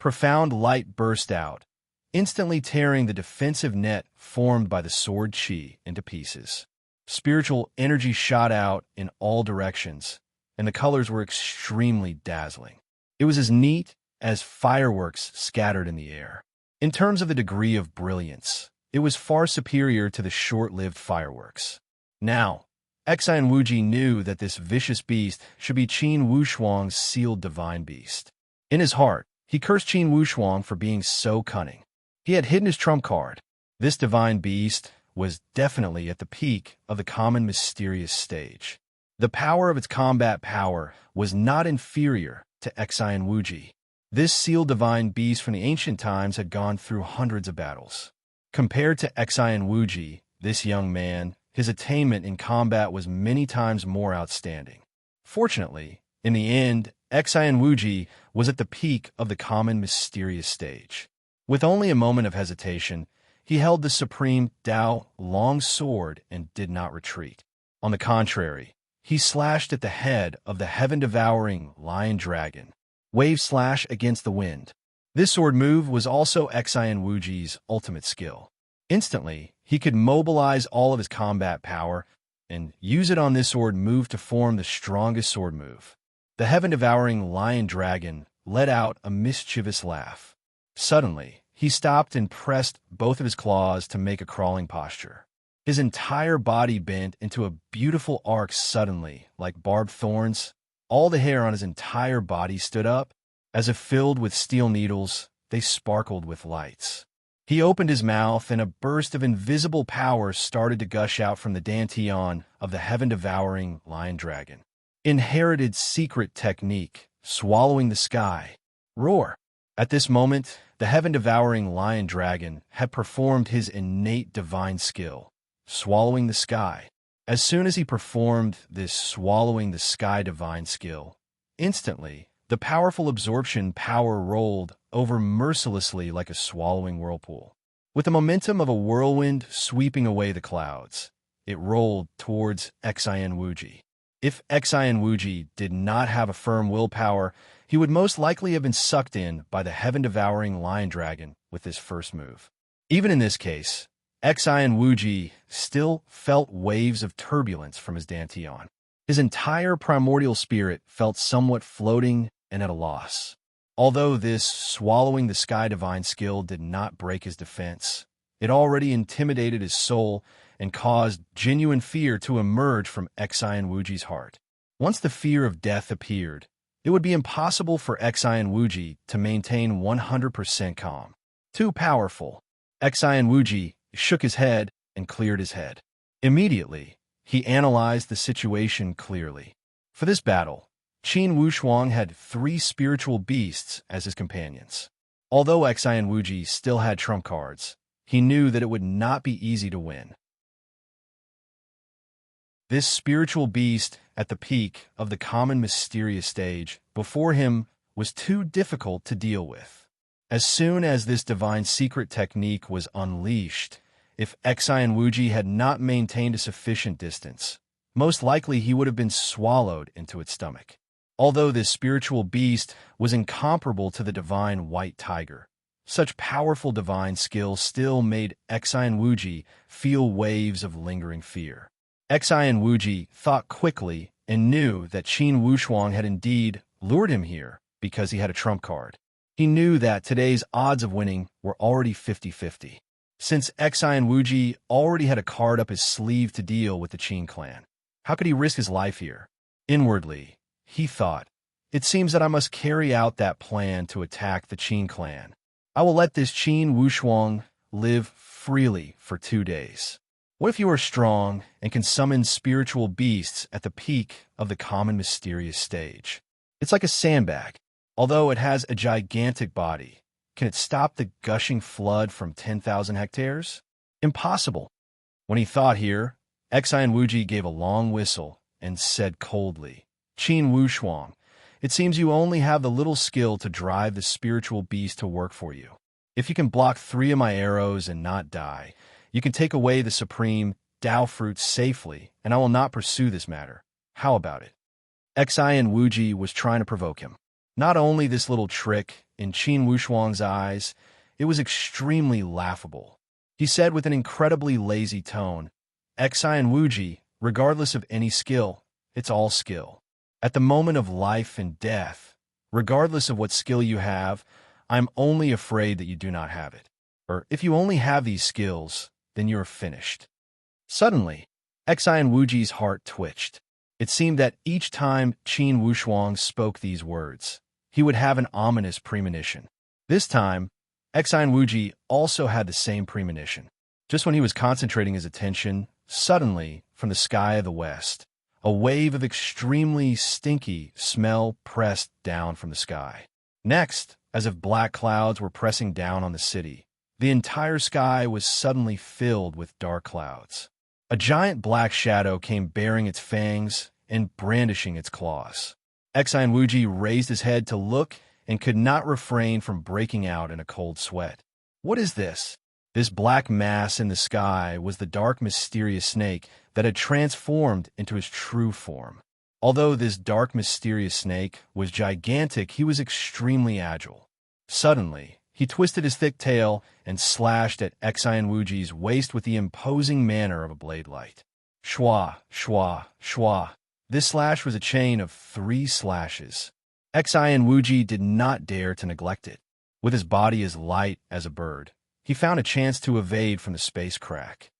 Profound light burst out, instantly tearing the defensive net formed by the sword chi into pieces. Spiritual energy shot out in all directions, and the colors were extremely dazzling. It was as neat as fireworks scattered in the air. In terms of the degree of brilliance, it was far superior to the short-lived fireworks. Now, Xian Wuji knew that this vicious beast should be Qin Wushuang's sealed divine beast. In his heart, he cursed Qin Wushuang for being so cunning. He had hidden his trump card. This divine beast was definitely at the peak of the common mysterious stage. The power of its combat power was not inferior to Xian Wuji. This sealed divine beast from the ancient times had gone through hundreds of battles. Compared to Xian Wuji, this young man, his attainment in combat was many times more outstanding. Fortunately, in the end, Xian Wuji was at the peak of the common mysterious stage. With only a moment of hesitation, he held the supreme Dao long sword and did not retreat. On the contrary, he slashed at the head of the heaven-devouring lion dragon. Wave slash against the wind. This sword move was also Xian Wuji's ultimate skill. Instantly, he could mobilize all of his combat power and use it on this sword move to form the strongest sword move. The heaven-devouring lion dragon let out a mischievous laugh. Suddenly, He stopped and pressed both of his claws to make a crawling posture. His entire body bent into a beautiful arc suddenly, like barbed thorns. All the hair on his entire body stood up, as if filled with steel needles. They sparkled with lights. He opened his mouth, and a burst of invisible power started to gush out from the dantian of the heaven-devouring lion dragon. Inherited secret technique, swallowing the sky. Roar! At this moment, the heaven-devouring lion dragon had performed his innate divine skill, swallowing the sky. As soon as he performed this swallowing the sky divine skill, instantly, the powerful absorption power rolled over mercilessly like a swallowing whirlpool. With the momentum of a whirlwind sweeping away the clouds, it rolled towards Xian Wuji. If Xian Wuji did not have a firm willpower, he would most likely have been sucked in by the heaven-devouring lion dragon with this first move. Even in this case, Xian Wuji still felt waves of turbulence from his dantian. His entire primordial spirit felt somewhat floating and at a loss. Although this swallowing the sky divine skill did not break his defense, it already intimidated his soul and caused genuine fear to emerge from Xian Wuji's heart. Once the fear of death appeared, it would be impossible for Xian Wuji to maintain 100% calm. Too powerful. Xian Wuji shook his head and cleared his head. Immediately, he analyzed the situation clearly. For this battle, Qin Wushuang had 3 spiritual beasts as his companions. Although Xian Wuji still had trump cards, he knew that it would not be easy to win. This spiritual beast at the peak of the common mysterious stage before him was too difficult to deal with. As soon as this divine secret technique was unleashed, if Xian Wuji had not maintained a sufficient distance, most likely he would have been swallowed into its stomach. Although this spiritual beast was incomparable to the divine white tiger, such powerful divine skill still made Xian Wuji feel waves of lingering fear. Xian Wuji thought quickly and knew that Qin Wushuang had indeed lured him here because he had a trump card. He knew that today's odds of winning were already 50-50. Since Xian Wuji already had a card up his sleeve to deal with the Qin clan, how could he risk his life here? Inwardly, he thought, it seems that I must carry out that plan to attack the Qin clan. I will let this Qin Wushuang live freely for 2 days. What if you are strong and can summon spiritual beasts at the peak of the common mysterious stage? It's like a sandbag. Although it has a gigantic body, can it stop the gushing flood from 10,000 hectares? Impossible. When he thought here, Xian Wuji gave a long whistle and said coldly, Qin Wushuang, it seems you only have the little skill to drive the spiritual beast to work for you. If you can block 3 of my arrows and not die, you can take away the supreme Dao fruit safely, and I will not pursue this matter. How about it? Xian Wuji was trying to provoke him. Not only this little trick, in Qin Wushuang's eyes, it was extremely laughable. He said with an incredibly lazy tone, Xian Wuji, regardless of any skill, it's all skill. At the moment of life and death, regardless of what skill you have, I'm only afraid that you do not have it. Or if you only have these skills, then you're finished. Suddenly, Xian Wuji's heart twitched. It seemed that each time Qin Wushuang spoke these words, he would have an ominous premonition. This time, Xian Wuji also had the same premonition. Just when he was concentrating his attention, suddenly, from the sky of the west, a wave of extremely stinky smell pressed down from the sky. Next, as if black clouds were pressing down on the city, the entire sky was suddenly filled with dark clouds. A giant black shadow came bearing its fangs and brandishing its claws. Xian Wuji raised his head to look and could not refrain from breaking out in a cold sweat. What is this? This black mass in the sky was the dark, mysterious snake that had transformed into his true form. Although this dark, mysterious snake was gigantic, he was extremely agile. Suddenly, he twisted his thick tail and slashed at Xian Wuji's waist with the imposing manner of a blade light. Shwa, shwa, shwa. This slash was a chain of 3 slashes. Xian Wuji did not dare to neglect it. With his body as light as a bird, he found a chance to evade from the space crack.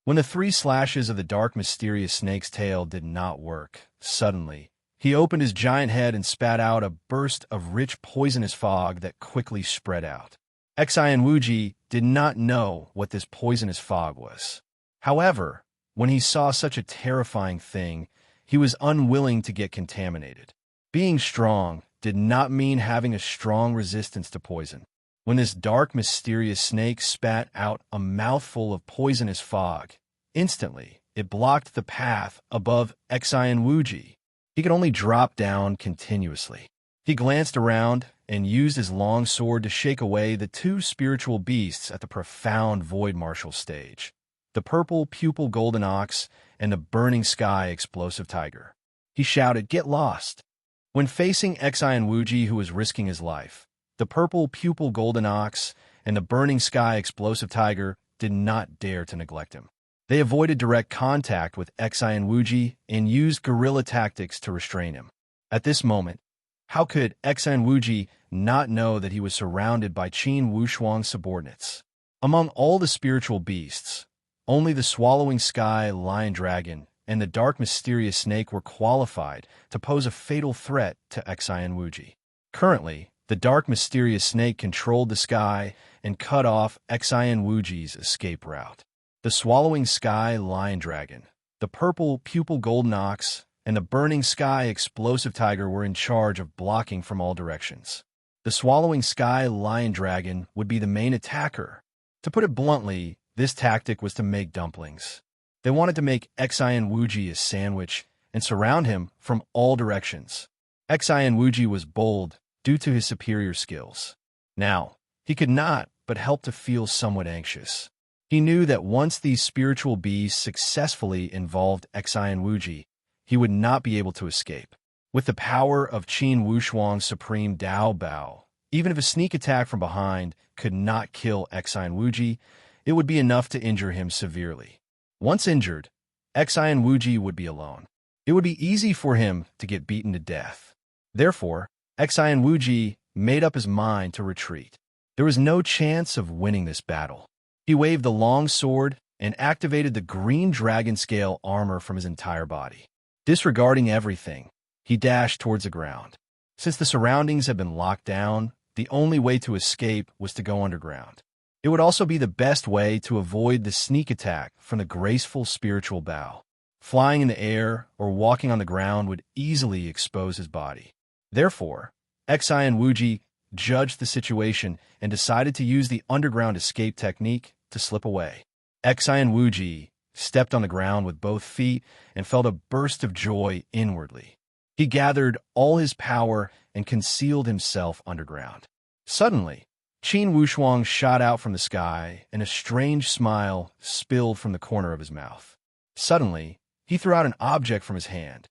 When the 3 slashes of the dark, mysterious snake's tail did not work, suddenly, he opened his giant head and spat out a burst of rich, poisonous fog that quickly spread out. Xianwuji did not know what this poisonous fog was. However, when he saw such a terrifying thing, he was unwilling to get contaminated. Being strong did not mean having a strong resistance to poison. When this dark, mysterious snake spat out a mouthful of poisonous fog, instantly it blocked the path above Xianwuji. He could only drop down continuously. He glanced around and used his long sword to shake away the 2 spiritual beasts at the profound void martial stage, the purple pupil golden ox and the burning sky explosive tiger. He shouted, "Get lost!" When facing Xianwuji, who was risking his life, the purple pupil golden ox and the burning sky explosive tiger did not dare to neglect him. They avoided direct contact with Xianwuji and used guerrilla tactics to restrain him. At this moment, how could Xianwuji not know that he was surrounded by Qin Wushuang's subordinates? Among all the spiritual beasts, only the swallowing sky lion dragon and the dark mysterious snake were qualified to pose a fatal threat to Xianwuji. Currently, the dark mysterious snake controlled the sky and cut off Xianwuji's escape route. The swallowing sky lion dragon, the purple pupil golden ox, and the burning sky explosive tiger were in charge of blocking from all directions. The swallowing sky lion dragon would be the main attacker. To put it bluntly, this tactic was to make dumplings. They wanted to make Xianwuji a sandwich and surround him from all directions. Xianwuji was bold due to his superior skills. Now, he could not but help to feel somewhat anxious. He knew that once these spiritual beasts successfully involved Xianwuji, he would not be able to escape. With the power of Qin Wushuang's supreme Dao Bao, even if a sneak attack from behind could not kill Xianwuji, it would be enough to injure him severely. Once injured, Xianwuji would be alone. It would be easy for him to get beaten to death. Therefore, Xianwuji made up his mind to retreat. There was no chance of winning this battle. He waved the long sword and activated the green dragon scale armor from his entire body. Disregarding everything, he dashed towards the ground. Since the surroundings had been locked down, the only way to escape was to go underground. It would also be the best way to avoid the sneak attack from the graceful spiritual bow. Flying in the air or walking on the ground would easily expose his body. Therefore, Xianwuji judged the situation and decided to use the underground escape technique to slip away. Xianwuji stepped on the ground with both feet and felt a burst of joy inwardly. He gathered all his power and concealed himself underground. Suddenly, Qin Wushuang shot out from the sky, and a strange smile spilled from the corner of his mouth. Suddenly, he threw out an object from his hand.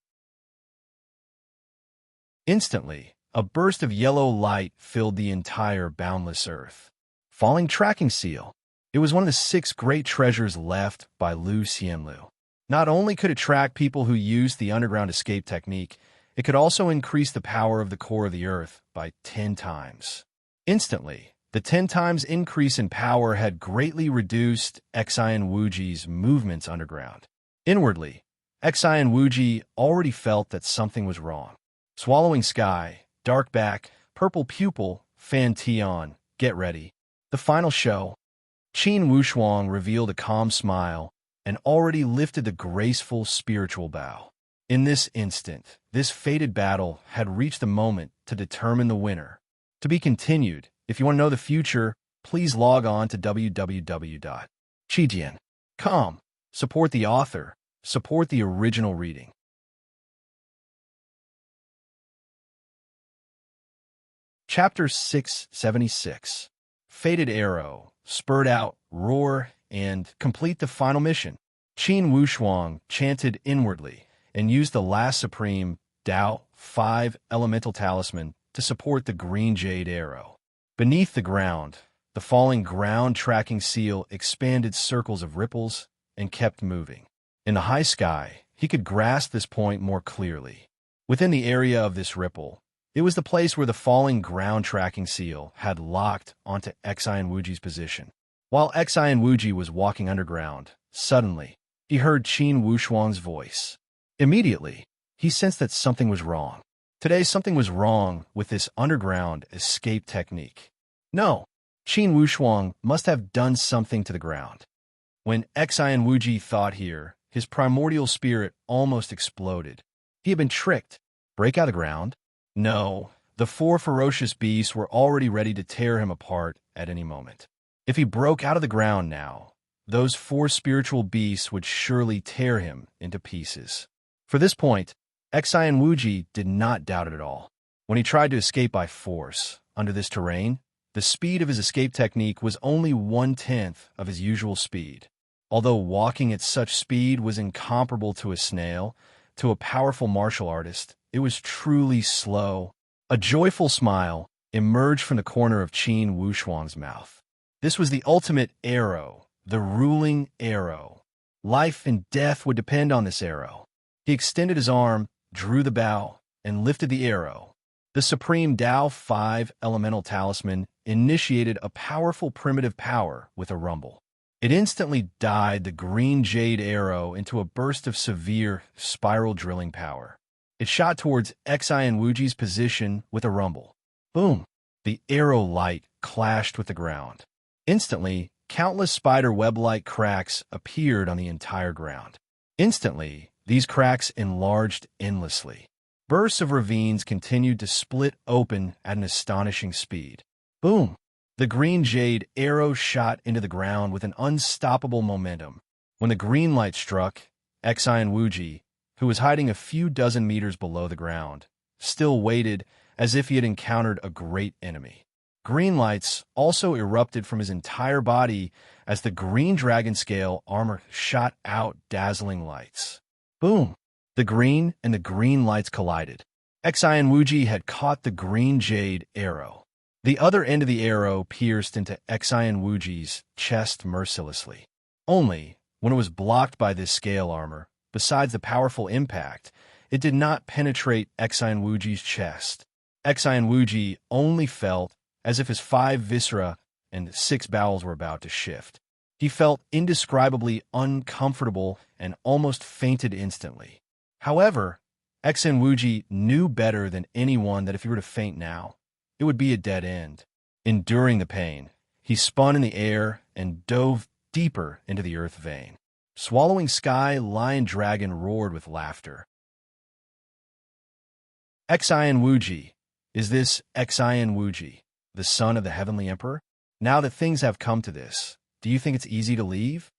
Instantly, a burst of yellow light filled the entire boundless earth. Falling tracking seal. It was one of the 6 great treasures left by Lu Xianlu. Not only could it track people who used the underground escape technique, it could also increase the power of the core of the earth by 10 times. Instantly, the 10 times increase in power had greatly reduced Xianwuji's movements underground. Inwardly, Xianwuji already felt that something was wrong. Swallowing sky, dark back, purple pupil, Fan Tian, get ready. The final show. Qin Wushuang revealed a calm smile and already lifted the graceful spiritual bow. In this instant, this fated battle had reached the moment to determine the winner. To be continued. If you want to know the future, please log on to www.chijian.com. Support the author. Support the original reading. Chapter 676. Fated Arrow. Spurred out, roar, and complete the final mission. Qin Wushuang chanted inwardly and used the last supreme Dao 5 elemental talisman to support the green jade arrow. Beneath the ground, the falling ground tracking seal expanded circles of ripples and kept moving. In the high sky, he could grasp this point more clearly. Within the area of this ripple, It was the place where the falling ground tracking seal had locked onto Xian Wuji's position. While Xian Wuji was walking underground, suddenly, he heard Qin Wushuang's voice. Immediately, he sensed that something was wrong. Today, something was wrong with this underground escape technique. No, Qin Wushuang must have done something to the ground. When Xian Wuji thought here, his primordial spirit almost exploded. He had been tricked. Break out of the ground? No, the four ferocious beasts were already ready to tear him apart at any moment. If he broke out of the ground now, those four spiritual beasts would surely tear him into pieces. For this point, Xian Wuji did not doubt it at all. When he tried to escape by force under this terrain, the speed of his escape technique was only 1/10 of his usual speed. Although walking at such speed was incomparable to a snail, to a powerful martial artist, it was truly slow. A joyful smile emerged from the corner of Qin Wushuang's mouth. This was the ultimate arrow, the ruling arrow. Life and death would depend on this arrow. He extended his arm, drew the bow, and lifted the arrow. The supreme Tao 5 elemental talisman initiated a powerful primitive power with a rumble. It instantly dyed the green jade arrow into a burst of severe spiral drilling power. It shot towards Xian Wuji's position with a rumble. Boom! The arrow light clashed with the ground. Instantly, countless spider web-like cracks appeared on the entire ground. Instantly, these cracks enlarged endlessly. Bursts of ravines continued to split open at an astonishing speed. Boom! The green jade arrow shot into the ground with an unstoppable momentum. When the green light struck, Xian Wuji, who was hiding a few dozen meters below the ground, still waited as if he had encountered a great enemy. Green lights also erupted from his entire body as the green dragon scale armor shot out dazzling lights. Boom! The green and the green lights collided. Xian Wuji had caught the green jade arrow. The other end of the arrow pierced into Xian Wuji's chest mercilessly. Only, when it was blocked by this scale armor, besides the powerful impact, it did not penetrate Xian Wuji's chest. Xian Wuji only felt as if his 5 viscera and 6 bowels were about to shift. He felt indescribably uncomfortable and almost fainted instantly. However, Xian Wuji knew better than anyone that if he were to faint now, it would be a dead end. Enduring the pain, he spun in the air and dove deeper into the earth vein. Swallowing Sky Lion Dragon roared with laughter. Xian Wuji, is this Xian Wuji, the son of the Heavenly Emperor? Now that things have come to this, do you think it's easy to leave?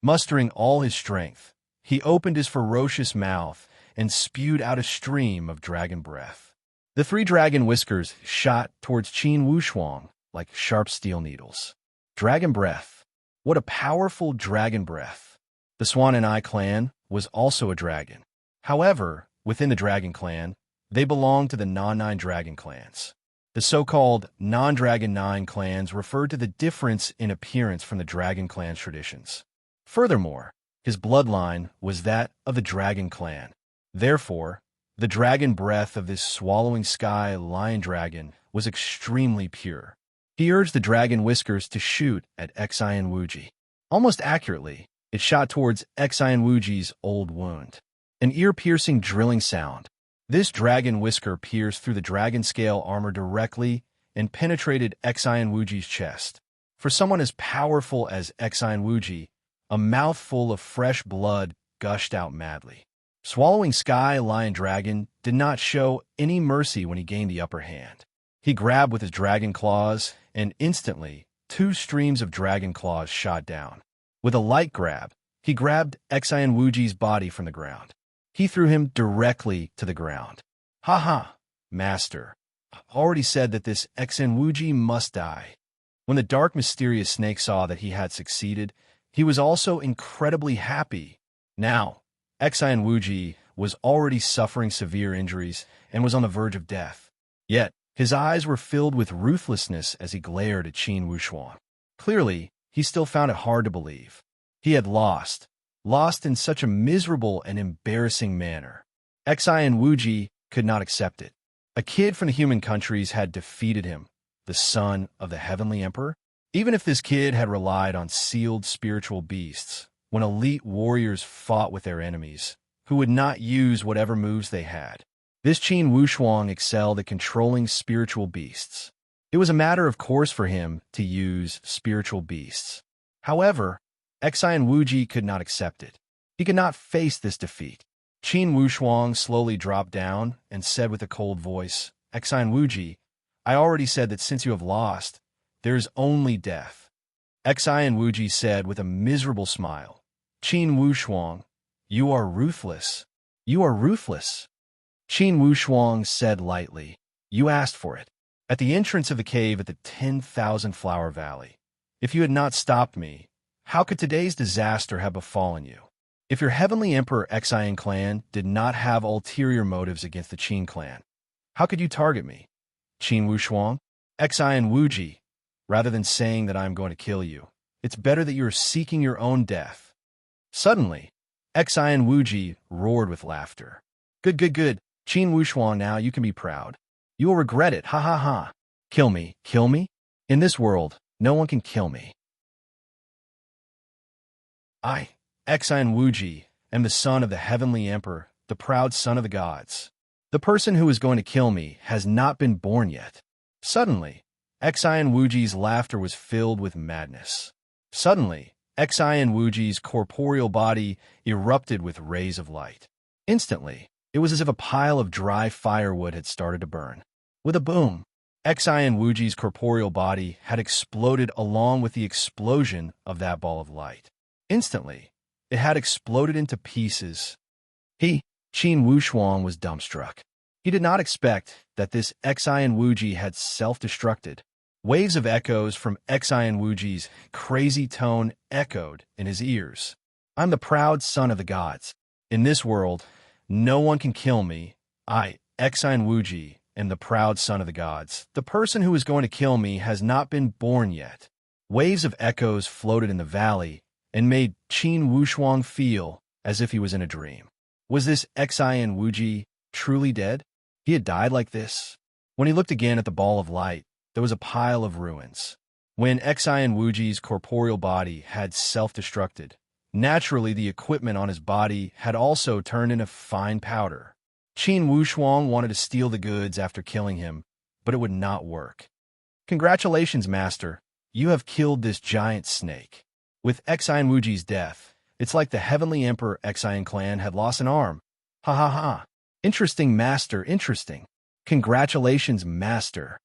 Mustering all his strength, he opened his ferocious mouth and spewed out a stream of dragon breath. The 3 dragon whiskers shot towards Qin Wushuang like sharp steel needles. Dragon breath. What a powerful dragon breath. The Swan and Eye clan was also a dragon. However, within the dragon clan, they belonged to the non-9 dragon clans. The so-called non-dragon 9 clans referred to the difference in appearance from the dragon clan's traditions. Furthermore, his bloodline was that of the dragon clan. Therefore, the dragon breath of this swallowing sky lion dragon was extremely pure. He urged the dragon whiskers to shoot at Xian Wuji. Almost accurately, it shot towards Xian Wuji's old wound. An ear-piercing drilling sound. This dragon whisker pierced through the dragon scale armor directly and penetrated Xian Wuji's chest. For someone as powerful as Xian Wuji, a mouthful of fresh blood gushed out madly. Swallowing Sky Lion Dragon did not show any mercy when he gained the upper hand. He grabbed with his dragon claws, and instantly, 2 streams of dragon claws shot down. With a light grab, he grabbed Xian Wuji's body from the ground. He threw him directly to the ground. Ha ha, master. I already said that this Xian Wuji must die. When the dark mysterious snake saw that he had succeeded, he was also incredibly happy. Now, Xian Wuji was already suffering severe injuries and was on the verge of death. Yet, his eyes were filled with ruthlessness as he glared at Qin Wushuang. Clearly, he still found it hard to believe. He had lost in such a miserable and embarrassing manner. Xian Wuji could not accept it. A kid from the human countries had defeated him, the son of the heavenly emperor? Even if this kid had relied on sealed spiritual beasts, when elite warriors fought with their enemies, who would not use whatever moves they had, this Qin Wushuang excelled at controlling spiritual beasts. It was a matter of course for him to use spiritual beasts. However, Xian Wuji could not accept it. He could not face this defeat. Qin Wushuang slowly dropped down and said with a cold voice, Xian Wuji, I already said that since you have lost, there is only death. Xian Wuji said with a miserable smile, Qin Wushuang, you are ruthless. You are ruthless. Qin Wushuang said lightly, you asked for it. At the entrance of the cave at the 10,000 Flower Valley. If you had not stopped me, how could today's disaster have befallen you? If your heavenly emperor Xian clan did not have ulterior motives against the Qin clan, how could you target me? Qin Wushuang, Xian Wuji, rather than saying that I am going to kill you, it's better that you are seeking your own death. Suddenly, Xian Wuji roared with laughter. Good, good, good. Qin Wushuang, now you can be proud. You will regret it, ha ha ha. Kill me, kill me? In this world, no one can kill me. I, Xian Wuji, am the son of the heavenly emperor, the proud son of the gods. The person who is going to kill me has not been born yet. Suddenly, Xian Wuji's laughter was filled with madness. Suddenly, Xian Wuji's corporeal body erupted with rays of light. Instantly, it was as if a pile of dry firewood had started to burn. With a boom, Xian Wuji's corporeal body had exploded along with the explosion of that ball of light. Instantly, it had exploded into pieces. He, Qin Wushuang, was dumbstruck. He did not expect that this Xian Wuji had self-destructed. Waves of echoes from Xian Wuji's crazy tone echoed in his ears. I'm the proud son of the gods. In this world, no one can kill me. I, Xian Wuji, am the proud son of the gods. The person who is going to kill me has not been born yet. Waves of echoes floated in the valley and made Qin Wushuang feel as if he was in a dream. Was this Xian Wuji truly dead? He had died like this? When he looked again at the ball of light, there was a pile of ruins. When Xian Wuji's corporeal body had self-destructed, naturally the equipment on his body had also turned into fine powder. Qin Wushuang wanted to steal the goods after killing him, but it would not work. Congratulations, master. You have killed this giant snake. With Xian Wuji's death, it's like the heavenly emperor Xian clan had lost an arm. Ha ha ha. Interesting, master, interesting. Congratulations, master.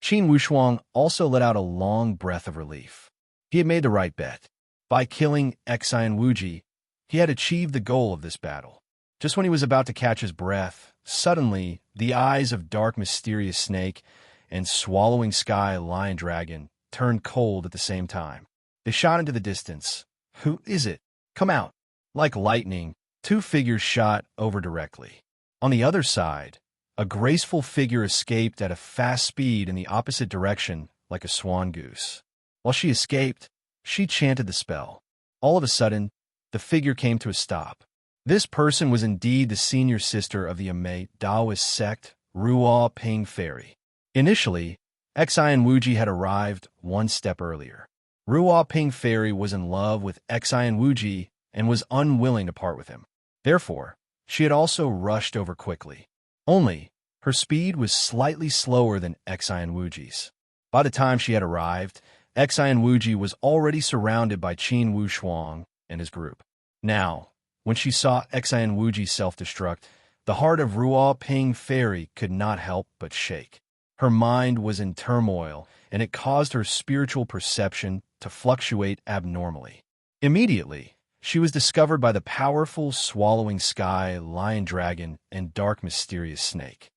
Qin Wushuang also let out a long breath of relief. He had made the right bet. By killing Xian Wuji, he had achieved the goal of this battle. Just when he was about to catch his breath, suddenly the eyes of dark mysterious snake and swallowing sky lion dragon turned cold at the same time. They shot into the distance. Who is it? Come out. Like lightning, two figures shot over directly. On the other side, a graceful figure escaped at a fast speed in the opposite direction like a swan goose. While she escaped, she chanted the spell. All of a sudden, the figure came to a stop. This person was indeed the senior sister of the Amate Taoist sect, Ruo Ping Fairy. Initially, Xian Wuji had arrived one step earlier. Ruo Ping Fairy was in love with Xian Wuji and was unwilling to part with him. Therefore, she had also rushed over quickly. Only, her speed was slightly slower than Xian Wuji's. By the time she had arrived, Xian Wuji was already surrounded by Qin Wushuang and his group. Now, when she saw Xian Wuji self-destruct, the heart of Ruo Ping Fairy could not help but shake. Her mind was in turmoil, and it caused her spiritual perception to fluctuate abnormally. Immediately, she was discovered by the powerful swallowing sky, lion dragon, and dark mysterious snake.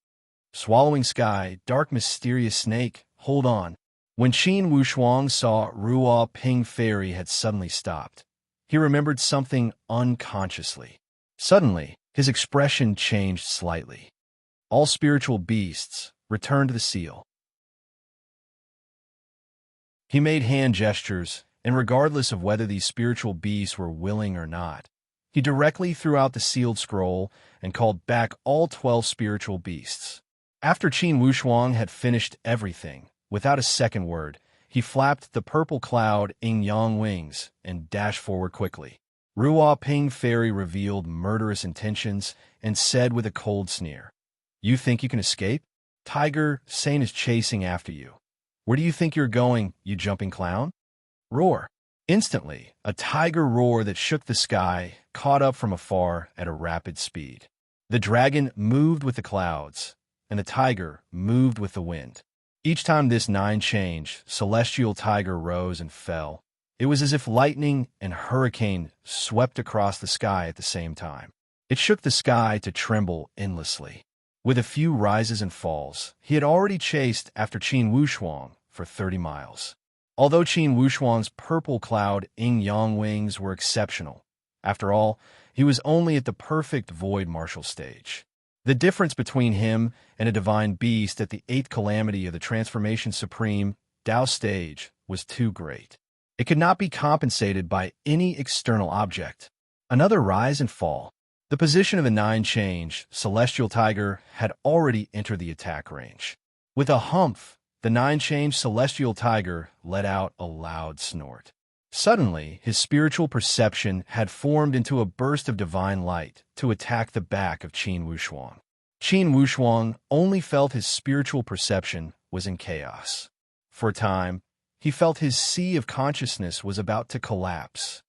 Swallowing sky, dark mysterious snake, hold on. When Qin Wushuang saw Ruo Ping Fairy had suddenly stopped, he remembered something unconsciously. Suddenly, his expression changed slightly. All spiritual beasts returned to the seal. He made hand gestures, and regardless of whether these spiritual beasts were willing or not, he directly threw out the sealed scroll and called back all 12 spiritual beasts. After Qin Wushuang had finished everything, without a second word, he flapped the purple cloud in yang wings and dashed forward quickly. Ruo Ping Fairy revealed murderous intentions and said with a cold sneer, "You think you can escape? Tiger Sane is chasing after you. Where do you think you're going, you jumping clown?" Roar. Instantly, a tiger roar that shook the sky caught up from afar at a rapid speed. The dragon moved with the clouds, and the tiger moved with the wind. Each time this nine changed, celestial tiger rose and fell. It was as if lightning and hurricane swept across the sky at the same time. It shook the sky to tremble endlessly. With a few rises and falls, he had already chased after Qin Wushuang for 30 miles. Although Qin Wushuang's purple cloud yin-yang wings were exceptional, after all, he was only at the perfect void martial stage. The difference between him and a divine beast at the 8th calamity of the Transformation Supreme Tao stage was too great. It could not be compensated by any external object. Another rise and fall. The position of the nine change, Celestial Tiger, had already entered the attack range. With a humph, the nine change Celestial Tiger let out a loud snort. Suddenly, his spiritual perception had formed into a burst of divine light to attack the back of Qin Wushuang. Qin Wushuang only felt his spiritual perception was in chaos. For a time, he felt his sea of consciousness was about to collapse.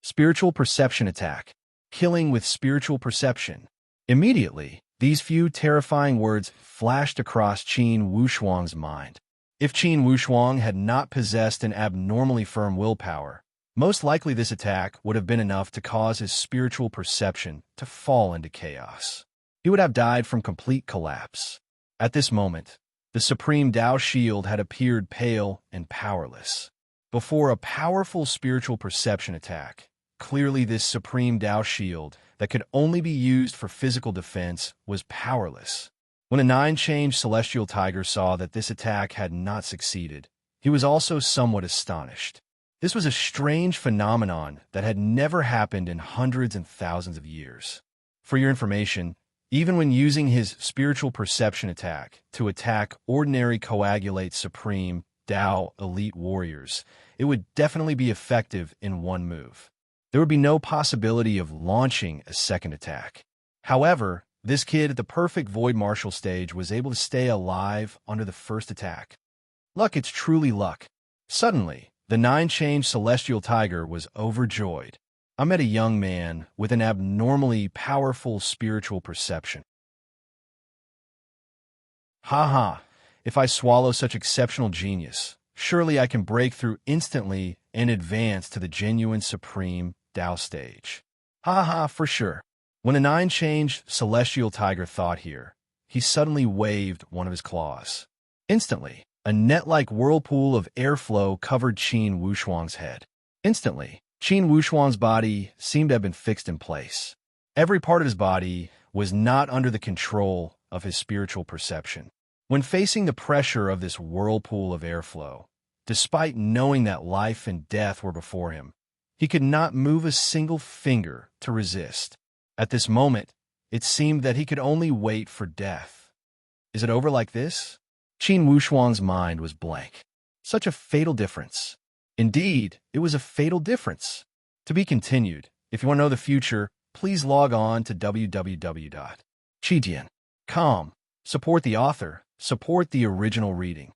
Spiritual perception attack. Killing with spiritual perception. Immediately, these few terrifying words flashed across Qin Wushuang's mind. If Qin Wushuang had not possessed an abnormally firm willpower, most likely this attack would have been enough to cause his spiritual perception to fall into chaos. He would have died from complete collapse. At this moment, the Supreme Tao Shield had appeared pale and powerless. Before a powerful spiritual perception attack, clearly this Supreme Tao Shield that could only be used for physical defense was powerless. When a nine-change Celestial Tiger saw that this attack had not succeeded, he was also somewhat astonished. This was a strange phenomenon that had never happened in hundreds and thousands of years. For your information, even when using his spiritual perception attack to attack ordinary Coagulate Supreme Tao Elite Warriors, it would definitely be effective in one move. There would be no possibility of launching a second attack. However, this kid at the perfect Void Martial stage was able to stay alive under the first attack. Luck, it's truly luck. Suddenly, the nine-change Celestial Tiger was overjoyed. I met a young man with an abnormally powerful spiritual perception. Ha, if I swallow such exceptional genius, surely I can break through instantly and advance to the genuine Supreme Tao stage. Ha, for sure. When a nine-change Celestial Tiger thought here, he suddenly waved one of his claws. Instantly, a net-like whirlpool of airflow covered Qin Wushuang's head. Instantly, Qin Wushuang's body seemed to have been fixed in place. Every part of his body was not under the control of his spiritual perception. When facing the pressure of this whirlpool of airflow, despite knowing that life and death were before him, he could not move a single finger to resist. At this moment, it seemed that he could only wait for death. Is it over like this? Qin Wushuang's mind was blank. Such a fatal difference. Indeed, it was a fatal difference. To be continued. If you want to know the future, please log on to www.chidian.com. Support the author. Support the original reading.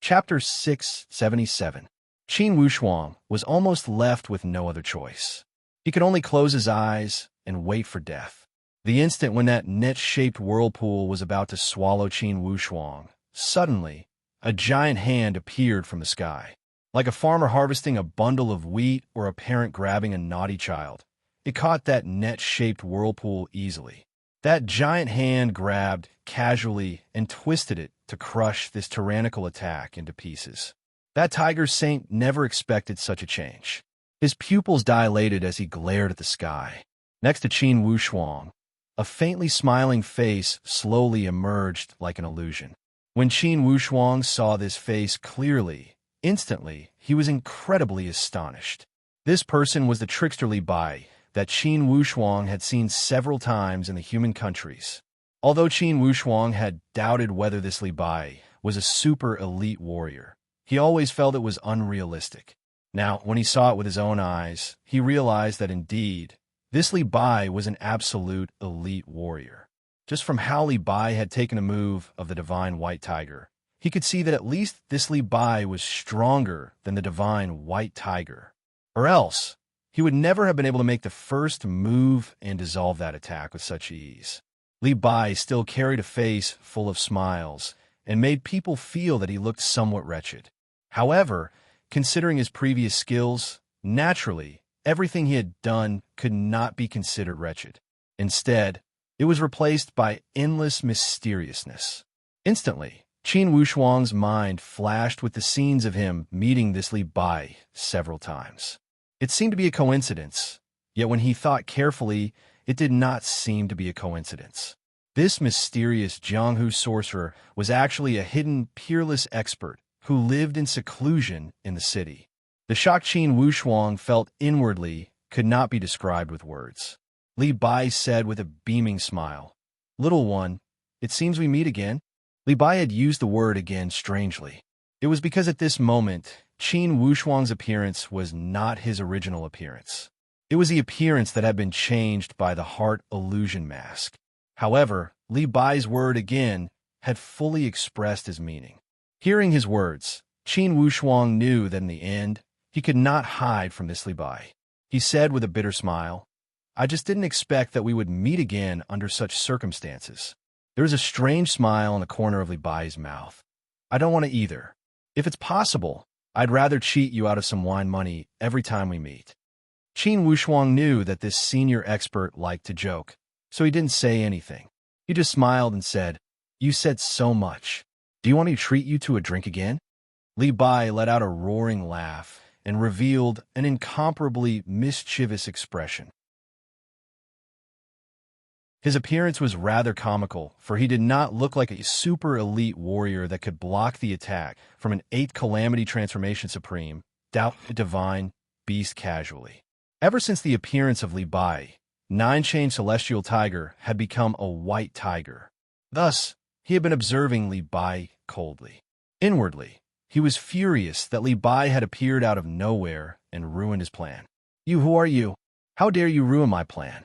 Chapter 677. Qin Wushuang was almost left with no other choice. He could only close his eyes and wait for death. The instant when that net-shaped whirlpool was about to swallow Qin Wushuang, suddenly, a giant hand appeared from the sky. Like a farmer harvesting a bundle of wheat or a parent grabbing a naughty child, it caught that net-shaped whirlpool easily. That giant hand grabbed casually and twisted it to crush this tyrannical attack into pieces. That tiger saint never expected such a change. His pupils dilated as he glared at the sky. Next to Qin Wushuang, a faintly smiling face slowly emerged like an illusion. When Qin Wushuang saw this face clearly, instantly, he was incredibly astonished. This person was the tricksterly Bai, that Qin Wushuang had seen several times in the human countries. Although Qin Wushuang had doubted whether this Li Bai was a super elite warrior, he always felt it was unrealistic. Now, when he saw it with his own eyes, he realized that indeed, this Li Bai was an absolute elite warrior. Just from how Li Bai had taken a move of the divine white tiger, he could see that at least this Li Bai was stronger than the divine white tiger. Or else, he would never have been able to make the first move and dissolve that attack with such ease. Li Bai still carried a face full of smiles and made people feel that he looked somewhat wretched. However, considering his previous skills, naturally, everything he had done could not be considered wretched. Instead, it was replaced by endless mysteriousness. Instantly, Qin Wushuang's mind flashed with the scenes of him meeting this Li Bai several times. It seemed to be a coincidence, yet when he thought carefully, it did not seem to be a coincidence. This mysterious Jianghu sorcerer was actually a hidden, peerless expert who lived in seclusion in the city. The shock Qin Wushuang felt inwardly could not be described with words. Li Bai said with a beaming smile, "Little one, it seems we meet again." Li Bai had used the word again strangely. It was because at this moment, Qin Wushuang's appearance was not his original appearance. It was the appearance that had been changed by the heart illusion mask. However, Li Bai's word again had fully expressed his meaning. Hearing his words, Qin Wushuang knew that in the end, he could not hide from this Li Bai. He said with a bitter smile, "I just didn't expect that we would meet again under such circumstances." There was a strange smile in the corner of Li Bai's mouth. "I don't want to either. If it's possible, I'd rather cheat you out of some wine money every time we meet." Qin Wushuang knew that this senior expert liked to joke, so he didn't say anything. He just smiled and said, "You said so much. Do you want me to treat you to a drink again?" Li Bai let out a roaring laugh and revealed an incomparably mischievous expression. His appearance was rather comical, for he did not look like a super elite warrior that could block the attack from an 8th Calamity Transformation Supreme, doubt a divine beast casually. Ever since the appearance of Li Bai, 9-Chain Celestial Tiger had become a white tiger. Thus, he had been observing Li Bai coldly. Inwardly, he was furious that Li Bai had appeared out of nowhere and ruined his plan. Who are you? How dare you ruin my plan?"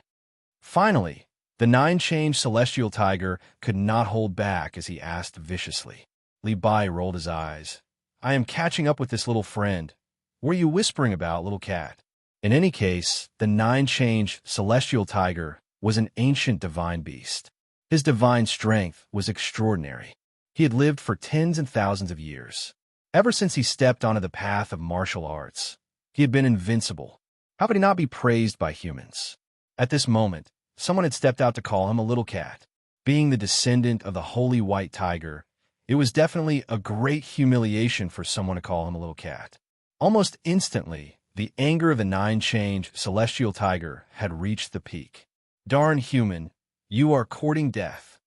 Finally, the 9-Chain Celestial Tiger could not hold back as he asked viciously. Li Bai rolled his eyes. "I am catching up with this little friend. What are you whispering about, little cat?" In any case, the 9-Chain Celestial Tiger was an ancient divine beast. His divine strength was extraordinary. He had lived for tens and thousands of years. Ever since he stepped onto the path of martial arts, he had been invincible. How could he not be praised by humans? At this moment, someone had stepped out to call him a little cat. Being the descendant of the holy white tiger, it was definitely a great humiliation for someone to call him a little cat. Almost instantly, the anger of the 9-Chain Celestial Tiger had reached the peak. "Darn human, you are courting death."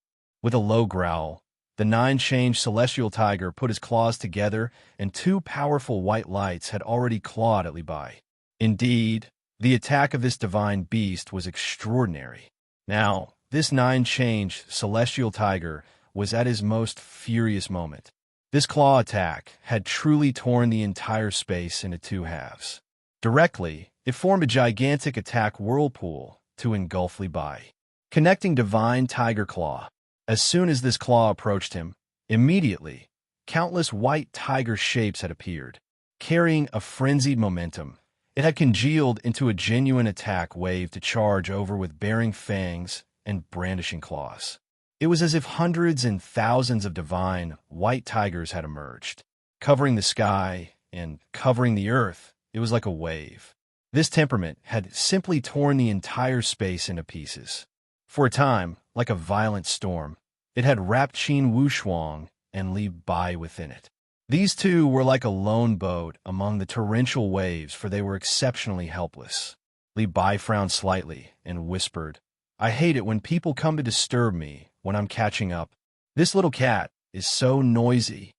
With a low growl, the 9-Chain Celestial Tiger put his claws together, and 2 powerful white lights had already clawed at Li Bai. Indeed, the attack of this divine beast was extraordinary. Now, this 9-Chain Celestial Tiger was at his most furious moment. This claw attack had truly torn the entire space into 2 halves. Directly, it formed a gigantic attack whirlpool to engulf Li Bai, connecting divine tiger claw. As soon as this claw approached him, immediately, countless white tiger shapes had appeared. Carrying a frenzied momentum, it had congealed into a genuine attack wave to charge over with baring fangs and brandishing claws. It was as if hundreds and thousands of divine white tigers had emerged. Covering the sky and covering the earth, it was like a wave. This temperament had simply torn the entire space into pieces. For a time, like a violent storm, it had wrapped Qin Wushuang and Li Bai within it. These two were like a lone boat among the torrential waves, for they were exceptionally helpless. Li Bai frowned slightly and whispered, "I hate it when people come to disturb me when I'm catching up. This little cat is so noisy."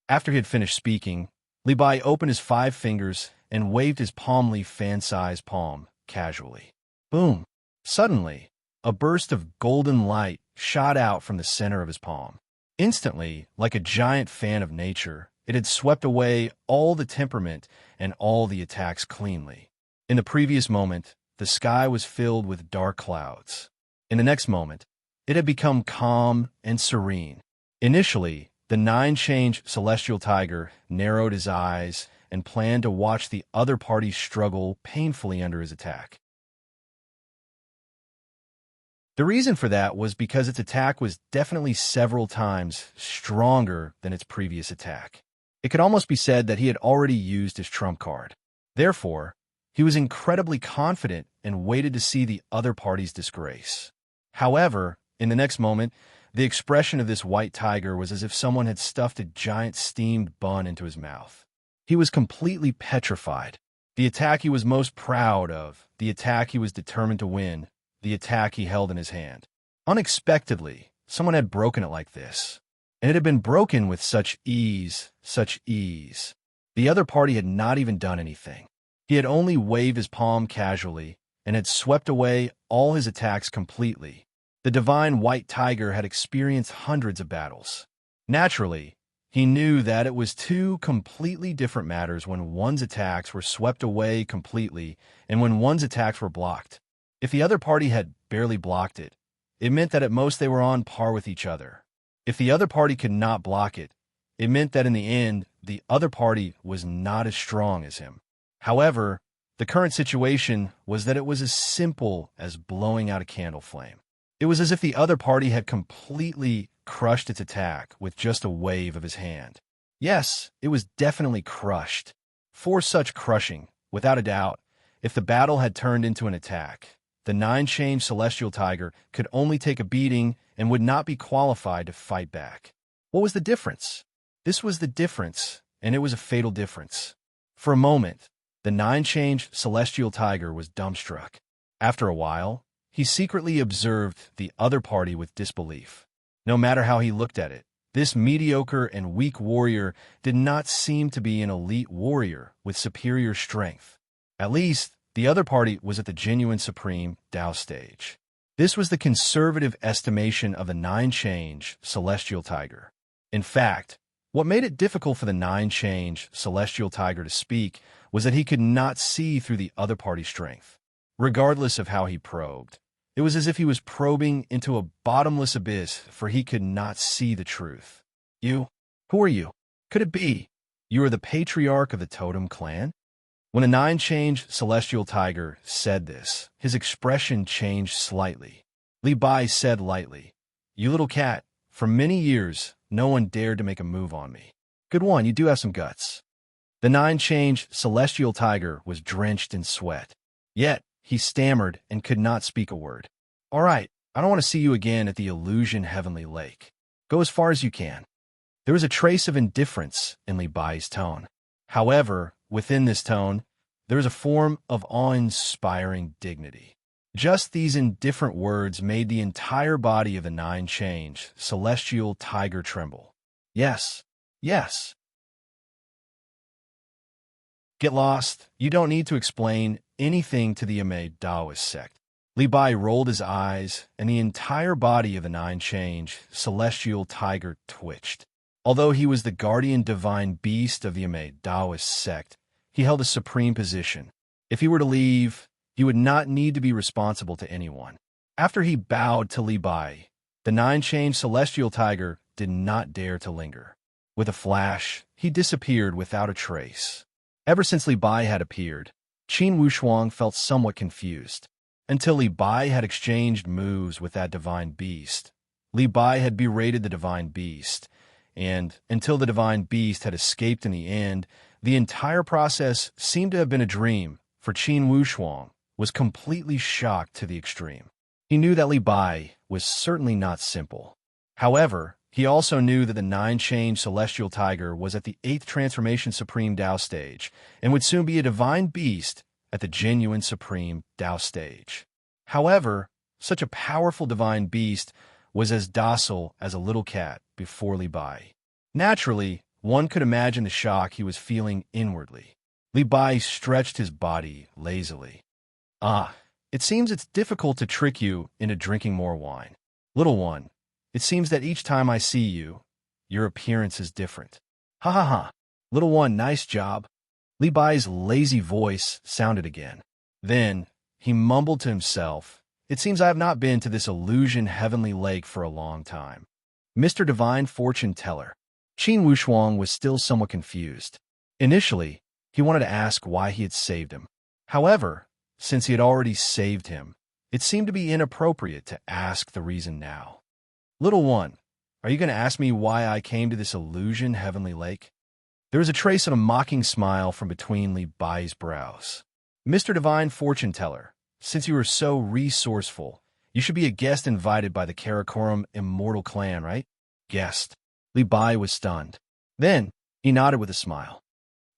After he had finished speaking, Li Bai opened his 5 fingers and waved his palm leaf fan-sized palm casually. Boom! Suddenly, a burst of golden light shot out from the center of his palm. Instantly, like a giant fan of nature, it had swept away all the temperament and all the attacks cleanly. In the previous moment, the sky was filled with dark clouds. In the next moment, it had become calm and serene. Initially, the nine-change celestial tiger narrowed his eyes and planned to watch the other party struggle painfully under his attack. The reason for that was because its attack was definitely several times stronger than its previous attack. It could almost be said that he had already used his trump card. Therefore, he was incredibly confident and waited to see the other party's disgrace. However, in the next moment, the expression of this white tiger was as if someone had stuffed a giant steamed bun into his mouth. He was completely petrified. The attack he was most proud of, the attack he was determined to win, the attack he held in his hand. Unexpectedly, someone had broken it like this. And it had been broken with such ease, such ease. The other party had not even done anything. He had only waved his palm casually and had swept away all his attacks completely. The divine white tiger had experienced hundreds of battles. Naturally, he knew that it was two completely different matters when one's attacks were swept away completely and when one's attacks were blocked. If the other party had barely blocked it, it meant that at most they were on par with each other. If the other party could not block it, it meant that in the end, the other party was not as strong as him. However, the current situation was that it was as simple as blowing out a candle flame. It was as if the other party had completely crushed its attack with just a wave of his hand. Yes, it was definitely crushed. For such crushing, without a doubt, if the battle had turned into an attack, the nine-change celestial tiger could only take a beating and would not be qualified to fight back. What was the difference? This was the difference, and it was a fatal difference. For a moment, the nine-change celestial tiger was dumbstruck. After a while, he secretly observed the other party with disbelief. No matter how he looked at it, this mediocre and weak warrior did not seem to be an elite warrior with superior strength. At least, the other party was at the genuine supreme Tao stage. This was the conservative estimation of the nine-change celestial tiger. In fact, what made it difficult for the nine-change celestial tiger to speak was that he could not see through the other party's strength. Regardless of how he probed, it was as if he was probing into a bottomless abyss, for he could not see the truth. You? Who are you? Could it be you are the patriarch of the totem clan? When the nine-change celestial tiger said this, his expression changed slightly. Li Bai said lightly, "You little cat, for many years, no one dared to make a move on me. Good one, you do have some guts." The nine-change celestial tiger was drenched in sweat. Yet, he stammered and could not speak a word. "All right, I don't want to see you again at the Illusion Heavenly Lake. Go as far as you can." There was a trace of indifference in Li Bai's tone. However, within this tone, there was a form of awe-inspiring dignity. Just these indifferent words made the entire body of the nine-change celestial tiger tremble. Yes, yes. Get lost. You don't need to explain anything to the Ame Daoist sect. Li Bai rolled his eyes, and the entire body of the nine-change celestial tiger twitched. Although he was the guardian divine beast of the Ame Daoist sect, he held a supreme position. If he were to leave, he would not need to be responsible to anyone. After he bowed to Li Bai, the nine-change celestial tiger did not dare to linger. With a flash, he disappeared without a trace. Ever since Li Bai had appeared, Qin Wushuang felt somewhat confused. Until Li Bai had exchanged moves with that divine beast, Li Bai had berated the divine beast, and until the divine beast had escaped in the end, the entire process seemed to have been a dream, for Qin Wushuang was completely shocked to the extreme. He knew that Li Bai was certainly not simple. However, he also knew that the nine-change celestial tiger was at the 8th transformation supreme Tao stage, and would soon be a divine beast at the genuine supreme Tao stage. However, such a powerful divine beast was as docile as a little cat before Li Bai. Naturally, one could imagine the shock he was feeling inwardly. Li Bai stretched his body lazily. "Ah, It seems it's difficult to trick you into drinking more wine. Little one, it seems that each time I see you, your appearance is different. Ha ha ha. Little one, nice job. Li Bai's lazy voice sounded again. Then, he mumbled to himself, it seems I have not been to this illusion heavenly lake for a long time. Mr. Divine Fortune Teller. Qin Wushuang was still somewhat confused. Initially, he wanted to ask why he had saved him. However, since he had already saved him, it seemed to be inappropriate to ask the reason now. Little one, are you going to ask me why I came to this illusion heavenly lake? There was a trace of a mocking smile from between Li Bai's brows. Mr. Divine Fortune Teller, since you are so resourceful, you should be a guest invited by the Karakoram Immortal Clan, right? Guest. Li Bai was stunned. Then, he nodded with a smile.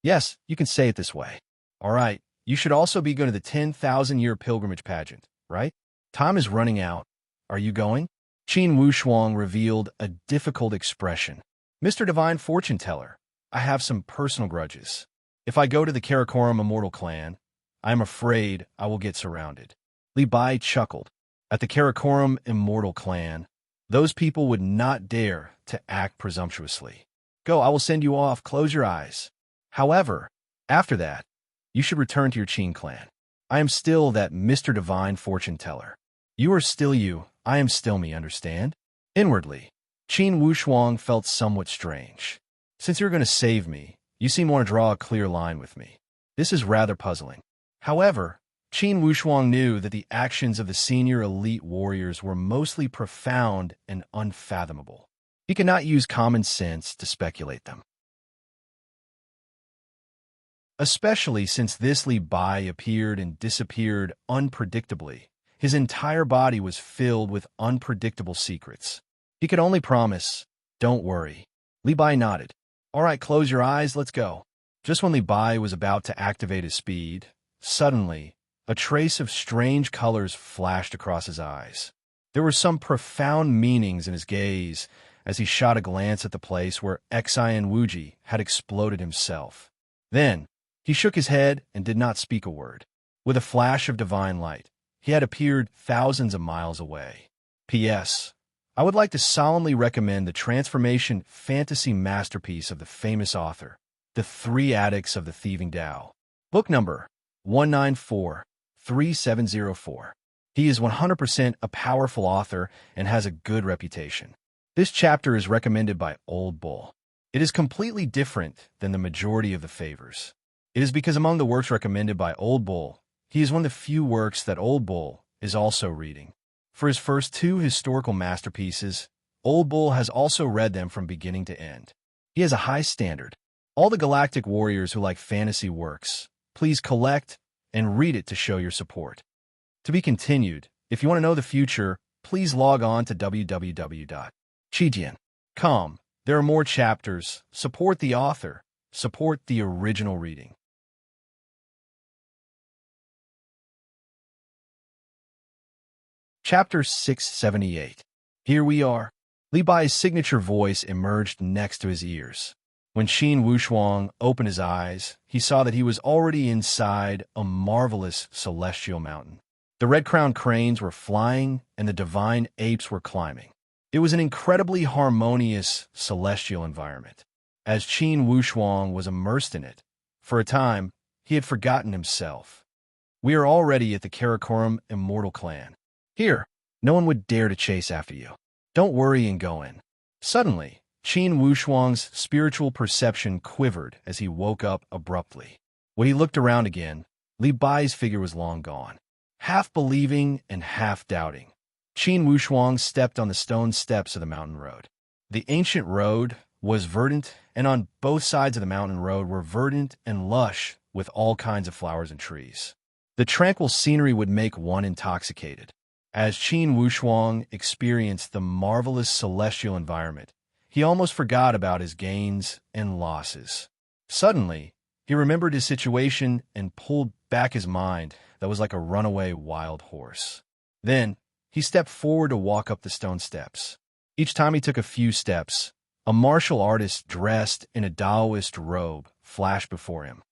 Yes, you can say it this way. All right, you should also be going to the 10,000-year pilgrimage pageant, right? Time is running out. Are you going? Qin Wushuang revealed a difficult expression. Mr. Divine Fortune Teller, I have some personal grudges. If I go to the Karakoram Immortal Clan, I am afraid I will get surrounded. Li Bai chuckled. At the Karakoram Immortal Clan, those people would not dare to act presumptuously. Go, I will send you off. Close your eyes. However, after that, you should return to your Qin clan. I am still that Mr. Divine Fortune Teller. You are still you. I am still me, understand? Inwardly, Qin Wushuang felt somewhat strange. Since you're going to save me, you seem to want to draw a clear line with me. This is rather puzzling. However, Qin Wushuang knew that the actions of the senior elite warriors were mostly profound and unfathomable. He could not use common sense to speculate them. Especially since this Li Bai appeared and disappeared unpredictably. His entire body was filled with unpredictable secrets. He could only promise, don't worry. Li Bai nodded. All right, close your eyes, let's go. Just when Li Bai was about to activate his speed, suddenly, a trace of strange colors flashed across his eyes. There were some profound meanings in his gaze as he shot a glance at the place where Xian Wuji had exploded himself. Then, he shook his head and did not speak a word. With a flash of divine light, he had appeared thousands of miles away. P.S. I would like to solemnly recommend the transformation fantasy masterpiece of the famous author, The Three Addicts of the Thieving Tao. Book number 1943704. He is 100% a powerful author and has a good reputation. This chapter is recommended by Old Bull. It is completely different than the majority of the favors. It is because among the works recommended by Old Bull, he is one of the few works that Old Bull is also reading. For his first two historical masterpieces, Old Bull has also read them from beginning to end. He has a high standard. All the galactic warriors who like fantasy works, please collect and read it to show your support. To be continued, if you want to know the future, please log on to www.chijian.com. There are more chapters. Support the author. Support the original reading. Chapter 678. Here we are. Li Bai's signature voice emerged next to his ears. When Qin Wushuang opened his eyes, he saw that he was already inside a marvelous celestial mountain. The red-crowned cranes were flying, and the divine apes were climbing. It was an incredibly harmonious celestial environment. As Qin Wushuang was immersed in it, for a time, he had forgotten himself. We are already at the Karakoram Immortal Clan. Here, no one would dare to chase after you. Don't worry and go in. Suddenly, Qin Wushuang's spiritual perception quivered as he woke up abruptly. When he looked around again, Li Bai's figure was long gone. Half believing and half doubting, Qin Wushuang stepped on the stone steps of the mountain road. The ancient road was verdant, and on both sides of the mountain road were verdant and lush with all kinds of flowers and trees. The tranquil scenery would make one intoxicated. As Qin Wushuang experienced the marvelous celestial environment, he almost forgot about his gains and losses. Suddenly, he remembered his situation and pulled back his mind that was like a runaway wild horse. Then, he stepped forward to walk up the stone steps. Each time he took a few steps, a martial artist dressed in a Taoist robe flashed before him.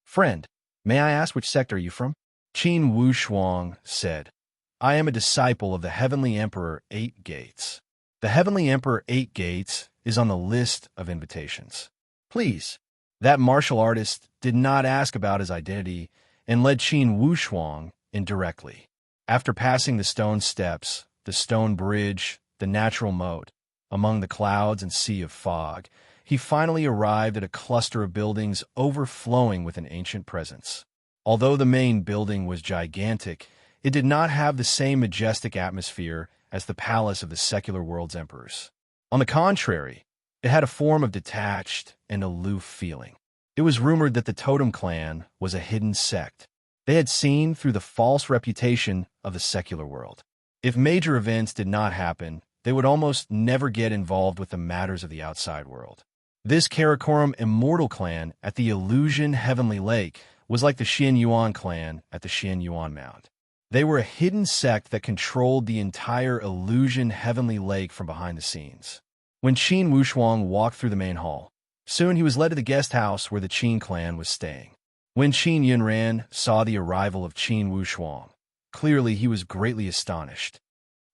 Friend, may I ask which sect are you from? Qin Wushuang said, I am a disciple of the Heavenly Emperor Eight Gates. The Heavenly Emperor Eight Gates is on the list of invitations. Please. That martial artist did not ask about his identity and led Qin Wushuang in directly. After passing the stone steps, the stone bridge, the natural moat, among the clouds and sea of fog, he finally arrived at a cluster of buildings overflowing with an ancient presence. Although the main building was gigantic, it did not have the same majestic atmosphere as the palace of the secular world's emperors. On the contrary, it had a form of detached and aloof feeling. It was rumored that the Totem Clan was a hidden sect. They had seen through the false reputation of the secular world. If major events did not happen, they would almost never get involved with the matters of the outside world. This Karakoram Immortal Clan at the Illusion Heavenly Lake was like the Xian Yuan clan at the Xian Yuan Mount. They were a hidden sect that controlled the entire Illusion Heavenly Lake from behind the scenes. When Qin Wushuang walked through the main hall, soon he was led to the guest house where the Qin clan was staying. When Qin Yunran saw the arrival of Qin Wushuang, clearly he was greatly astonished.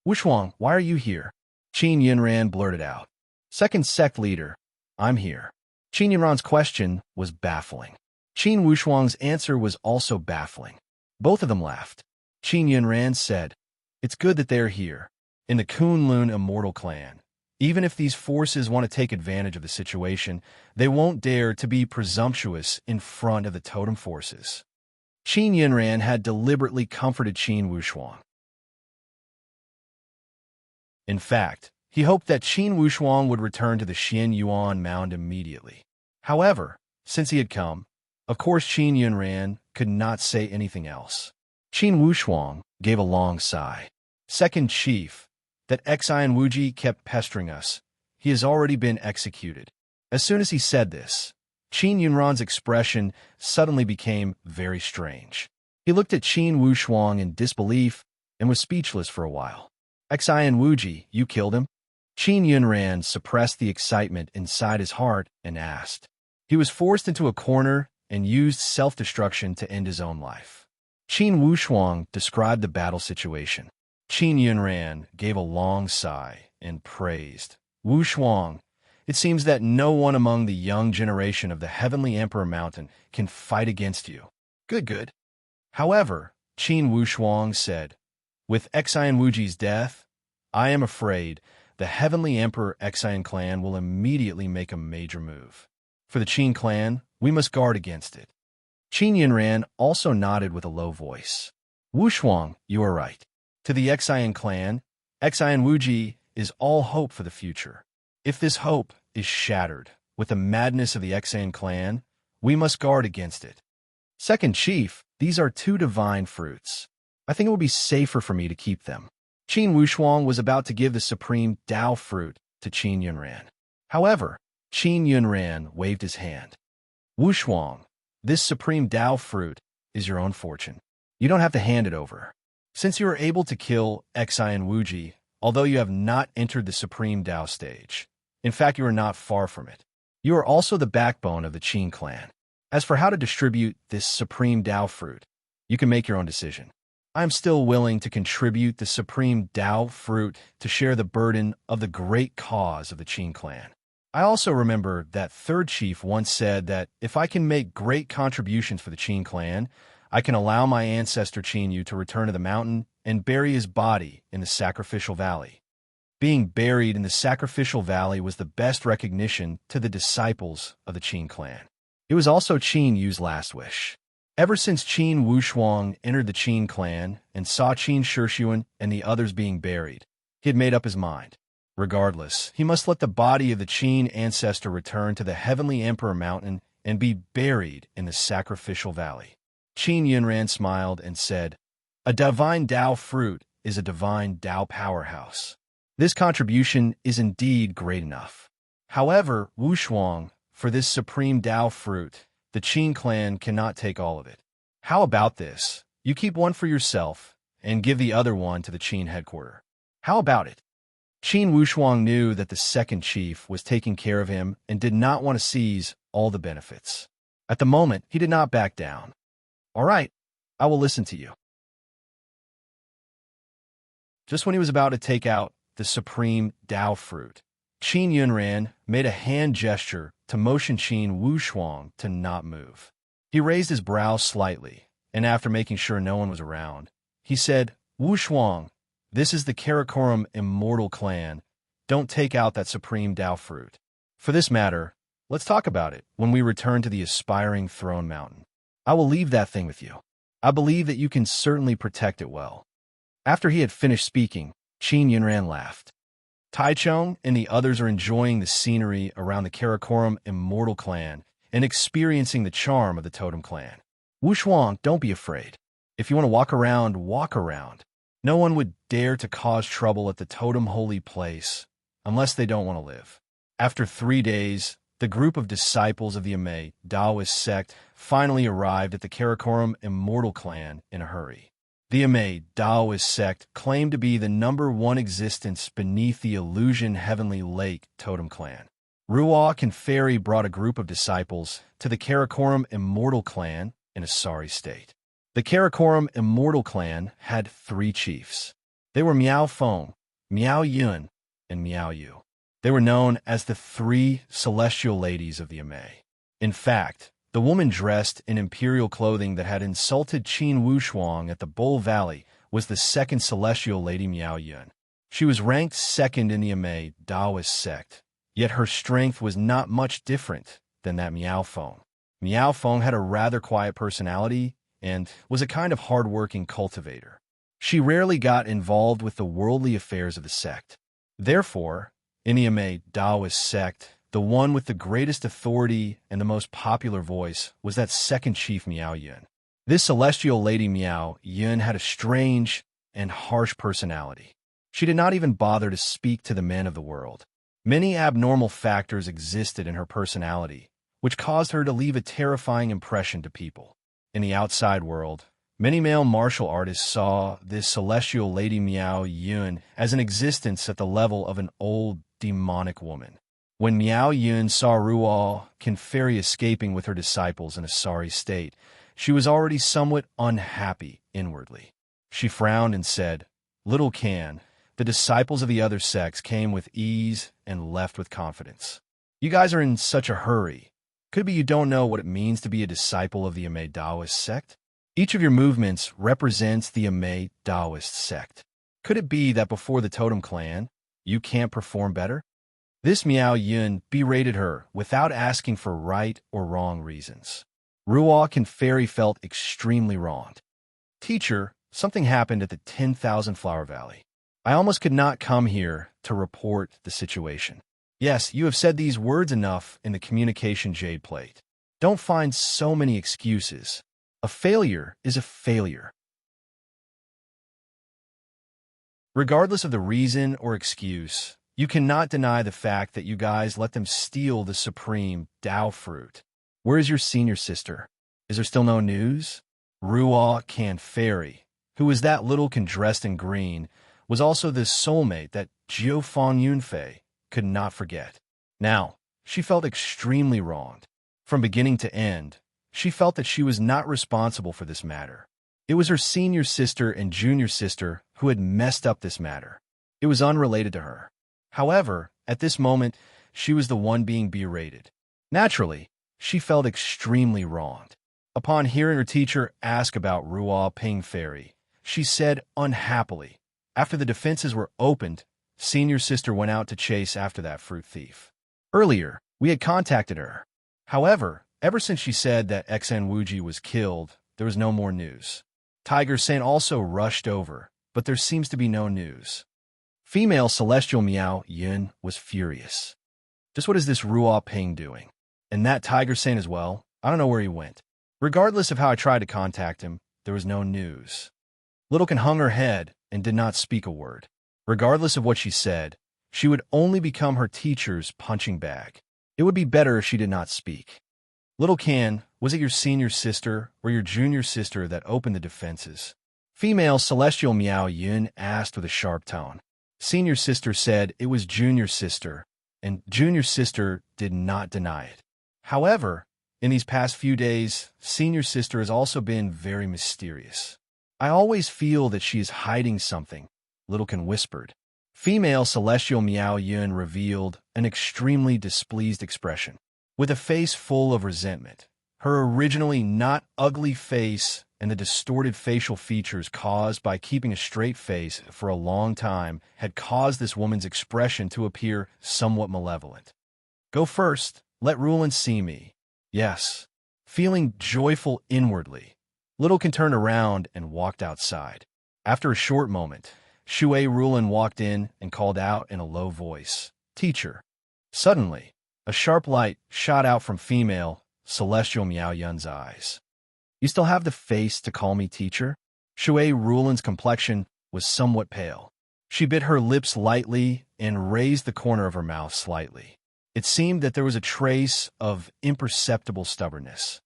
Wushuang, why are you here? Qin Yunran blurted out. Second sect leader, I'm here. Qin Yunran's question was baffling. Qin Wushuang's answer was also baffling. Both of them laughed. Qin Yunran said, It's good that they're here. In the Kunlun Immortal Clan, even if these forces want to take advantage of the situation, they won't dare to be presumptuous in front of the totem forces. Qin Yunran had deliberately comforted Qin Wushuang. In fact, he hoped that Qin Wushuang would return to the Xian Yuan Mound immediately. However, since he had come, of course Qin Yunran could not say anything else. Qin Wushuang gave a long sigh. Second chief, that Xian Wuji kept pestering us. He has already been executed. As soon as he said this, Qin Yunran's expression suddenly became very strange. He looked at Qin Wushuang in disbelief and was speechless for a while. Xian Wuji, you killed him? Qin Yunran suppressed the excitement inside his heart and asked. He was forced into a corner and used self-destruction to end his own life. Qin Wushuang described the battle situation. Qin Yunran gave a long sigh and praised. Wushuang, it seems that no one among the young generation of the Heavenly Emperor Mountain can fight against you. Good. However, Qin Wushuang said, with Xian Wuji's death, I am afraid the Heavenly Emperor Xian clan will immediately make a major move. For the Qin clan, we must guard against it. Qin Yunran also nodded with a low voice. Wushuang, you are right. To the Xian clan, Xian Wuji is all hope for the future. If this hope is shattered with the madness of the Xian clan, we must guard against it. Second chief, these are two divine fruits. I think it will be safer for me to keep them. Qin Wushuang was about to give the supreme Dao fruit to Qin Yunran. However, Qin Yunran waved his hand. Wushuang, this supreme Dao fruit is your own fortune. You don't have to hand it over. Since you are able to kill Xian Wuji, although you have not entered the supreme Dao stage, in fact you are not far from it. You are also the backbone of the Qin clan. As for how to distribute this supreme Dao fruit, you can make your own decision. I am still willing to contribute the supreme Dao fruit to share the burden of the great cause of the Qin clan. I also remember that third chief once said that if I can make great contributions for the Qin clan, I can allow my ancestor Qin Yu to return to the mountain and bury his body in the sacrificial valley. Being buried in the sacrificial valley was the best recognition to the disciples of the Qin clan. It was also Qin Yu's last wish. Ever since Qin Wushuang entered the Qin clan and saw Qin Shixuan and the others being buried, he had made up his mind. Regardless, he must let the body of the Qin ancestor return to the Heavenly Emperor Mountain and be buried in the sacrificial valley. Qin Yunran smiled and said, A divine Dao fruit is a divine Dao powerhouse. This contribution is indeed great enough. However, Wushuang, for this supreme Dao fruit, the Qin clan cannot take all of it. How about this? You keep one for yourself and give the other one to the Qin headquarters. How about it? Qin Wushuang knew that the second chief was taking care of him and did not want to seize all the benefits. At the moment, he did not back down. All right, I will listen to you. Just when he was about to take out the supreme Dao fruit, Qin Yunran made a hand gesture to motion Qin Wushuang to not move. He raised his brows slightly, and after making sure no one was around, he said, Wushuang, this is the Karakoram immortal clan. Don't take out that supreme Dao fruit. For this matter, let's talk about it when we return to the aspiring throne mountain. I will leave that thing with you. I believe that you can certainly protect it well. After he had finished speaking, Qin Yunran laughed. Taichung and the others are enjoying the scenery around the Karakoram immortal clan and experiencing the charm of the totem clan. Wushuang, don't be afraid. If you want to walk around, walk around. No one would dare to cause trouble at the totem holy place, unless they don't want to live. After 3 days, the group of disciples of the Amei Taoist sect finally arrived at the Karakoram immortal clan in a hurry. The Amei Taoist sect claimed to be the #1 existence beneath the illusion heavenly lake totem clan. Ruok and Fairy brought a group of disciples to the Karakoram immortal clan in a sorry state. The Karakoram immortal clan had 3 chiefs. They were Miao Feng, Miao Yun, and Miao Yu. They were known as the 3 celestial ladies of the Amei. In fact, the woman dressed in imperial clothing that had insulted Qin Wushuang at the Bull Valley was the 2nd celestial lady Miao Yun. She was ranked 2nd in the Amei Taoist sect, yet her strength was not much different than that Miao Feng. Miao Feng had a rather quiet personality and was a kind of hard-working cultivator. She rarely got involved with the worldly affairs of the sect. Therefore, in the Amei Taoist sect, the one with the greatest authority and the most popular voice was that 2nd chief Miao Yun. This celestial lady Miao Yun had a strange and harsh personality. She did not even bother to speak to the men of the world. Many abnormal factors existed in her personality, which caused her to leave a terrifying impression to people. In the outside world, many male martial artists saw this celestial lady Miao Yun as an existence at the level of an old, demonic woman. When Miao Yun saw Ruo Conferi escaping with her disciples in a sorry state, she was already somewhat unhappy inwardly. She frowned and said, Little Can, the disciples of the other sects came with ease and left with confidence. You guys are in such a hurry. Could be you don't know what it means to be a disciple of the Amei Taoist sect? Each of your movements represents the Amei Taoist sect. Could it be that before the totem clan, you can't perform better? This Miao Yun berated her without asking for right or wrong reasons. Ruok and Fairy felt extremely wronged. Teacher, something happened at the 10,000 Flower Valley. I almost could not come here to report the situation. Yes, you have said these words enough in the communication jade plate. Don't find so many excuses. A failure is a failure. Regardless of the reason or excuse, you cannot deny the fact that you guys let them steal the supreme Dao fruit. Where is your senior sister? Is there still no news? Ruo Can Fairy, who was that littlekin dressed in green, was also the soulmate that Jiu Fong Yunfei could not forget. Now, she felt extremely wronged. From beginning to end, she felt that she was not responsible for this matter. It was her senior sister and junior sister who had messed up this matter. It was unrelated to her. However, at this moment, she was the one being berated. Naturally, she felt extremely wronged. Upon hearing her teacher ask about Ruo Ping Fairy, she said unhappily, after the defenses were opened, senior sister went out to chase after that fruit thief. Earlier, we had contacted her. However, ever since she said that XN Wuji was killed, there was no more news. Tiger Saint also rushed over, but there seems to be no news. Female celestial Miao Yun was furious. Just what is this Ruo Ping doing? And that Tiger Saint as well? I don't know where he went. Regardless of how I tried to contact him, there was no news. Littlekin hung her head and did not speak a word. Regardless of what she said, she would only become her teacher's punching bag. It would be better if she did not speak. Little Can, was it your senior sister or your junior sister that opened the defenses? Female celestial Miao Yun asked with a sharp tone. Senior sister said it was junior sister, and junior sister did not deny it. However, In these past few days, Senior Sister has also been very mysterious. I always feel that she is hiding something, Littlekin whispered. Female Celestial Miao Yun revealed an extremely displeased expression. With a face full of resentment, her originally not ugly face and the distorted facial features caused by keeping a straight face for a long time had caused this woman's expression to appear somewhat malevolent. Go first, let Rulin see me. Yes. Feeling joyful inwardly, Littlekin turned around and walked outside. After a short moment, Shui Rulin walked in and called out in a low voice, Teacher. Suddenly, a sharp light shot out from female Celestial Miao Yun's eyes. You still have the face to call me teacher? Shui Rulin's complexion was somewhat pale. She bit her lips lightly and raised the corner of her mouth slightly. It seemed that there was a trace of imperceptible stubbornness.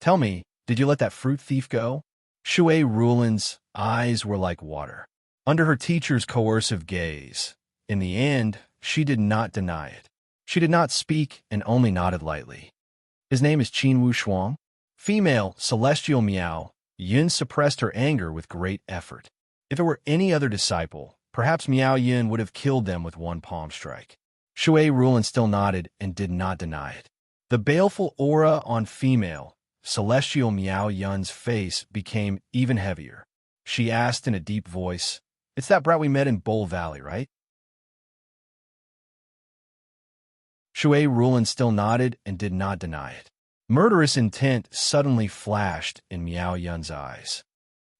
Tell me, did you let that fruit thief go? Shui Rulin's eyes were like water. Under her teacher's coercive gaze, in the end, she did not deny it. She did not speak and only nodded lightly. His name is Qin Wushuang. Female Celestial Miao Yun suppressed her anger with great effort. If it were any other disciple, perhaps Miao Yun would have killed them with one palm strike. Shui Rulin still nodded and did not deny it. The baleful aura on female Celestial Miao Yun's face became even heavier. She asked in a deep voice, It's that brat we met in Bowl Valley, right? Shui Rulin still nodded and did not deny it. Murderous intent suddenly flashed in Miao Yun's eyes.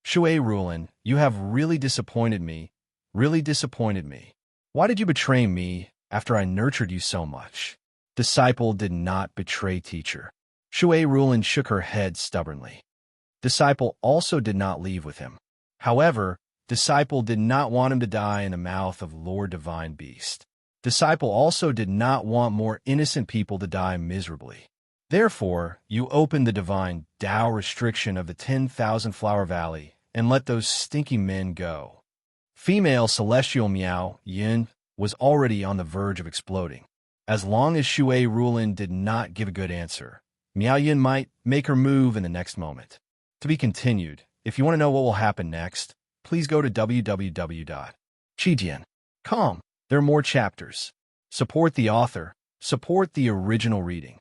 Shui Rulin, you have really disappointed me. Really disappointed me. Why did you betray me after I nurtured you so much? Disciple did not betray teacher. Shui Rulin shook her head stubbornly. Disciple also did not leave with him. However, Disciple did not want him to die in the mouth of Lord Divine Beast. Disciple also did not want more innocent people to die miserably. Therefore, you opened the divine Tao restriction of the 10,000 Flower Valley and let those stinky men go. Female Celestial Miao Yun was already on the verge of exploding. As long as Shui Rulin did not give a good answer, Miao Yun might make her move in the next moment. To be continued. If you want to know what will happen next, please go to www.chijian.com. There are more chapters. Support the author. Support the original reading.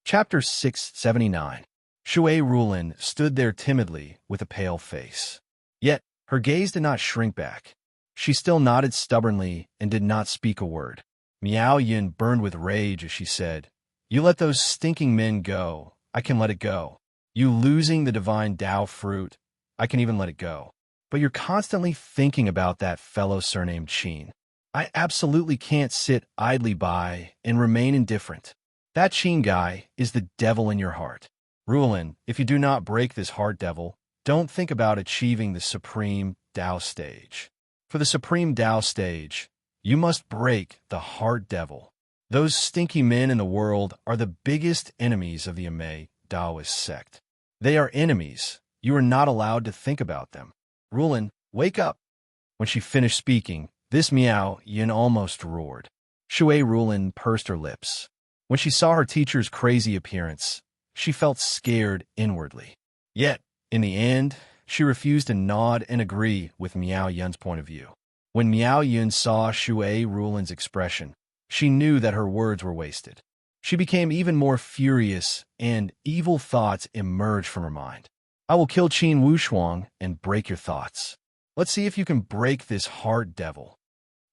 Chapter 679. Shui Rulin stood there timidly with a pale face. Yet, her gaze did not shrink back. She still nodded stubbornly and did not speak a word. Miao Yun burned with rage as she said, You let those stinking men go. I can let it go. You losing the divine Tao fruit. I can even let it go. But you're constantly thinking about that fellow surnamed Qin. I absolutely can't sit idly by and remain indifferent. That Qin guy is the devil in your heart. Rulin, if you do not break this heart devil, don't think about achieving the supreme Tao stage. For the supreme Tao stage, you must break the heart devil. Those stinky men in the world are the biggest enemies of the Amei Taoist sect. They are enemies. You are not allowed to think about them. Rulin, wake up. When she finished speaking, this Miao Yun almost roared. Shui Rulin pursed her lips. When she saw her teacher's crazy appearance, she felt scared inwardly. Yet, in the end, she refused to nod and agree with Miao Yun's point of view. When Miao Yun saw Shui Rulin's expression, she knew that her words were wasted. She became even more furious, and evil thoughts emerged from her mind. I will kill Qin Wushuang and break your thoughts. Let's see if you can break this heart devil.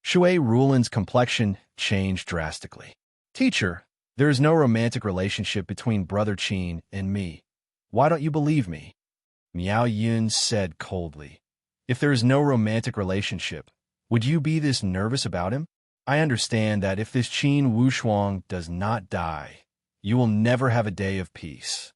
Shui Rulin's complexion changed drastically. Teacher, there is no romantic relationship between Brother Qin and me. Why don't you believe me? Miao Yun said coldly. If there is no romantic relationship, would you be this nervous about him? I understand that if this Qin Wushuang does not die, you will never have a day of peace.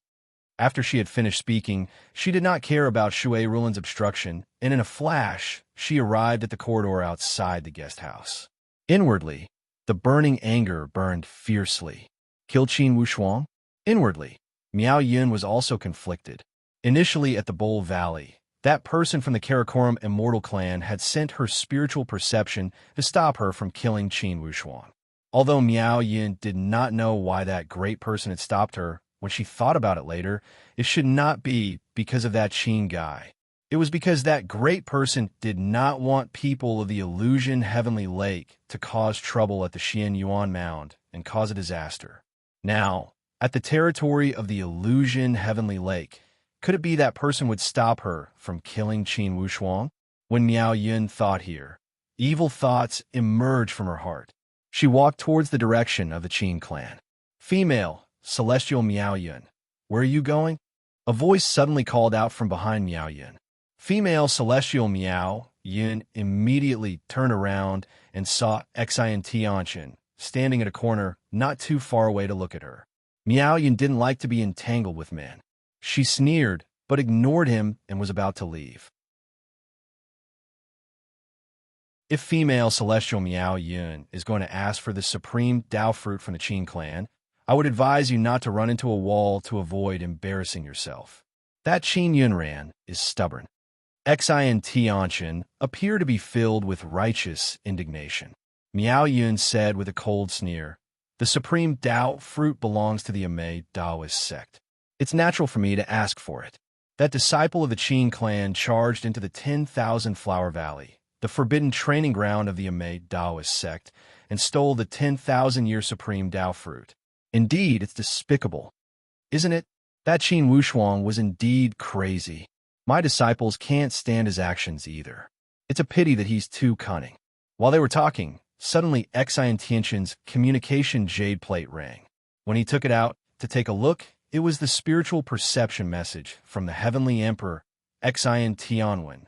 After she had finished speaking, she did not care about Shui Rulin's obstruction, and in a flash, she arrived at the corridor outside the guest house. Inwardly, the burning anger burned fiercely. Kill Qin Wushuang? Inwardly, Miao Yun was also conflicted. Initially at the Bowl Valley, That person from the Karakoram Immortal clan had sent her spiritual perception to stop her from killing Qin Wuxuan. Although Miao Yin did not know why that great person had stopped her, when she thought about it later, it should not be because of that Qin guy. It was because that great person did not want people of the Illusion Heavenly Lake to cause trouble at the Xian Yuan Mound and cause a disaster. Now, at the territory of the Illusion Heavenly Lake, could it be that person would stop her from killing Qin Wuxuan? When Miao Yin thought here, evil thoughts emerged from her heart. She walked towards the direction of the Qin clan. Female, celestial Miao Yin, where are you going? A voice suddenly called out from behind Miao Yin. Female celestial Miao Yin immediately turned around and saw Xian Tianchen standing at a corner not too far away to look at her. Miao Yin didn't like to be entangled with men. She sneered, but ignored him and was about to leave. If female celestial Miao Yin is going to ask for the supreme Dao fruit from the Qin clan, I would advise you not to run into a wall to avoid embarrassing yourself. That Qin Yunran is stubborn. Xian Tianchen appeared to be filled with righteous indignation. Miao Yun said with a cold sneer, "The supreme Dao fruit belongs to the Amei Daoist sect. It's natural for me to ask for it." That disciple of the Qin clan charged into the 10,000 Flower Valley, the forbidden training ground of the Amei Daoist sect, and stole the 10,000-year supreme Dao fruit. Indeed, it's despicable, isn't it? That Qin Wuxuan was indeed crazy. My disciples can't stand his actions either. It's a pity that he's too cunning. While they were talking, suddenly Xian Tianchen's communication jade plate rang. When he took it out to take a look, it was the spiritual perception message from the Heavenly Emperor, Xian Tianwen.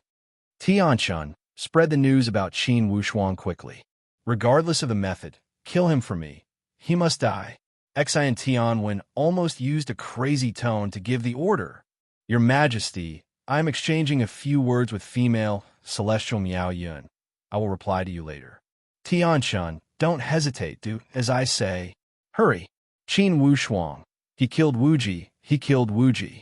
Tianchen, spread the news about Qin Wuxuan quickly. Regardless of the method, kill him for me. He must die. Xian Tianwen almost used a crazy tone to give the order. Your Majesty, I am exchanging a few words with female, celestial Miao Yun. I will reply to you later. Tianchen, don't hesitate, do as I say. Hurry. Qin Wuxuan. He killed Wuji. He killed Wuji.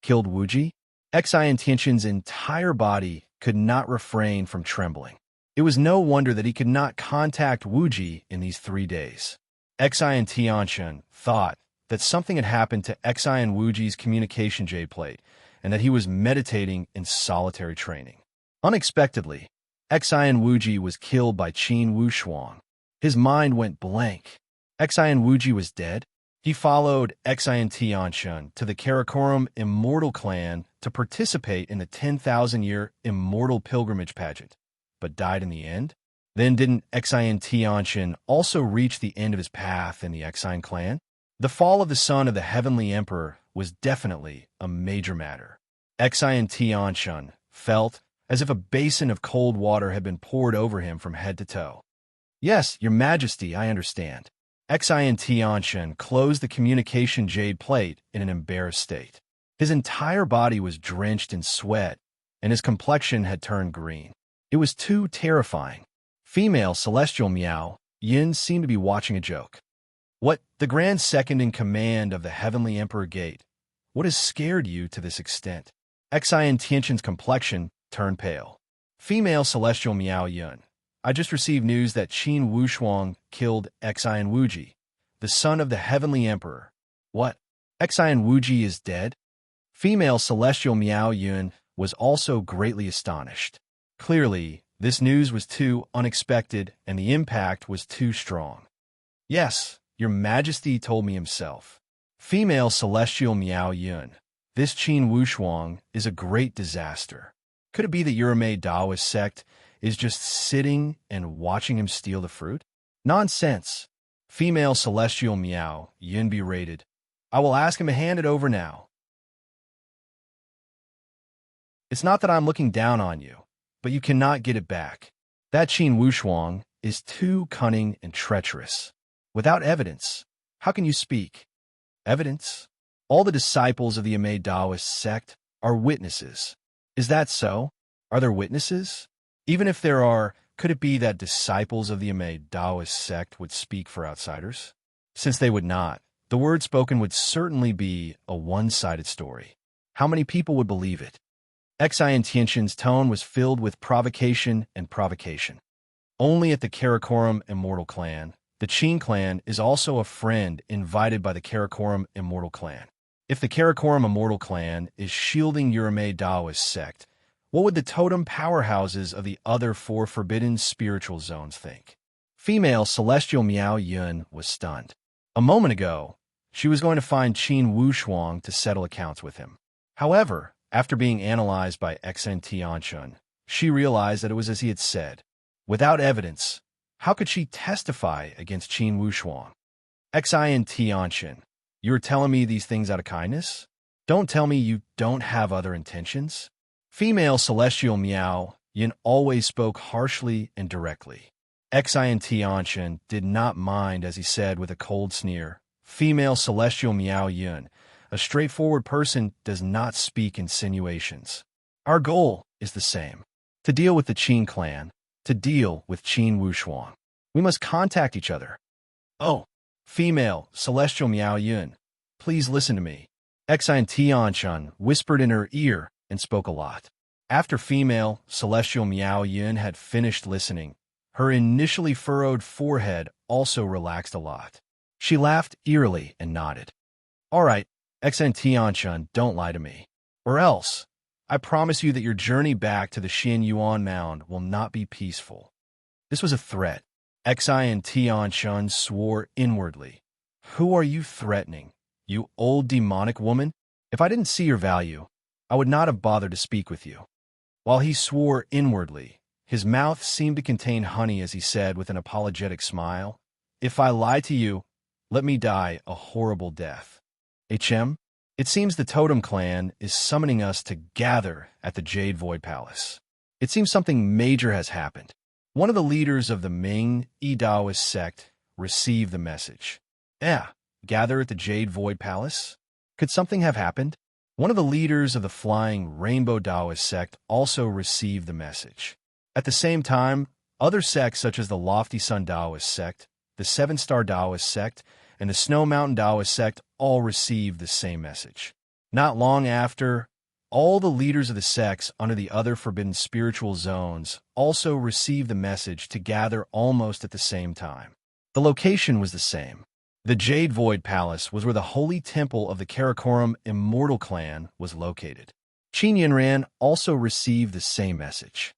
Killed Wuji? Xian Tianchen's entire body could not refrain from trembling. It was no wonder that he could not contact Wuji in these 3 days. Xian Tianchen thought that something had happened to Xian Wuji's communication jade plate, and that he was meditating in solitary training. Unexpectedly, Xian Wuji was killed by Qin Wuxuan. His mind went blank. Xian Wuji was dead? He followed Xian Tianchen to the Karakoram Immortal clan to participate in the 10,000-year Immortal Pilgrimage pageant, but died in the end? Then didn't Xian Tianchen also reach the end of his path in the Xian clan? The fall of the son of the Heavenly Emperor was definitely a major matter. Xian Tianchen felt as if a basin of cold water had been poured over him from head to toe. Yes, Your Majesty, I understand. Xian Tianchen closed the communication jade plate in an embarrassed state. His entire body was drenched in sweat, and his complexion had turned green. It was too terrifying. Female celestial Miao Yin seemed to be watching a joke. What, the Grand Second in Command of the Heavenly Emperor Gate? What has scared you to this extent? Xian Tianchen's complexion turned pale. Female celestial Miao Yin. I just received news that Qin Wuxuan killed Xian Wuji, the son of the Heavenly Emperor. What? Xian Wuji is dead? Female celestial Miao Yun was also greatly astonished. Clearly, this news was too unexpected and the impact was too strong. Yes, Your Majesty told me himself. Female celestial Miao Yun. This Qin Wuxuan is a great disaster. Could it be that Urumei Daoist sect is just sitting and watching him steal the fruit? Nonsense. Female celestial Miao Yin berated. I will ask him to hand it over now. It's not that I'm looking down on you, but you cannot get it back. That Qin Wuxuan is too cunning and treacherous. Without evidence, how can you speak? Evidence? All the disciples of the Amei Daoist sect are witnesses. Is that so? Are there witnesses? Even if there are, could it be that disciples of the Amei Daoist sect would speak for outsiders? Since they would not, the word spoken would certainly be a one-sided story. How many people would believe it? Xiantian's tone was filled with provocation and provocation. Only at the Karakoram Immortal Clan, the Qin clan is also a friend invited by the Karakoram Immortal Clan. If the Karakoram Immortal Clan is shielding Urumei Daoist sect, what would the totem powerhouses of the other 4 forbidden spiritual zones think? Female Celestial Miao Yun was stunned. A moment ago, she was going to find Qin Wushuang to settle accounts with him. However, after being analyzed by Xen Tianchun, she realized that it was as he had said. Without evidence, how could she testify against Qin Wushuang? Xen Tianchun, you're telling me these things out of kindness? Don't tell me you don't have other intentions? Female Celestial Miao Yin always spoke harshly and directly. Xen Tianchun did not mind as he said with a cold sneer, Female Celestial Miao Yun, a straightforward person does not speak insinuations. Our goal is the same. To deal with the Qin clan, to deal with Qin Wushuang. We must contact each other. Oh, Female Celestial Miao Yun, please listen to me. Xen Tianchun whispered in her ear and spoke a lot. After Female Celestial Miao Yun had finished listening, her initially furrowed forehead also relaxed a lot. She laughed eerily and nodded. All right, Xen Tianchun, don't lie to me. Or else, I promise you that your journey back to the Xian Yuan Mound will not be peaceful. This was a threat. Xen Tianchun swore inwardly. Who are you threatening, you old demonic woman? If I didn't see your value, I would not have bothered to speak with you. While he swore inwardly, his mouth seemed to contain honey as he said with an apologetic smile, If I lie to you, let me die a horrible death. HM, it seems the Totem Clan is summoning us to gather at the Jade Void Palace. It seems something major has happened. One of the leaders of the Ming Daoist sect received the message. Gather at the Jade Void Palace? Could something have happened? One of the leaders of the Flying Rainbow Daoist sect also received the message. At the same time, other sects such as the Lofty Sun Daoist sect, the Seven Star Daoist sect, and the Snow Mountain Daoist sect all received the same message. Not long after, all the leaders of the sects under the other forbidden spiritual zones also received the message to gather almost at the same time. The location was the same. The Jade Void Palace was where the holy temple of the Karakoram Immortal Clan was located. Qin Yinran also received the same message.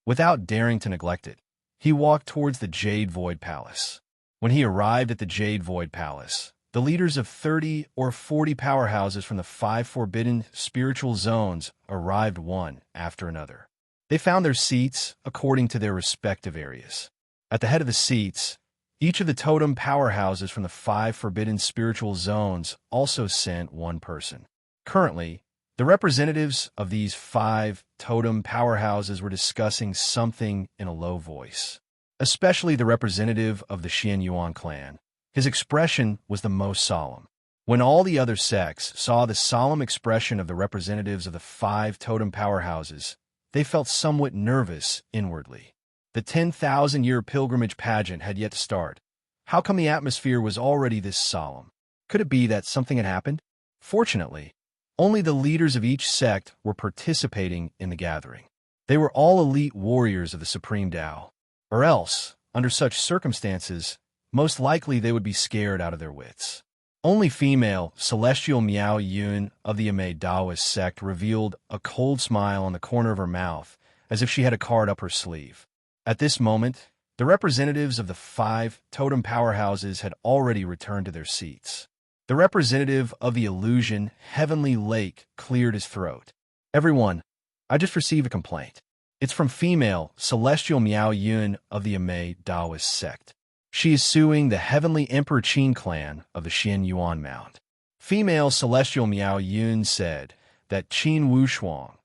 Without daring to neglect it, he walked towards the Jade Void Palace. When he arrived at the Jade Void Palace, the leaders of 30 or 40 powerhouses from the 5 forbidden spiritual zones arrived one after another. They found their seats according to their respective areas. At the head of the seats, each of the totem powerhouses from the 5 forbidden spiritual zones also sent one person. Currently, the representatives of these 5 totem powerhouses were discussing something in a low voice, especially the representative of the Xian Yuan clan. His expression was the most solemn. When all the other sects saw the solemn expression of the representatives of the 5 totem powerhouses, they felt somewhat nervous inwardly. The 10,000-year pilgrimage pageant had yet to start. How come the atmosphere was already this solemn? Could it be that something had happened? Fortunately, only the leaders of each sect were participating in the gathering. They were all elite warriors of the Supreme Tao. Or else, under such circumstances, most likely they would be scared out of their wits. Only Female Celestial Miao Yun of the Amei Daoist sect revealed a cold smile on the corner of her mouth, as if she had a card up her sleeve. At this moment, the representatives of the 5 totem powerhouses had already returned to their seats. The representative of the illusion Heavenly Lake cleared his throat. Everyone, I just received a complaint. It's from Female Celestial Miao Yun of the Amei Daoist sect. She is suing the Heavenly Emperor Qin clan of the Xian Yuan Mound. Female Celestial Miao Yun said that Qin Wushuang,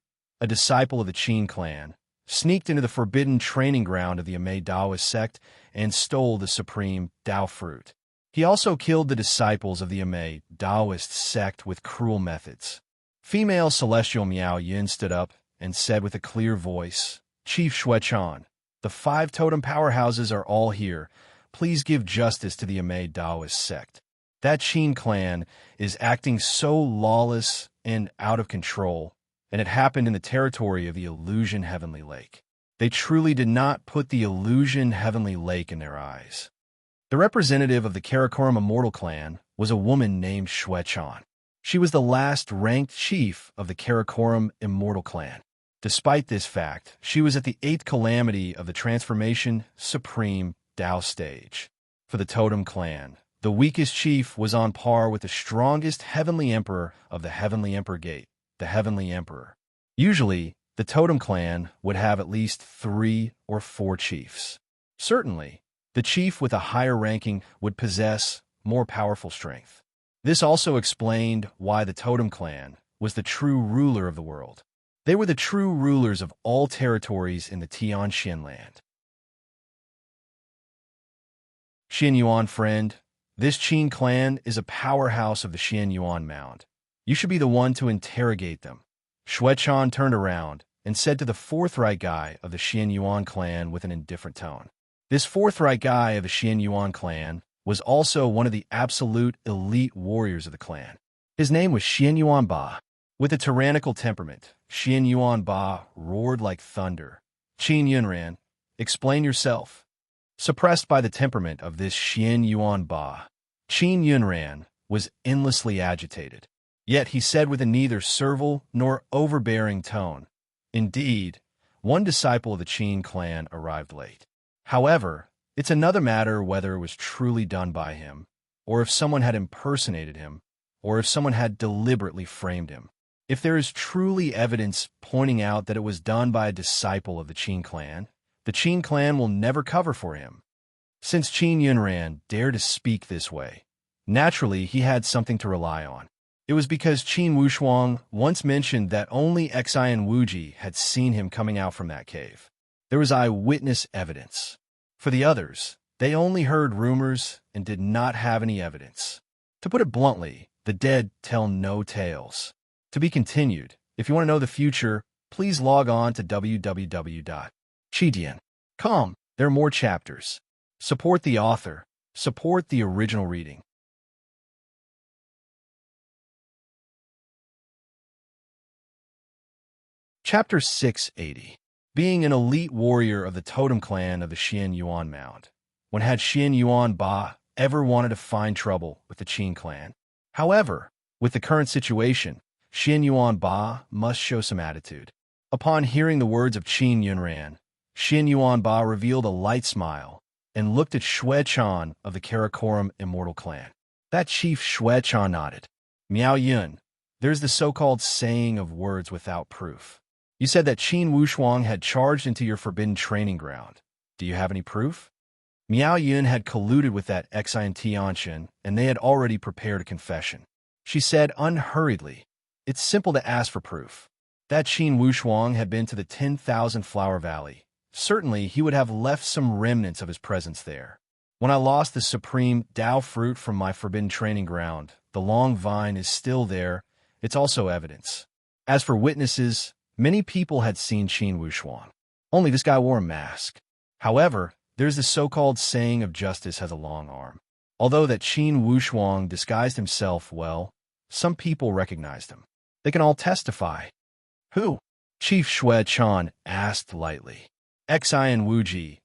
a disciple of the Qin clan, sneaked into the forbidden training ground of the Amei Daoist sect and stole the supreme Dao fruit. He also killed the disciples of the Amei Daoist sect with cruel methods. Female Celestial Miao Yun stood up and said with a clear voice, Chief Xuechan, the 5 totem powerhouses are all here. Please give justice to the Amei Daoist sect. That Qin clan is acting so lawless and out of control, and it happened in the territory of the Illusion Heavenly Lake. They truly did not put the Illusion Heavenly Lake in their eyes. The representative of the Karakoram Immortal clan was a woman named Shue-chan. She was the last ranked chief of the Karakoram Immortal clan. Despite this fact, she was at the 8th calamity of the Transformation Supreme Tao stage. For the Totem clan, the weakest chief was on par with the strongest Heavenly Emperor of the Heavenly Emperor Gate, the Heavenly Emperor. Usually, the Totem clan would have at least 3 or 4 chiefs. Certainly, the chief with a higher ranking would possess more powerful strength. This also explained why the Totem clan was the true ruler of the world. They were the true rulers of all territories in the Tianxian land. Xianyuan friend, this Qin clan is a powerhouse of the Xianyuan mound. You should be the one to interrogate them. Shue-chan turned around and said to the forthright guy of the Xianyuan clan with an indifferent tone. This forthright guy of the Xianyuan clan was also one of the absolute elite warriors of the clan. His name was Xianyuan Ba. With a tyrannical temperament, Xianyuan Ba roared like thunder. Qin Yunran, explain yourself. Suppressed by the temperament of this Xianyuan Ba, Qin Yunran was endlessly agitated. Yet he said with a neither servile nor overbearing tone, indeed, one disciple of the Qin clan arrived late. However, it's another matter whether it was truly done by him, or if someone had impersonated him, or if someone had deliberately framed him. If there is truly evidence pointing out that it was done by a disciple of the Qin clan will never cover for him. Since Qin Yunran dared to speak this way, naturally he had something to rely on. It was because Qin Wushuang once mentioned that only Xian Wuji had seen him coming out from that cave. There was eyewitness evidence. For the others, they only heard rumors and did not have any evidence. To put it bluntly, the dead tell no tales. To be continued. If you want to know the future, please log on to www.chidian.com. There are more chapters. Support the author. Support the original reading. Chapter 680. Being an elite warrior of the Totem clan of the Xianyuan Mound. When had Xianyuan Ba ever wanted to find trouble with the Qin clan? However, with the current situation, Xianyuan Ba must show some attitude. Upon hearing the words of Qin Yunran, Xianyuan Ba revealed a light smile and looked at Shue-chan of the Karakoram Immortal clan. That chief Shue-chan nodded. Miao Yun, there's the so-called saying of words without proof. You said that Qin Wushuang had charged into your forbidden training ground. Do you have any proof? Miao Yun had colluded with that Xian Tianxian, and they had already prepared a confession. She said unhurriedly, it's simple to ask for proof. That Qin Wushuang had been to the 10,000 Flower Valley. Certainly, he would have left some remnants of his presence there. When I lost the supreme Tao fruit from my forbidden training ground, the long vine is still there. It's also evidence. As for witnesses, many people had seen Qin Wushuang. Only this guy wore a mask. However, there's the so-called saying of justice has a long arm. Although that Qin Wushuang disguised himself well, some people recognized him. They can all testify. Who? Chief Shue-chan asked lightly. Xian Wuji,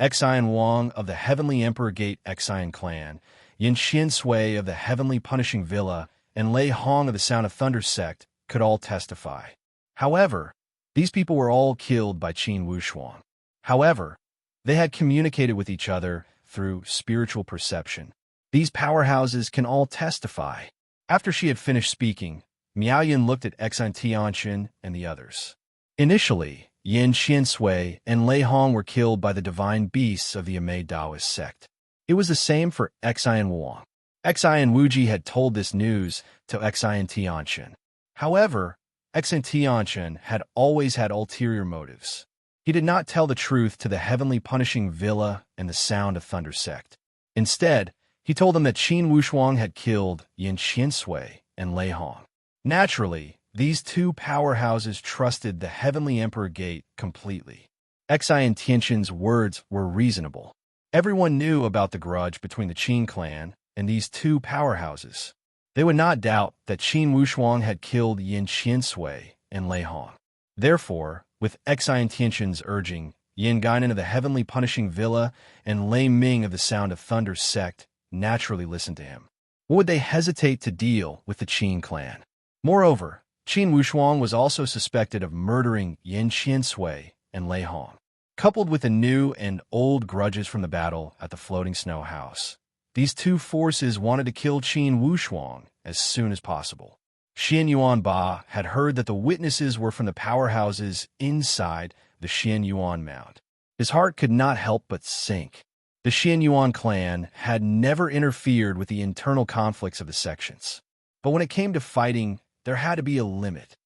Xian Wang of the Heavenly Emperor Gate Xian clan, Yin Xian Sui of the Heavenly Punishing Villa, and Lei Hong of the Sound of Thunder sect could all testify. However, these people were all killed by Qin Wushuang. However, they had communicated with each other through spiritual perception. These powerhouses can all testify. After she had finished speaking, Miao Yin looked at Xian Tianxian and the others. Initially, Yin Xiansui and Lei Hong were killed by the divine beasts of the Amei Daoist sect. It was the same for Xian Wang. Xian Wuji had told this news to Xian Tianxian. However, Xian Tianxian had always had ulterior motives. He did not tell the truth to the Heavenly Punishing Villa and the Sound of Thunder sect. Instead, he told them that Qin Wushuang had killed Yin Xiansui and Lei Hong. Naturally, these two powerhouses trusted the Heavenly Emperor Gate completely. Xian Tianxian's words were reasonable. Everyone knew about the grudge between the Qin clan and these two powerhouses. They would not doubt that Qin Wushuang had killed Yin Qiansui and Lei Hong. Therefore, with Xian Tianxin's urging, Yin Guinan of the Heavenly Punishing Villa and Lei Ming of the Sound of Thunder sect naturally listened to him. What would they hesitate to deal with the Qin clan? Moreover, Qin Wushuang was also suspected of murdering Yin Qiansui and Lei Hong. Coupled with the new and old grudges from the battle at the Floating Snow House, these two forces wanted to kill Qin Wushuang as soon as possible. Xian Yuan Ba had heard that the witnesses were from the powerhouses inside the Xian Yuan Mound. His heart could not help but sink. The Xian Yuan clan had never interfered with the internal conflicts of the sections. But when it came to fighting, there had to be a limit.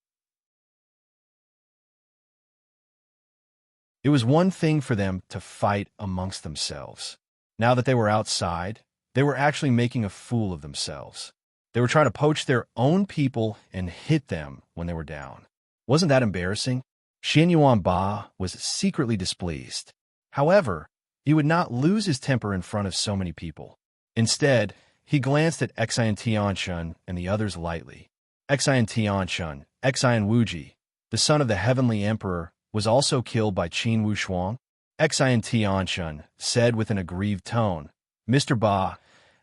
It was one thing for them to fight amongst themselves. Now that they were outside, they were actually making a fool of themselves. They were trying to poach their own people and hit them when they were down. Wasn't that embarrassing? Xian Yuan Ba was secretly displeased. However, he would not lose his temper in front of so many people. Instead, he glanced at Xian Tianxun and the others lightly. Xian Tianxun, Xian Wuji, the son of the Heavenly Emperor, was also killed by Qin Wushuang. Xian Tianxun said with an aggrieved tone, "Mr. Ba,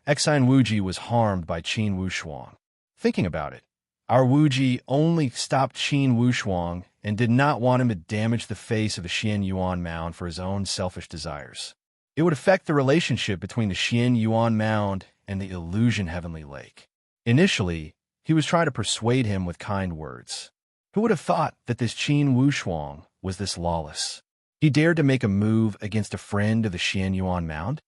Xian Wuji was harmed by Qin Wushuang." Thinking about it, our Wuji only stopped Qin Wushuang and did not want him to damage the face of the Xian Yuan Mound for his own selfish desires. It would affect the relationship between the Xian Yuan Mound and the Illusion Heavenly Lake. Initially, he was trying to persuade him with kind words. Who would have thought that this Qin Wushuang was this lawless? He dared to make a move against a friend of the Xian Yuan Mound?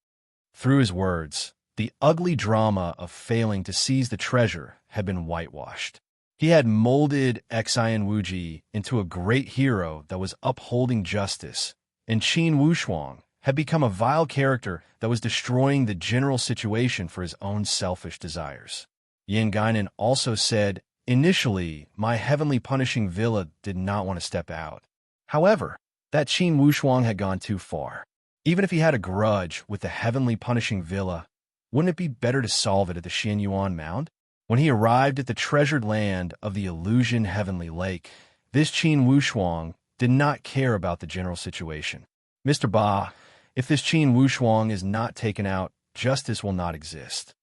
Through his words, the ugly drama of failing to seize the treasure had been whitewashed. He had molded Xian Wuji into a great hero that was upholding justice, and Qin Wushuang had become a vile character that was destroying the general situation for his own selfish desires. Yin Guinan also said, "Initially, my Heavenly Punishing Villa did not want to step out. However, that Qin Wushuang had gone too far. Even if he had a grudge with the Heavenly Punishing Villa, wouldn't it be better to solve it at the Xian Yuan Mound?" When he arrived at the treasured land of the Illusion Heavenly Lake, this Qin Wushuang did not care about the general situation. "Mr. Ba, if this Qin Wushuang is not taken out, justice will not exist."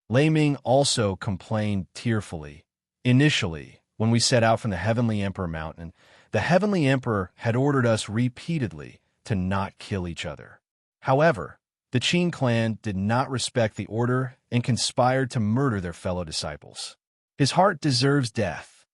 Lei Ming also complained tearfully. "Initially, when we set out from the Heavenly Emperor Mountain, the Heavenly Emperor had ordered us repeatedly to not kill each other. However, the Qin clan did not respect the order and conspired to murder their fellow disciples. His heart deserves death."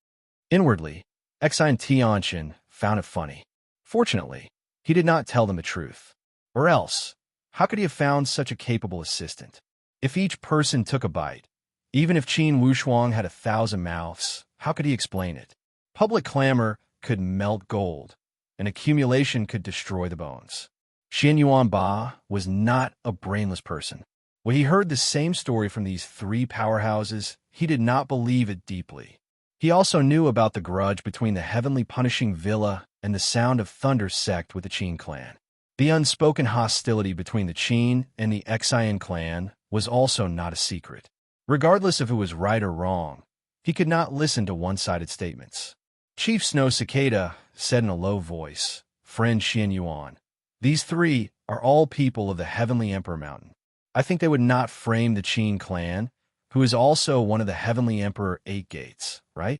Inwardly, Xian Tianxin found it funny. Fortunately, he did not tell them the truth. Or else, how could he have found such a capable assistant? If each person took a bite, even if Qin Wushuang had 1,000 mouths, how could he explain it? Public clamor could melt gold, and accumulation could destroy the bones. Xian Yuan Ba was not a brainless person. When he heard the same story from these three powerhouses, he did not believe it deeply. He also knew about the grudge between the Heavenly Punishing Villa and the Sound of Thunder sect with the Qin clan. The unspoken hostility between the Qin and the Xian clan was also not a secret. Regardless if it was right or wrong, he could not listen to one-sided statements. Chief Snow Cicada said in a low voice, "Friend Xian Yuan, these three are all people of the Heavenly Emperor Mountain. I think they would not frame the Qin clan, who is also one of the Heavenly Emperor 8 Gates, right?"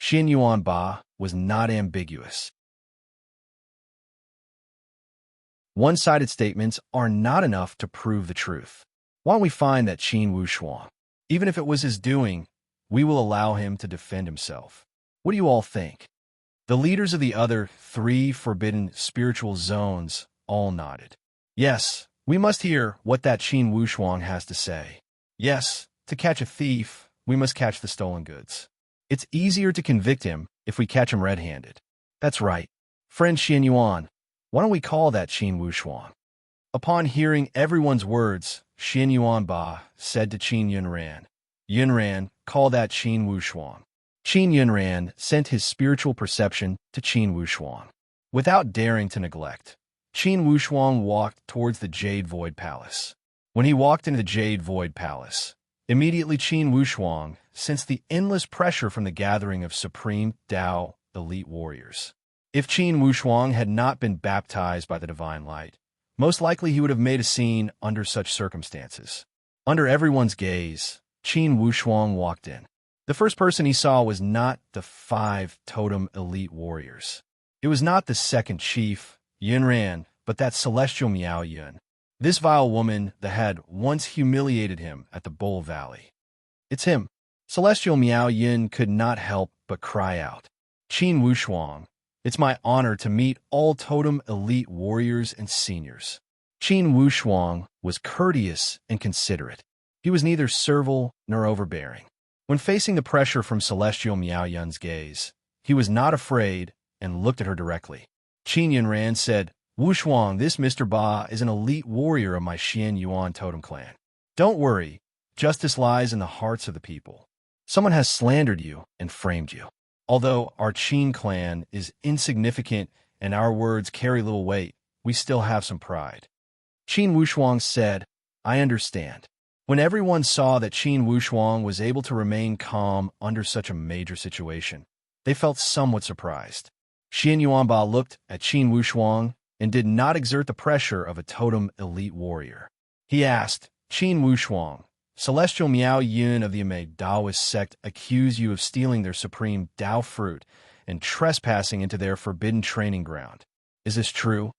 Xian Yuan Ba was not ambiguous. One-sided statements are not enough to prove the truth. Why don't we find that Qin Wushuang? Even if it was his doing, we will allow him to defend himself. What do you all think? The leaders of the other 3 forbidden spiritual zones all nodded. Yes, we must hear what that Qin Wushuang has to say. Yes, to catch a thief, we must catch the stolen goods. It's easier to convict him if we catch him red-handed. That's right. Friend Xian Yuan, why don't we call that Qin Wushuang? Upon hearing everyone's words, Xian Yuan Ba said to Qin Yunran, "Yunran, call that Qin Wushuang." Qin Yunran sent his spiritual perception to Qin Wushuang. Without daring to neglect, Qin Wushuang walked towards the Jade Void Palace. When he walked into the Jade Void Palace, Immediately Qin Wushuang sensed the endless pressure from the gathering of supreme Tao elite warriors. If Qin Wushuang had not been baptized by the divine light, most likely he would have made a scene under such circumstances. Under everyone's gaze, Qin Wushuang walked in. The first person he saw was not the 5 totem elite warriors. It was not the second chief, Yunran, but that celestial Miao Yun. This vile woman that had once humiliated him at the Bull Valley. It's him. Celestial Miao Yun could not help but cry out. Qin Wushuang, it's my honor to meet all totem elite warriors and seniors. Qin Wushuang was courteous and considerate. He was neither servile nor overbearing. When facing the pressure from Celestial Miao Yun's gaze, he was not afraid and looked at her directly. Qin Yunran said, Wushuang, this Mr. Ba is an elite warrior of my Xian Yuan totem clan. Don't worry, justice lies in the hearts of the people. Someone has slandered you and framed you. Although our Qin clan is insignificant and our words carry little weight, we still have some pride. Qin Wushuang said, I understand. When everyone saw that Qin Wushuang was able to remain calm under such a major situation, they felt somewhat surprised. Xian Yuanba looked at Qin Wushuang and did not exert the pressure of a totem elite warrior. He asked, Qin Wushuang, Celestial Miao Yun of the Amei Daoist sect accuse you of stealing their supreme Dao fruit and trespassing into their forbidden training ground. Is this true?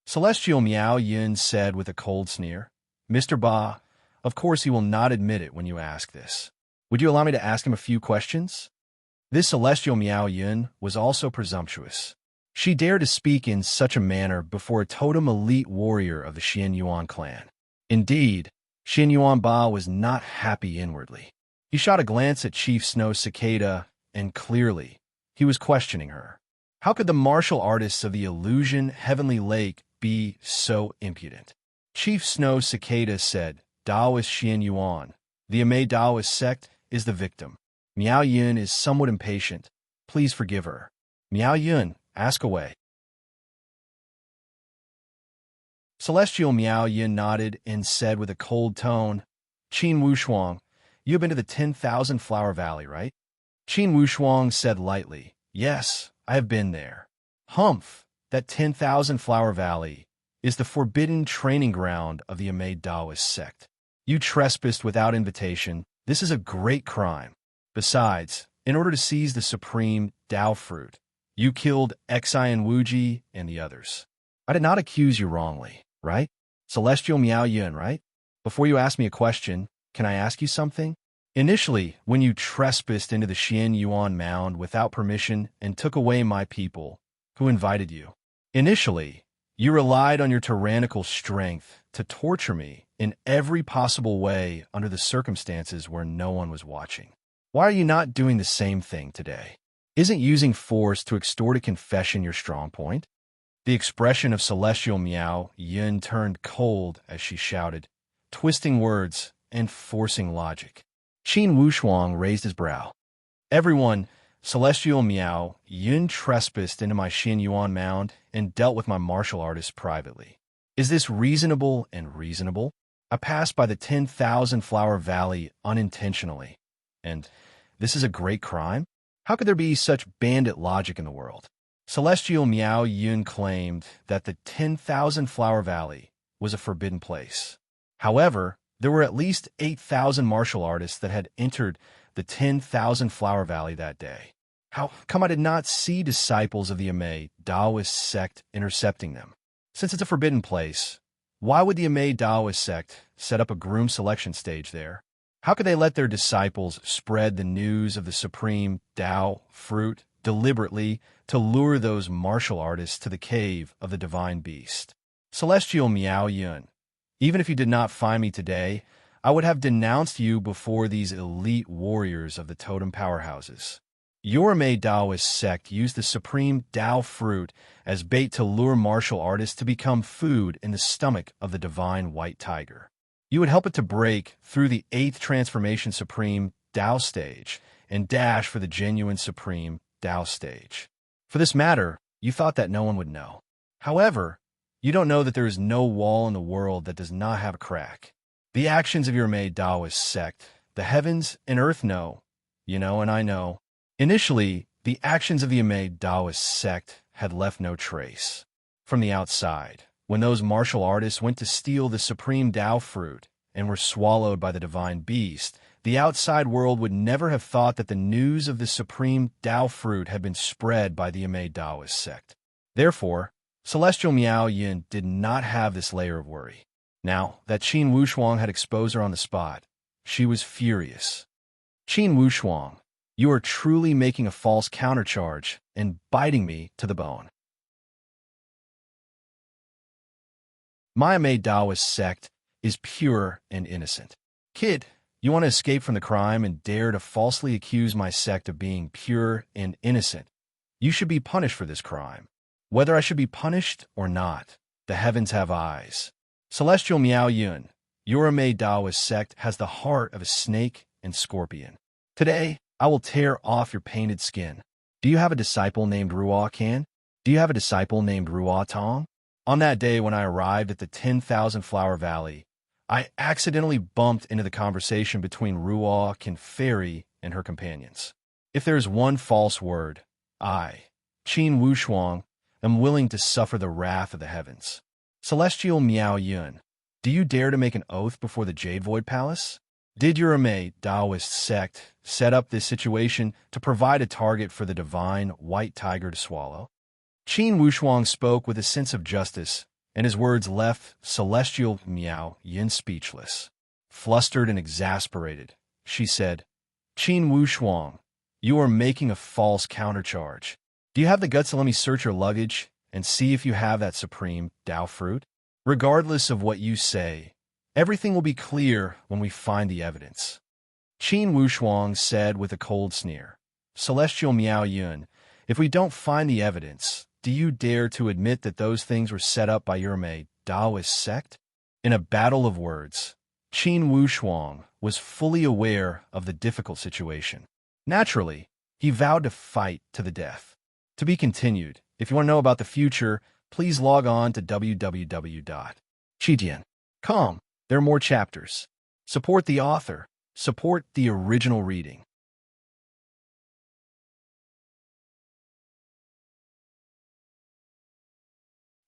Celestial Miao Yun said with a cold sneer, Mr. Ba, of course he will not admit it when you ask this. Would you allow me to ask him a few questions? This Celestial Miao Yun was also presumptuous. She dared to speak in such a manner before a totem elite warrior of the Xian Yuan clan. Indeed, Xian Yuanba was not happy inwardly. He shot a glance at Chief Snow Cicada, and clearly, he was questioning her. How could the martial artists of the Illusion Heavenly Lake be so impudent? Chief Snow Cicada said, Daoist Xian Yuan, the Amei Daoist sect, is the victim. Miao Yun is somewhat impatient. Please forgive her. Miao Yun, ask away. Celestial Miao Yin nodded and said with a cold tone, Qin Wushuang, you have been to the 10,000 Flower Valley, right? Qin Wushuang said lightly, Yes, I have been there. Humph, that 10,000 Flower Valley is the forbidden training ground of the Amei Daoist sect. You trespassed without invitation. This is a great crime. Besides, in order to seize the supreme Dao fruit, you killed Xian Wuji and the others. I did not accuse you wrongly, right? Celestial Miao Yun, right? Before you ask me a question, can I ask you something? Initially, when you trespassed into the Xian Yuan mound without permission and took away my people, who invited you? Initially, you relied on your tyrannical strength to torture me in every possible way under the circumstances where no one was watching. Why are you not doing the same thing today? Isn't using force to extort a confession your strong point? The expression of Celestial Miao Yun turned cold as she shouted, twisting words and forcing logic. Qin Wushuang raised his brow. Everyone, Celestial Miao Yun trespassed into my Xian Yuan mound and dealt with my martial artists privately. Is this reasonable and reasonable? I passed by the 10,000 Flower Valley unintentionally, and this is a great crime? How could there be such bandit logic in the world? Celestial Miao Yun claimed that the 10,000 Flower Valley was a forbidden place. However, there were at least 8,000 martial artists that had entered the 10,000 Flower Valley that day. How come I did not see disciples of the Amei Daoist sect intercepting them? Since it's a forbidden place, why would the Amei Daoist sect set up a groom selection stage there? How could they let their disciples spread the news of the supreme Dao fruit deliberately to lure those martial artists to the cave of the divine beast? Celestial Miao Yun, even if you did not find me today, I would have denounced you before these elite warriors of the totem powerhouses. Your Amei Daoist sect used the supreme Dao fruit as bait to lure martial artists to become food in the stomach of the divine white tiger. You would help it to break through the 8th transformation supreme Dao stage and dash for the genuine supreme Dao stage. For this matter, you thought that no one would know. However, you don't know that there is no wall in the world that does not have a crack. The actions of your Amei Daoist sect The heavens and earth know, and I know. Initially, the actions of the Amei Taoist sect had left no trace. From the outside, when those martial artists went to steal the supreme Tao fruit and were swallowed by the divine beast, the outside world would never have thought that the news of the supreme Tao fruit had been spread by the Amei Taoist sect. Therefore, Celestial Miao Yin did not have this layer of worry. Now that Qin Wushuang had exposed her on the spot, she was furious. Qin Wushuang, you are truly making a false countercharge and biting me to the bone. My Amei Taoist sect is pure and innocent. Kid, you want to escape from the crime and dare to falsely accuse my sect of being pure and innocent. You should be punished for this crime. Whether I should be punished or not, the heavens have eyes. Celestial Miao Yun, your Amei Taoist sect has the heart of a snake and scorpion. Today, I will tear off your painted skin. Do you have a disciple named Ruo Kan? Do you have a disciple named Ruo Tong? On that day when I arrived at the 10,000 Flower Valley, I accidentally bumped into the conversation between Ruo Kan Fairy and her companions. If there is one false word, I, Qin Wushuang, am willing to suffer the wrath of the heavens. Celestial Miao Yun, do you dare to make an oath before the Jade Void Palace? Did your Amei Taoist sect set up this situation to provide a target for the divine white tiger to swallow? Qin Wushuang spoke with a sense of justice, and his words left Celestial Miao Yin speechless. Flustered and exasperated, she said, Qin Wushuang, you are making a false countercharge. Do you have the guts to let me search your luggage and see if you have that supreme Tao fruit? Regardless of what you say, everything will be clear when we find the evidence. Qin Wushuang said with a cold sneer, Celestial Miao Yun, if we don't find the evidence, do you dare to admit that those things were set up by your Amei Taoist sect? In a battle of words, Qin Wushuang was fully aware of the difficult situation. Naturally, he vowed to fight to the death. To be continued. If you want to know about the future, please log on to www.chijian.com. There are more chapters. Support the author. Support the original reading.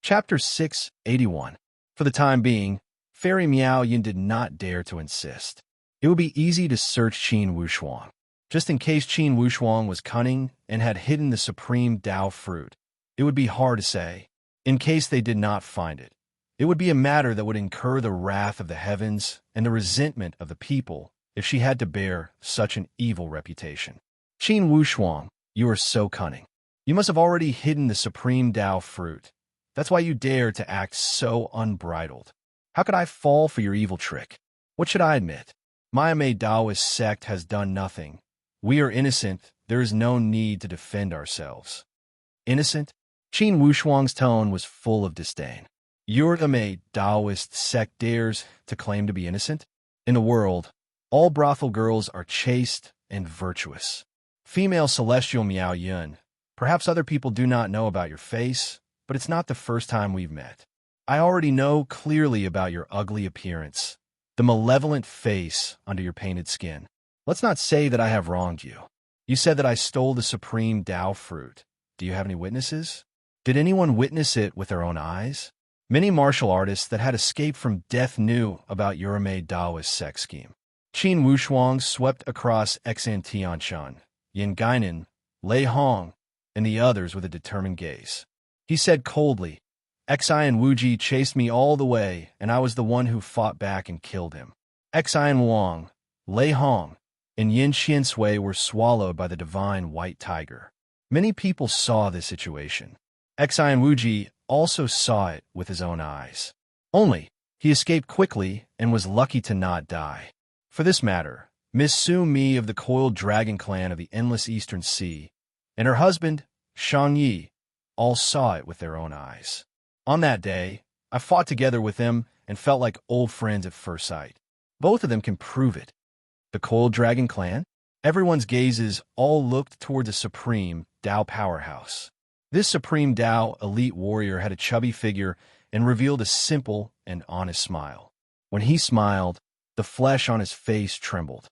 Chapter 681. For the time being, Fairy Miao Yin did not dare to insist. It would be easy to search Qin Wushuang, just in case Qin Wushuang was cunning and had hidden the supreme Tao fruit. It would be hard to say. In case they did not find it, it would be a matter that would incur the wrath of the heavens and the resentment of the people if she had to bear such an evil reputation. Qin Wushuang, you are so cunning. You must have already hidden the supreme Tao fruit. That's why you dare to act so unbridled. How could I fall for your evil trick? What should I admit? My Amei Taoist sect has done nothing. We are innocent. There is no need to defend ourselves. Innocent? Qin Wushuang's tone was full of disdain. Your Amei Taoist sect dares to claim to be innocent? In the world, all brothel girls are chaste and virtuous. Female Celestial Miao Yun, perhaps other people do not know about your face, but it's not the first time we've met. I already know clearly about your ugly appearance, the malevolent face under your painted skin. Let's not say that I have wronged you. You said that I stole the supreme Tao fruit. Do you have any witnesses? Did anyone witness it with their own eyes? Many martial artists that had escaped from death knew about your Amei Taoist sex scheme. Qin Wushuang swept across Xan Tianshan, Yin Guinan, Lei Hong, and the others with a determined gaze. He said coldly, Xian Wuji chased me all the way, and I was the one who fought back and killed him. Xian Wang, Lei Hong, and Yin Xiansui were swallowed by the divine white tiger. Many people saw this situation. Xian Wuji also saw it with his own eyes. Only, he escaped quickly and was lucky to not die. For this matter, Miss Su Mi of the Coiled Dragon clan of the Endless Eastern Sea and her husband, Shang Yi, all saw it with their own eyes. On that day, I fought together with them and felt like old friends at first sight. Both of them can prove it. The Coiled Dragon clan? Everyone's gazes all looked toward the supreme Tao powerhouse. This supreme Tao elite warrior had a chubby figure and revealed a simple and honest smile. When he smiled, the flesh on his face trembled.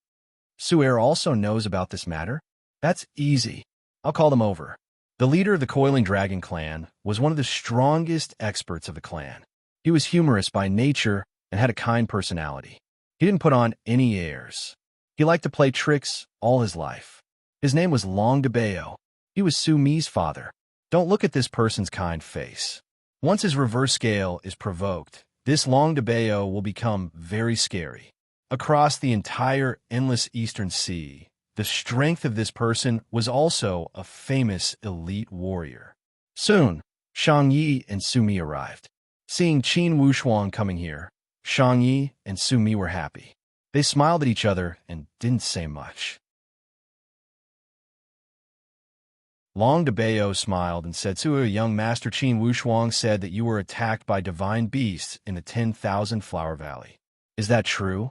Su'er also knows about this matter? That's easy. I'll call them over. The leader of the Coiling Dragon clan was one of the strongest experts of the clan. He was humorous by nature and had a kind personality. He didn't put on any airs. He liked to play tricks all his life. His name was Long DeBeo. He was Su Mi's father. Don't look at this person's kind face. Once his reverse scale is provoked, this Long DeBeo will become very scary. Across the entire endless Eastern Sea, the strength of this person was also a famous elite warrior. Soon, Shang Yi and Su Mi arrived. Seeing Qin Wushuang coming here, Shang Yi and Su Mi were happy. They smiled at each other and didn't say much. Long DeBeo smiled and said, "Su'er, young Master Qin Wushuang said that you were attacked by divine beasts in the 10,000 Flower Valley. Is that true?"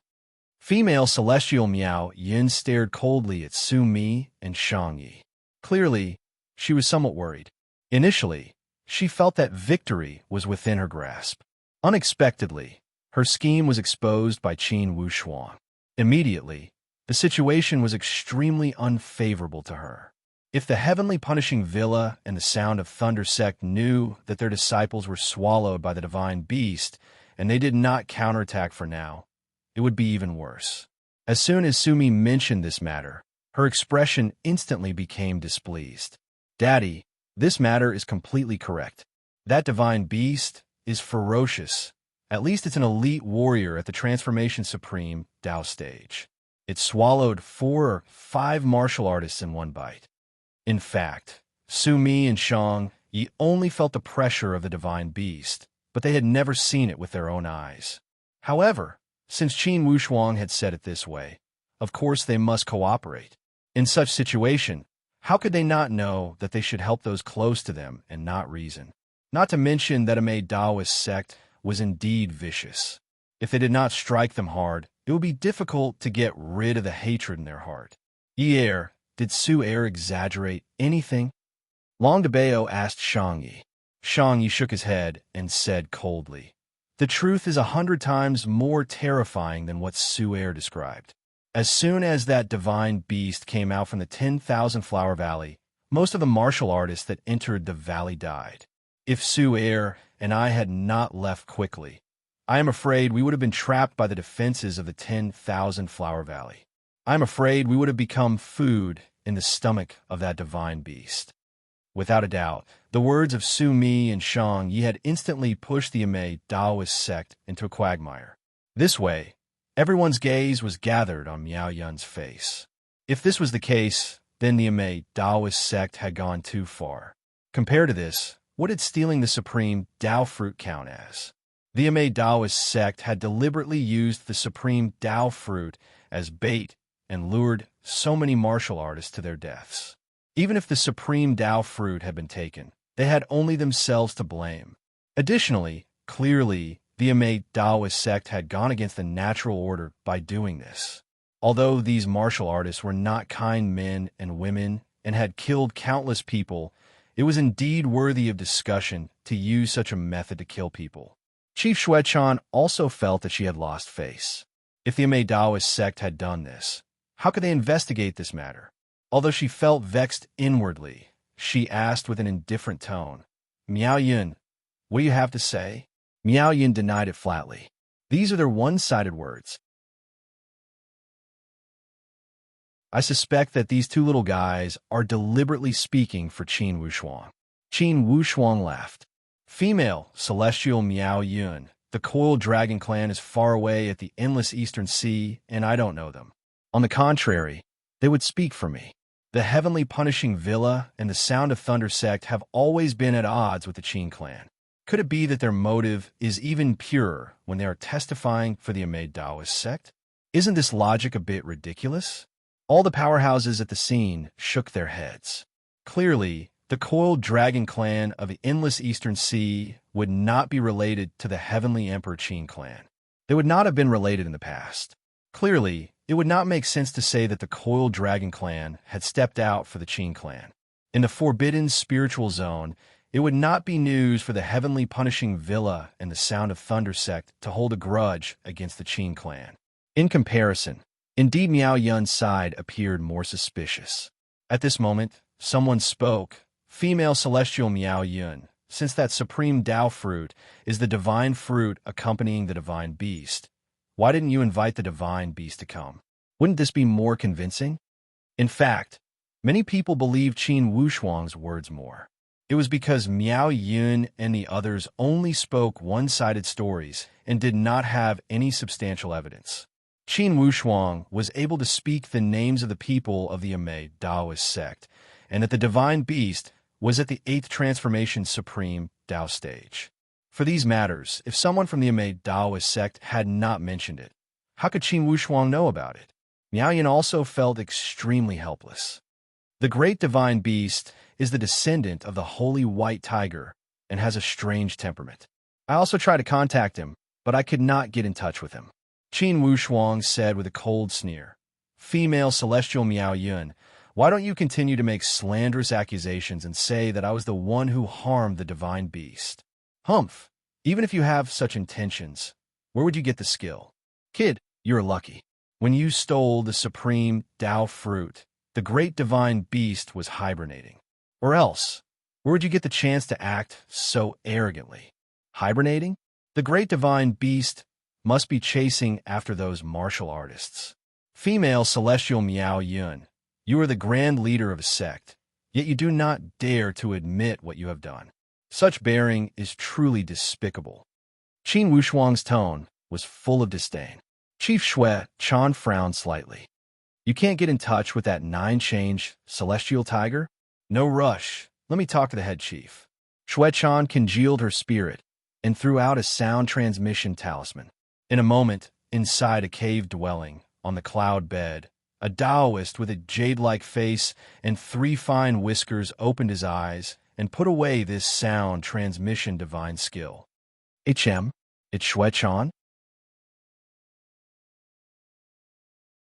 Female Celestial Miao Yin stared coldly at Su Mi and Shang Yi. Clearly, she was somewhat worried. Initially, she felt that victory was within her grasp. Unexpectedly, her scheme was exposed by Qin Wushuang. Immediately, the situation was extremely unfavorable to her. If the Heavenly Punishing Villa and the Sound of Thunder sect knew that their disciples were swallowed by the divine beast, and they did not counterattack for now, it would be even worse. As soon as Su Mi mentioned this matter, her expression instantly became displeased. "Daddy, this matter is completely correct. That divine beast is ferocious. At least it's an elite warrior at the Transformation Supreme Dao stage. It swallowed 4 or 5 martial artists in one bite." In fact, Su Mi and Shang Yi only felt the pressure of the divine beast, but they had never seen it with their own eyes. However, since Qin Wushuang had said it this way, of course they must cooperate. In such situation, how could they not know that they should help those close to them and not reason? Not to mention that a Taoist sect was indeed vicious. If they did not strike them hard, it would be difficult to get rid of the hatred in their heart. "Yi, did Su'er exaggerate anything?" Long DeBeo asked Shang Yi. Shang Yi shook his head and said coldly, "The truth is 100 times more terrifying than what Su'er described. As soon as that divine beast came out from the 10,000 Flower Valley, most of the martial artists that entered the valley died. If Su'er and I had not left quickly, I am afraid we would have been trapped by the defenses of the 10,000 Flower Valley. I am afraid we would have become food in the stomach of that divine beast." Without a doubt, the words of Su Mi and Shang Yi had instantly pushed the Taoist sect into a quagmire. This way, everyone's gaze was gathered on Miao Yun's face. If this was the case, then the Taoist sect had gone too far. Compared to this, what did stealing the supreme Tao fruit count as? The Taoist sect had deliberately used the supreme Tao fruit as bait and lured so many martial artists to their deaths. Even if the supreme Tao fruit had been taken, they had only themselves to blame. Additionally, clearly, the Taoist sect had gone against the natural order by doing this. Although these martial artists were not kind men and women and had killed countless people, it was indeed worthy of discussion to use such a method to kill people. Chief Xuechan also felt that she had lost face. If the Taoist sect had done this, how could they investigate this matter? Although she felt vexed inwardly, she asked with an indifferent tone, "Miao Yin, what do you have to say?" Miao Yin denied it flatly. These are their one-sided words. "I suspect that these two little guys are deliberately speaking for Qin Wushuang." Qin Wushuang laughed. "Female Celestial Miao Yun, the Coiled Dragon clan is far away at the endless Eastern Sea, and I don't know them. On the contrary, they would speak for me. The Heavenly Punishing Villa and the Sound of Thunder sect have always been at odds with the Qin clan. Could it be that their motive is even purer when they are testifying for the Taoist sect? Isn't this logic a bit ridiculous?" All the powerhouses at the scene shook their heads. Clearly, the Coiled Dragon clan of the Endless Eastern Sea would not be related to the Heavenly Emperor Qin clan. They would not have been related in the past. Clearly, it would not make sense to say that the Coiled Dragon clan had stepped out for the Qin clan. In the Forbidden Spiritual Zone, it would not be news for the Heavenly Punishing Villa and the Sound of Thunder sect to hold a grudge against the Qin clan. In comparison, Indeed, Miao Yun's side appeared more suspicious. At this moment, someone spoke. Female celestial Miao Yun, since that supreme Tao fruit is the divine fruit accompanying the divine beast, why didn't you invite the divine beast to come? Wouldn't this be more convincing? In fact, many people believe Qin Wushuang's words more. It was because Miao Yun and the others only spoke one-sided stories and did not have any substantial evidence. Qin Wushuang was able to speak the names of the people of the Amei Daoist sect, and that the divine beast was at the 8th transformation supreme Tao stage. For these matters, if someone from the Amei Daoist sect had not mentioned it, how could Qin Wushuang know about it? Miao Yin also felt extremely helpless. The great divine beast is the descendant of the holy white tiger and has a strange temperament. I also tried to contact him, but I could not get in touch with him. Qin Wushuang said with a cold sneer, "Female celestial Miao Yun, why don't you continue to make slanderous accusations and say that I was the one who harmed the divine beast? Humph, even if you have such intentions, where would you get the skill? Kid, you're lucky. When you stole the supreme Tao fruit, the great divine beast was hibernating. Or else, where would you get the chance to act so arrogantly? Hibernating? The great divine beast must be chasing after those martial artists. Female celestial Miao Yun, you are the grand leader of a sect, yet you do not dare to admit what you have done. Such bearing is truly despicable." Qin Wushuang's tone was full of disdain. Chief Shui Chan frowned slightly. "You can't get in touch with that 9-change celestial tiger? No rush. Let me talk to the head chief." Shui Chan congealed her spirit and threw out a sound transmission talisman. In a moment, inside a cave dwelling, on the cloud bed, a Taoist with a jade-like face and 3 fine whiskers opened his eyes and put away this sound transmission divine skill. "HM, it's Shui Chan?"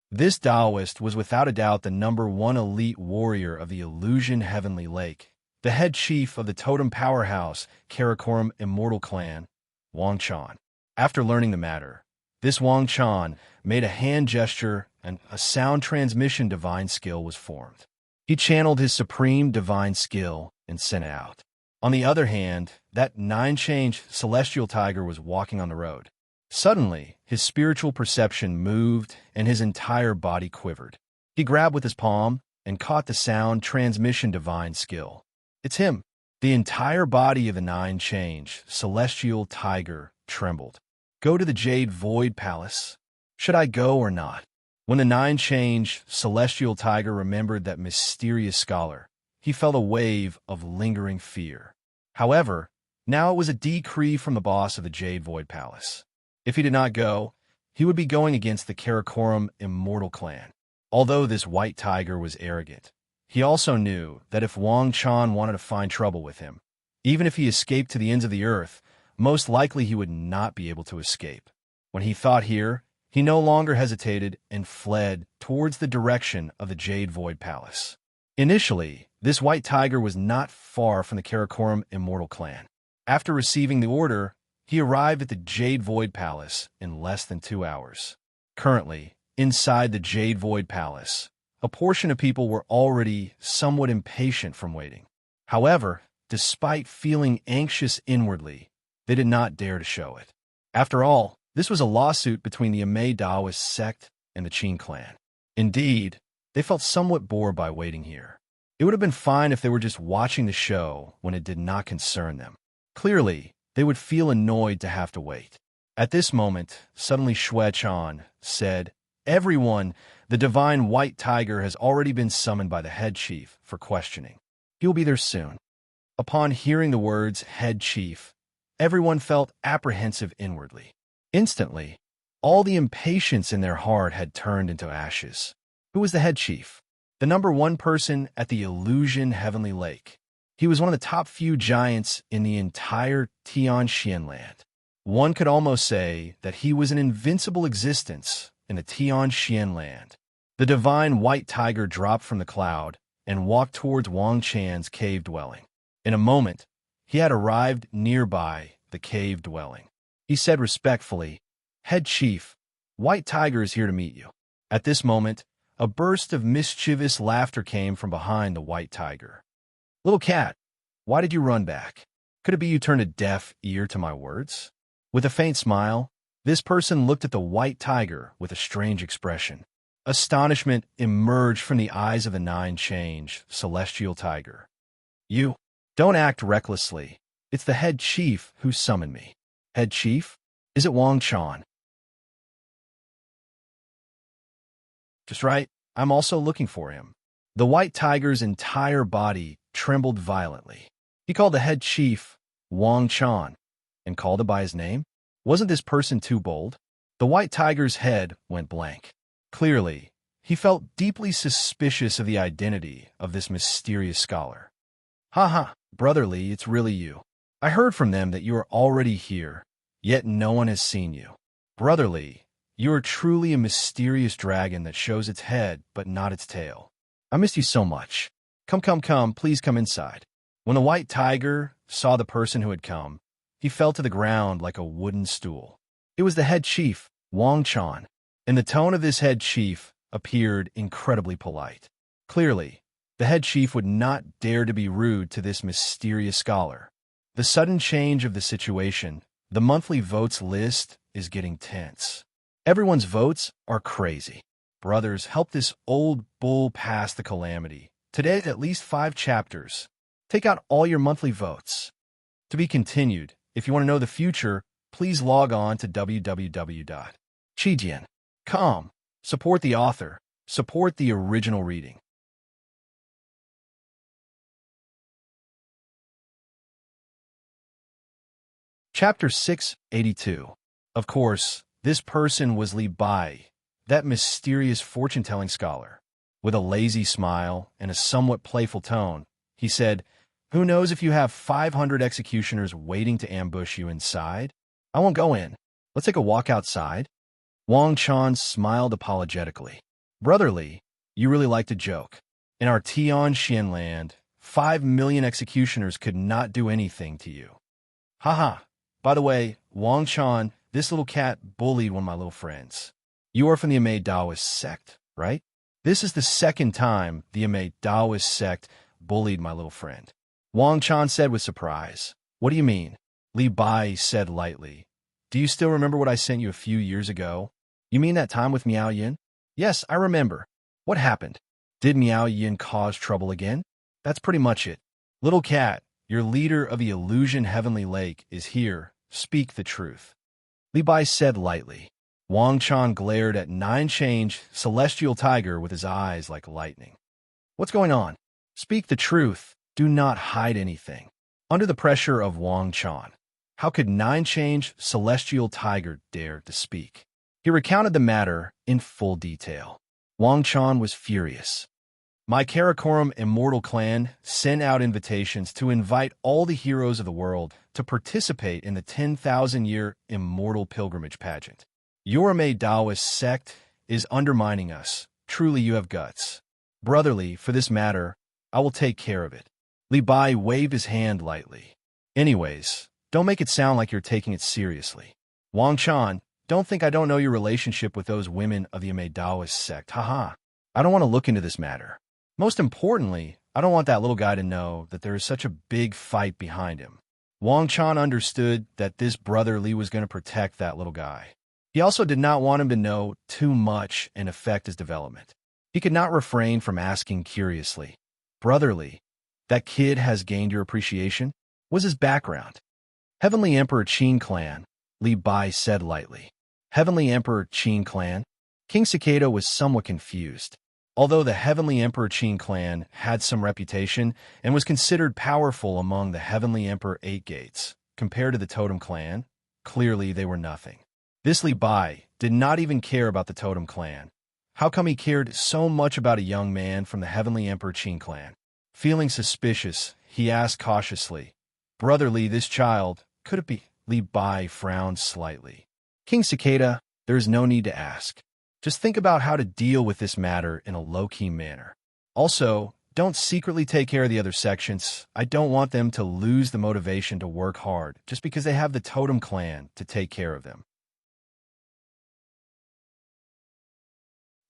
This Taoist was without a doubt the #1 elite warrior of the Illusion Heavenly Lake, the head chief of the totem powerhouse Karakoram Immortal Clan, Wang Chan. After learning the matter, this Wang Chan made a hand gesture and a sound transmission divine skill was formed. He channeled his supreme divine skill and sent it out. On the other hand, that 9-change celestial tiger was walking on the road. Suddenly, his spiritual perception moved and his entire body quivered. He grabbed with his palm and caught the sound transmission divine skill. It's him. The entire body of the 9-change celestial tiger trembled. "Go to the Jade Void Palace. Should I go or not?" When the 9-change celestial tiger remembered that mysterious scholar, he felt a wave of lingering fear. However, now it was a decree from the boss of the Jade Void Palace. If he did not go, he would be going against the Karakoram Immortal Clan. Although this white tiger was arrogant, he also knew that if Wang Chan wanted to find trouble with him, even if he escaped to the ends of the earth, most likely he would not be able to escape. When he thought here, he no longer hesitated and fled towards the direction of the Jade Void Palace. Initially, this white tiger was not far from the Karakoram Immortal Clan. After receiving the order, he arrived at the Jade Void Palace in less than 2 hours. Currently, inside the Jade Void Palace, a portion of people were already somewhat impatient from waiting. However, despite feeling anxious inwardly, they did not dare to show it. After all, this was a lawsuit between the Amei Daoist sect and the Qin clan. Indeed, they felt somewhat bored by waiting here. It would have been fine if they were just watching the show when it did not concern them. Clearly, they would feel annoyed to have to wait. At this moment, suddenly Shui Chan said, "Everyone, the divine white tiger has already been summoned by the head chief for questioning. He will be there soon." Upon hearing the words head chief, everyone felt apprehensive inwardly. Instantly, all the impatience in their heart had turned into ashes. Who was the head chief? The #1 person at the Illusion Heavenly Lake. He was one of the top few giants in the entire Tianxian land. One could almost say that he was an invincible existence in the Tianxian land. The divine white tiger dropped from the cloud and walked towards Wang Chan's cave dwelling. In a moment, he had arrived nearby the cave dwelling. He said respectfully, "Head chief, White Tiger is here to meet you." At this moment, a burst of mischievous laughter came from behind the white tiger. Little cat, why did you run back? Could it be you turned a deaf ear to my words? With a faint smile, this person looked at the white tiger with a strange expression. Astonishment emerged from the eyes of the nine-change, celestial tiger. You, don't act recklessly. It's the head chief who summoned me. Head chief? Is it Wang Chan? Just right, I'm also looking for him. The white tiger's entire body trembled violently. He called the head chief Wang Chan and called it by his name. Wasn't this person too bold? The white tiger's head went blank. Clearly, he felt deeply suspicious of the identity of this mysterious scholar. Ha, Brother Li, it's really you. I heard from them that you are already here, yet no one has seen you. Brother Li, you are truly a mysterious dragon that shows its head but not its tail. I missed you so much. Come, please come inside. When the white tiger saw the person who had come, he fell to the ground like a wooden stool. It was the head chief, Wang Chan, and the tone of this head chief appeared incredibly polite. Clearly, the head chief would not dare to be rude to this mysterious scholar. The sudden change of the situation, the monthly votes list, is getting tense. Everyone's votes are crazy. Brothers, help this old bull pass the calamity. Today, at least 5 chapters. Take out all your monthly votes. To be continued. If you want to know the future, please log on to www.chijian.com. Support the author. Support the original reading. Chapter 682. Of course, this person was Li Bai, that mysterious fortune-telling scholar. With a lazy smile and a somewhat playful tone, he said, "Who knows if you have 500 executioners waiting to ambush you inside? I won't go in. Let's take a walk outside." Wang Chan smiled apologetically. "Brother Li, you really like to joke. In our Tianxian land, 5 million executioners could not do anything to you." Haha. By the way, Wang Chan, this little cat bullied one of my little friends. You are from the Amei Daoist sect, right? This is the second time the Amei Daoist sect bullied my little friend. Wang Chan said with surprise. "What do you mean?" Li Bai said lightly. "Do you still remember what I sent you a few years ago? You mean that time with Miao Yin?" "Yes, I remember. What happened? Did Miao Yin cause trouble again?" "That's pretty much it. Little cat, your leader of the Illusion Heavenly Lake is here. Speak the truth." Li Bai said lightly. Wang Chan glared at nine-change celestial tiger with his eyes like lightning. "What's going on? Speak the truth. Do not hide anything." Under the pressure of Wang Chan, how could nine-change celestial tiger dare to speak? He recounted the matter in full detail. Wang Chan was furious. "My Karakoram immortal clan sent out invitations to invite all the heroes of the world to participate in the 10,000-year immortal pilgrimage pageant. Your Mei Daoist sect is undermining us. Truly you have guts. Brotherly, for this matter, I will take care of it." Li Bai waved his hand lightly. "Anyways, don't make it sound like you're taking it seriously. Wang Chan, don't think I don't know your relationship with those women of the Amei Daoist sect. Haha. I don't want to look into this matter. Most importantly, I don't want that little guy to know that there is such a big fight behind him." Wang Chan understood that this brother Li was going to protect that little guy. He also did not want him to know too much and affect his development. He could not refrain from asking curiously, "Brother Li, that kid has gained your appreciation? What's his background?" "Heavenly Emperor Qin clan," Li Bai said lightly. "Heavenly Emperor Qin clan?" King Cicada was somewhat confused. Although the Heavenly Emperor Qin clan had some reputation and was considered powerful among the Heavenly Emperor Eight Gates, compared to the Totem clan, clearly they were nothing. This Li Bai did not even care about the Totem clan. How come he cared so much about a young man from the Heavenly Emperor Qin clan? Feeling suspicious, he asked cautiously, "Brother Li, this child, could it be?" Li Bai frowned slightly. "King Cicada, there is no need to ask. Just think about how to deal with this matter in a low-key manner. Also, don't secretly take care of the other sections. I don't want them to lose the motivation to work hard just because they have the Totem clan to take care of them."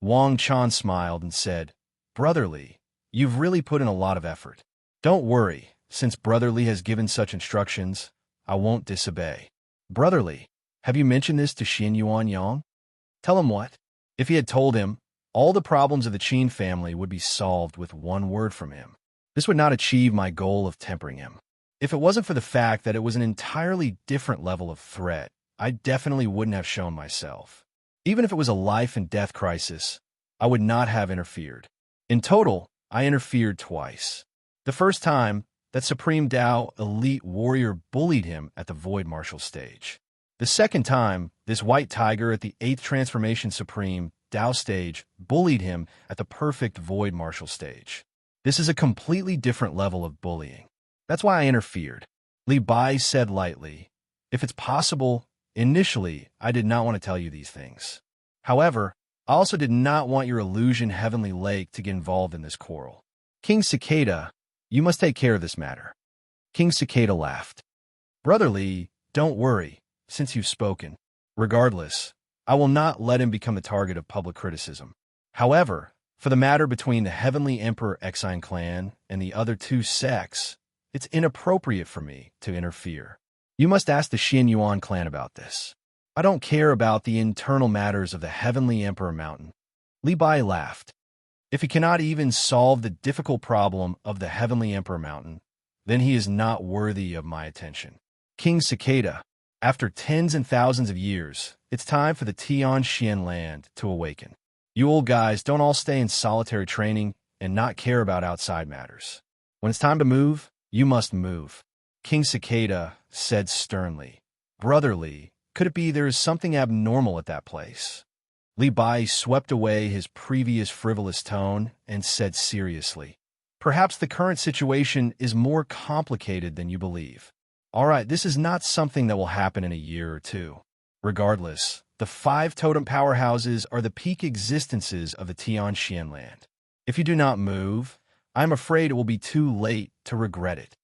Wang Chan smiled and said, "Brotherly, you've really put in a lot of effort. Don't worry, since Brotherly has given such instructions, I won't disobey." "Brotherly, have you mentioned this to Xin Yuan Yang?" "Tell him what?" If he had told him, all the problems of the Qin family would be solved with one word from him. This would not achieve my goal of tempering him. If it wasn't for the fact that it was an entirely different level of threat, I definitely wouldn't have shown myself. Even if it was a life-and-death crisis, I would not have interfered. In total, I interfered twice. The first time, that Supreme Tao elite warrior bullied him at the Void Martial stage. The second time, this white tiger at the 8th Transformation Supreme Tao stage bullied him at the perfect Void Martial stage. This is a completely different level of bullying. That's why I interfered. Li Bai said lightly, "If it's possible, initially, I did not want to tell you these things. However, I also did not want your illusion Heavenly Lake to get involved in this quarrel. King Cicada, you must take care of this matter." King Cicada laughed. "Brotherly, don't worry, since you've spoken. Regardless, I will not let him become the target of public criticism. However, for the matter between the Heavenly Emperor Exine clan and the other two sects, it's inappropriate for me to interfere. You must ask the Xin Yuan clan about this. I don't care about the internal matters of the Heavenly Emperor Mountain." Li Bai laughed. "If he cannot even solve the difficult problem of the Heavenly Emperor Mountain, then he is not worthy of my attention." King Cicada, after tens and thousands of years, it's time for the Tianxian land to awaken. You old guys don't all stay in solitary training and not care about outside matters. When it's time to move, you must move." King Cicada said sternly, "Brotherly, could it be there is something abnormal at that place?" Li Bai swept away his previous frivolous tone and said seriously, "Perhaps the current situation is more complicated than you believe. All right, this is not something that will happen in a year or two. Regardless, the 5 totem powerhouses are the peak existences of the Tianxian land. If you do not move, I am afraid it will be too late to regret it.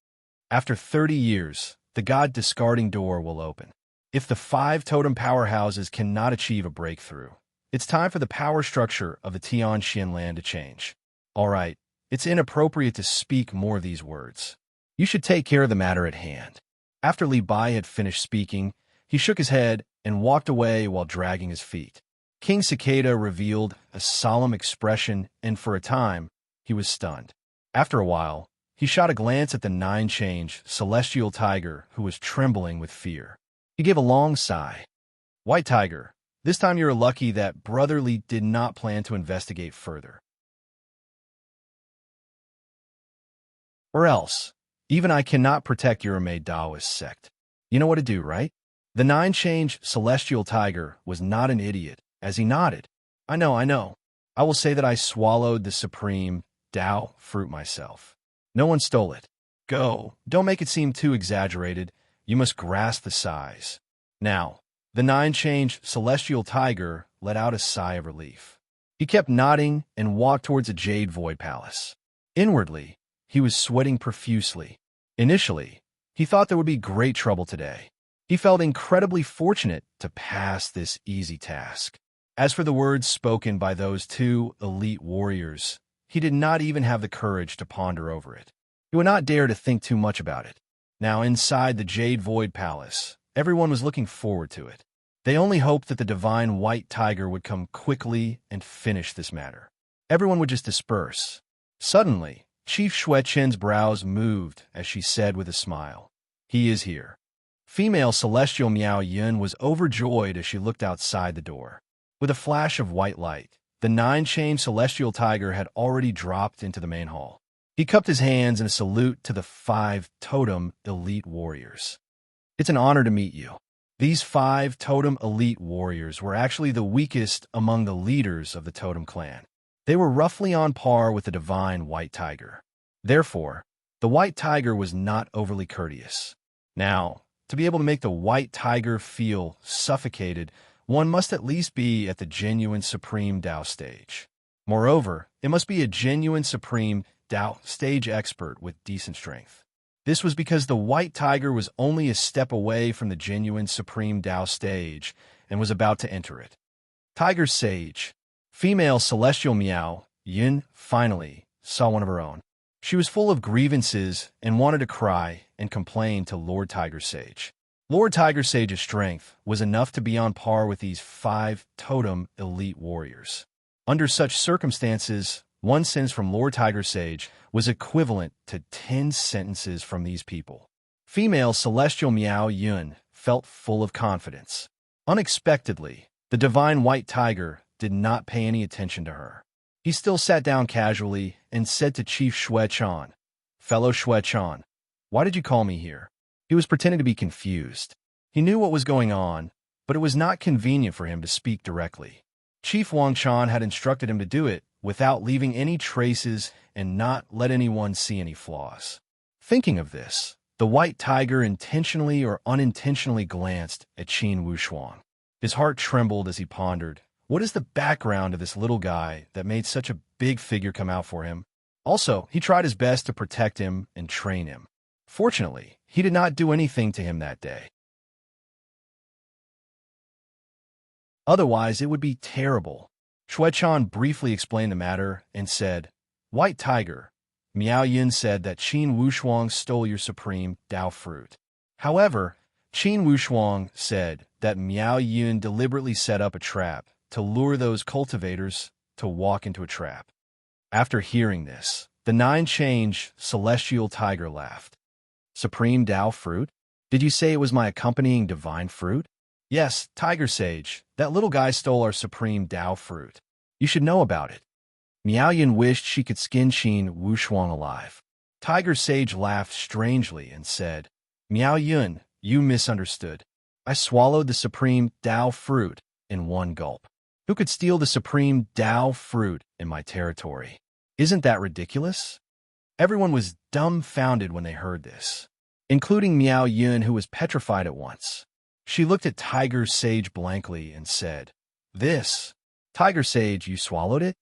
After 30 years, the God discarding door will open. If the 5 totem powerhouses cannot achieve a breakthrough, it's time for the power structure of the Tianxian land to change. All right, it's inappropriate to speak more of these words. You should take care of the matter at hand." After Li Bai had finished speaking, he shook his head and walked away while dragging his feet. King Cicada revealed a solemn expression, and for a time, he was stunned. After a while, he shot a glance at the 9-change celestial tiger who was trembling with fear. He gave a long sigh. "White tiger, this time you're lucky that Brotherly did not plan to investigate further. Or else, even I cannot protect your Urmei Taoist sect. You know what to do, right?" The 9-change celestial tiger was not an idiot, as he nodded. I know. I will say that I swallowed the supreme Tao fruit myself. No one stole it. Go, don't make it seem too exaggerated. You must grasp the size." Now, the 9-change celestial tiger let out a sigh of relief. He kept nodding and walked towards a jade void palace. Inwardly, he was sweating profusely. Initially, he thought there would be great trouble today. He felt incredibly fortunate to pass this easy task. As for the words spoken by those 2 elite warriors, he did not even have the courage to ponder over it. He would not dare to think too much about it. Now, inside the Jade Void Palace, everyone was looking forward to it. They only hoped that the divine white tiger would come quickly and finish this matter. Everyone would just disperse. Suddenly, Chief Xue Chen's brows moved as she said with a smile, "He is here." Female Celestial Miao Yun was overjoyed as she looked outside the door. With a flash of white light, the 9-chain Celestial Tiger had already dropped into the main hall. He cupped his hands in a salute to the 5 totem elite warriors. "It's an honor to meet you." These 5 totem elite warriors were actually the weakest among the leaders of the totem clan. They were roughly on par with the divine white tiger. Therefore, the white tiger was not overly courteous. Now, to be able to make the white tiger feel suffocated, one must at least be at the genuine Supreme Tao stage. Moreover, it must be a genuine Supreme Tao stage expert with decent strength. This was because the white tiger was only a step away from the genuine Supreme Tao stage and was about to enter it. Tiger Sage, Female celestial Miao Yun finally saw one of her own. She was full of grievances and wanted to cry and complain to Lord Tiger Sage. Lord Tiger Sage's strength was enough to be on par with these 5 totem elite warriors. Under such circumstances, one sentence from Lord Tiger Sage was equivalent to 10 sentences from these people. Female celestial Miao Yun felt full of confidence. Unexpectedly, the divine white tiger did not pay any attention to her. He still sat down casually and said to Chief Xue Chan, "Fellow Xue Chan, why did you call me here?" He was pretending to be confused. He knew what was going on, but it was not convenient for him to speak directly. Chief Wang Chan had instructed him to do it without leaving any traces and not let anyone see any flaws. Thinking of this, the white tiger intentionally or unintentionally glanced at Qin Wushuang. His heart trembled as he pondered, what is the background of this little guy that made such a big figure come out for him? Also, he tried his best to protect him and train him. Fortunately, he did not do anything to him that day. Otherwise, it would be terrible. Xue Chan briefly explained the matter and said, "White Tiger, Miao Yun said that Qin Wushuang stole your supreme Dao fruit. However, Qin Wushuang said that Miao Yun deliberately set up a trap to lure those cultivators to walk into a trap." After hearing this, the 9-change celestial tiger laughed. "Supreme Dao fruit? Did you say it was my accompanying divine fruit?" "Yes, Tiger Sage, that little guy stole our supreme Dao fruit. You should know about it." Miao Yun wished she could skin Qin Wushuang alive. Tiger Sage laughed strangely and said, "Miao Yun, you misunderstood. I swallowed the supreme Dao fruit in one gulp. Who could steal the supreme Dao fruit in my territory? Isn't that ridiculous?" Everyone was dumbfounded when they heard this, including Miao Yun, who was petrified at once. She looked at Tiger Sage blankly and said, "This, Tiger Sage, you swallowed it?"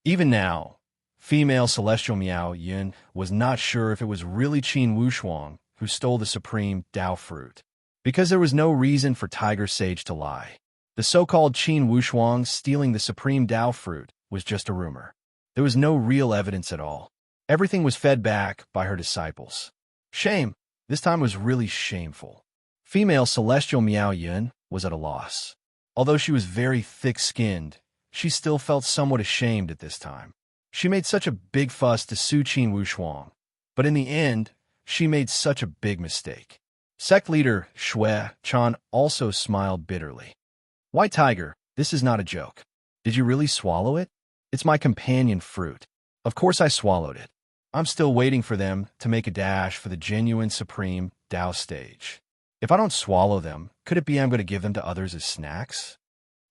Even now, female celestial Miao Yun was not sure if it was really Qin Wushuang who stole the supreme Dao fruit, because there was no reason for Tiger Sage to lie. The so-called Qin Wushuang stealing the supreme Dao fruit was just a rumor. There was no real evidence at all. Everything was fed back by her disciples. Shame. This time was really shameful. Female celestial Miao Yun was at a loss. Although she was very thick-skinned, she still felt somewhat ashamed at this time. She made such a big fuss to sue Qin Wushuang, but in the end, she made such a big mistake. Sect leader Xue Chan also smiled bitterly. "White Tiger, this is not a joke. Did you really swallow it? It's my companion fruit. Of course I swallowed it. I'm still waiting for them to make a dash for the genuine supreme Dao stage. If I don't swallow them, could it be I'm going to give them to others as snacks?"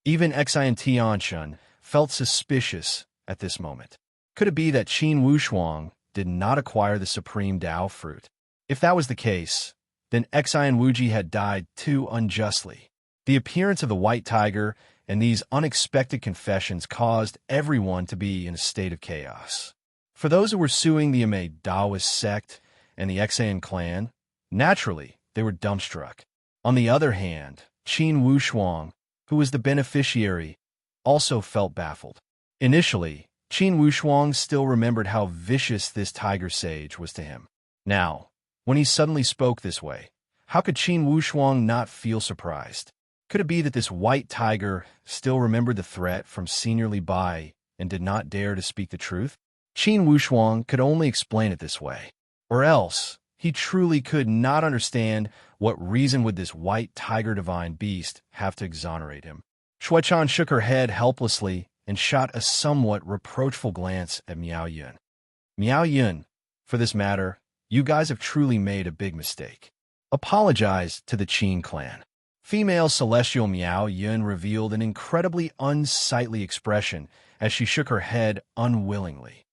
Even Xian Tianchun felt suspicious at this moment. Could it be that Qin Wushuang did not acquire the supreme Dao fruit? If that was the case, then Xian Wuji had died too unjustly. The appearance of the white tiger and these unexpected confessions caused everyone to be in a state of chaos. For those who were suing the Ame Daoist sect and the Xian clan, naturally, they were dumbstruck. On the other hand, Qin Wushuang, who was the beneficiary, also felt baffled. Initially, Qin Wushuang still remembered how vicious this tiger sage was to him. Now, when he suddenly spoke this way, how could Qin Wushuang not feel surprised? Could it be that this white tiger still remembered the threat from Senior Li Bai and did not dare to speak the truth? Qin Wushuang could only explain it this way. Or else, he truly could not understand what reason would this white tiger divine beast have to exonerate him. Xue Chan shook her head helplessly and shot a somewhat reproachful glance at Miao Yun. "Miao Yun, for this matter, you guys have truly made a big mistake. Apologize to the Qin clan." Female celestial Miao Yun revealed an incredibly unsightly expression as she shook her head unwillingly.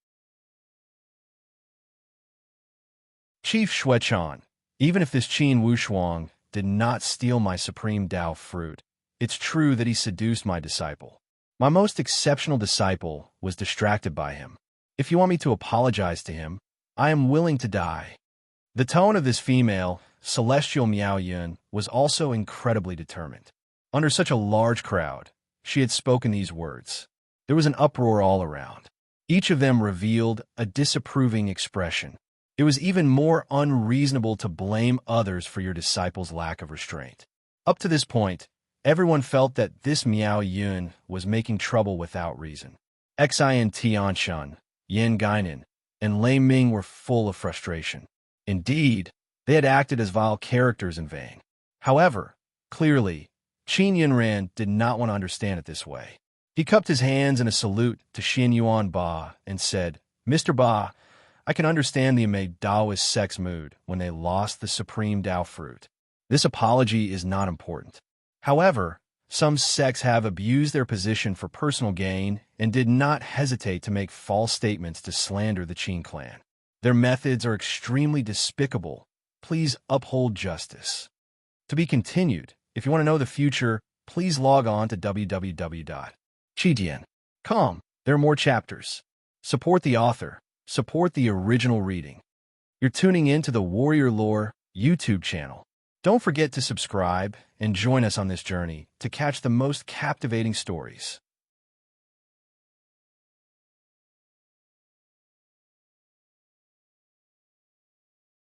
"Chief Xue Chan, even if this Qin Wushuang did not steal my supreme Dao fruit, it's true that he seduced my disciple. My most exceptional disciple was distracted by him. If you want me to apologize to him, I am willing to die." The tone of this female, celestial Miao Yun, was also incredibly determined. Under such a large crowd, she had spoken these words. There was an uproar all around. Each of them revealed a disapproving expression. It was even more unreasonable to blame others for your disciples' lack of restraint. Up to this point, everyone felt that this Miao Yun was making trouble without reason. Xin Tianshan, Yin Guinan, and Lei Ming were full of frustration. Indeed, they had acted as vile characters in vain. However, clearly, Qin Yunran did not want to understand it this way. He cupped his hands in a salute to Xin Yuan Ba and said, "Mr. Ba, I can understand the amazed Taoist sect's mood when they lost the supreme Tao fruit. This apology is not important. However, some sects have abused their position for personal gain and did not hesitate to make false statements to slander the Qin clan. Their methods are extremely despicable. Please uphold justice." To be continued. If you want to know the future, please log on to www.chidian.com. There are more chapters. Support the author. Support the original reading. You're tuning in to the Warrior Lore YouTube channel. Don't forget to subscribe and join us on this journey to catch the most captivating stories.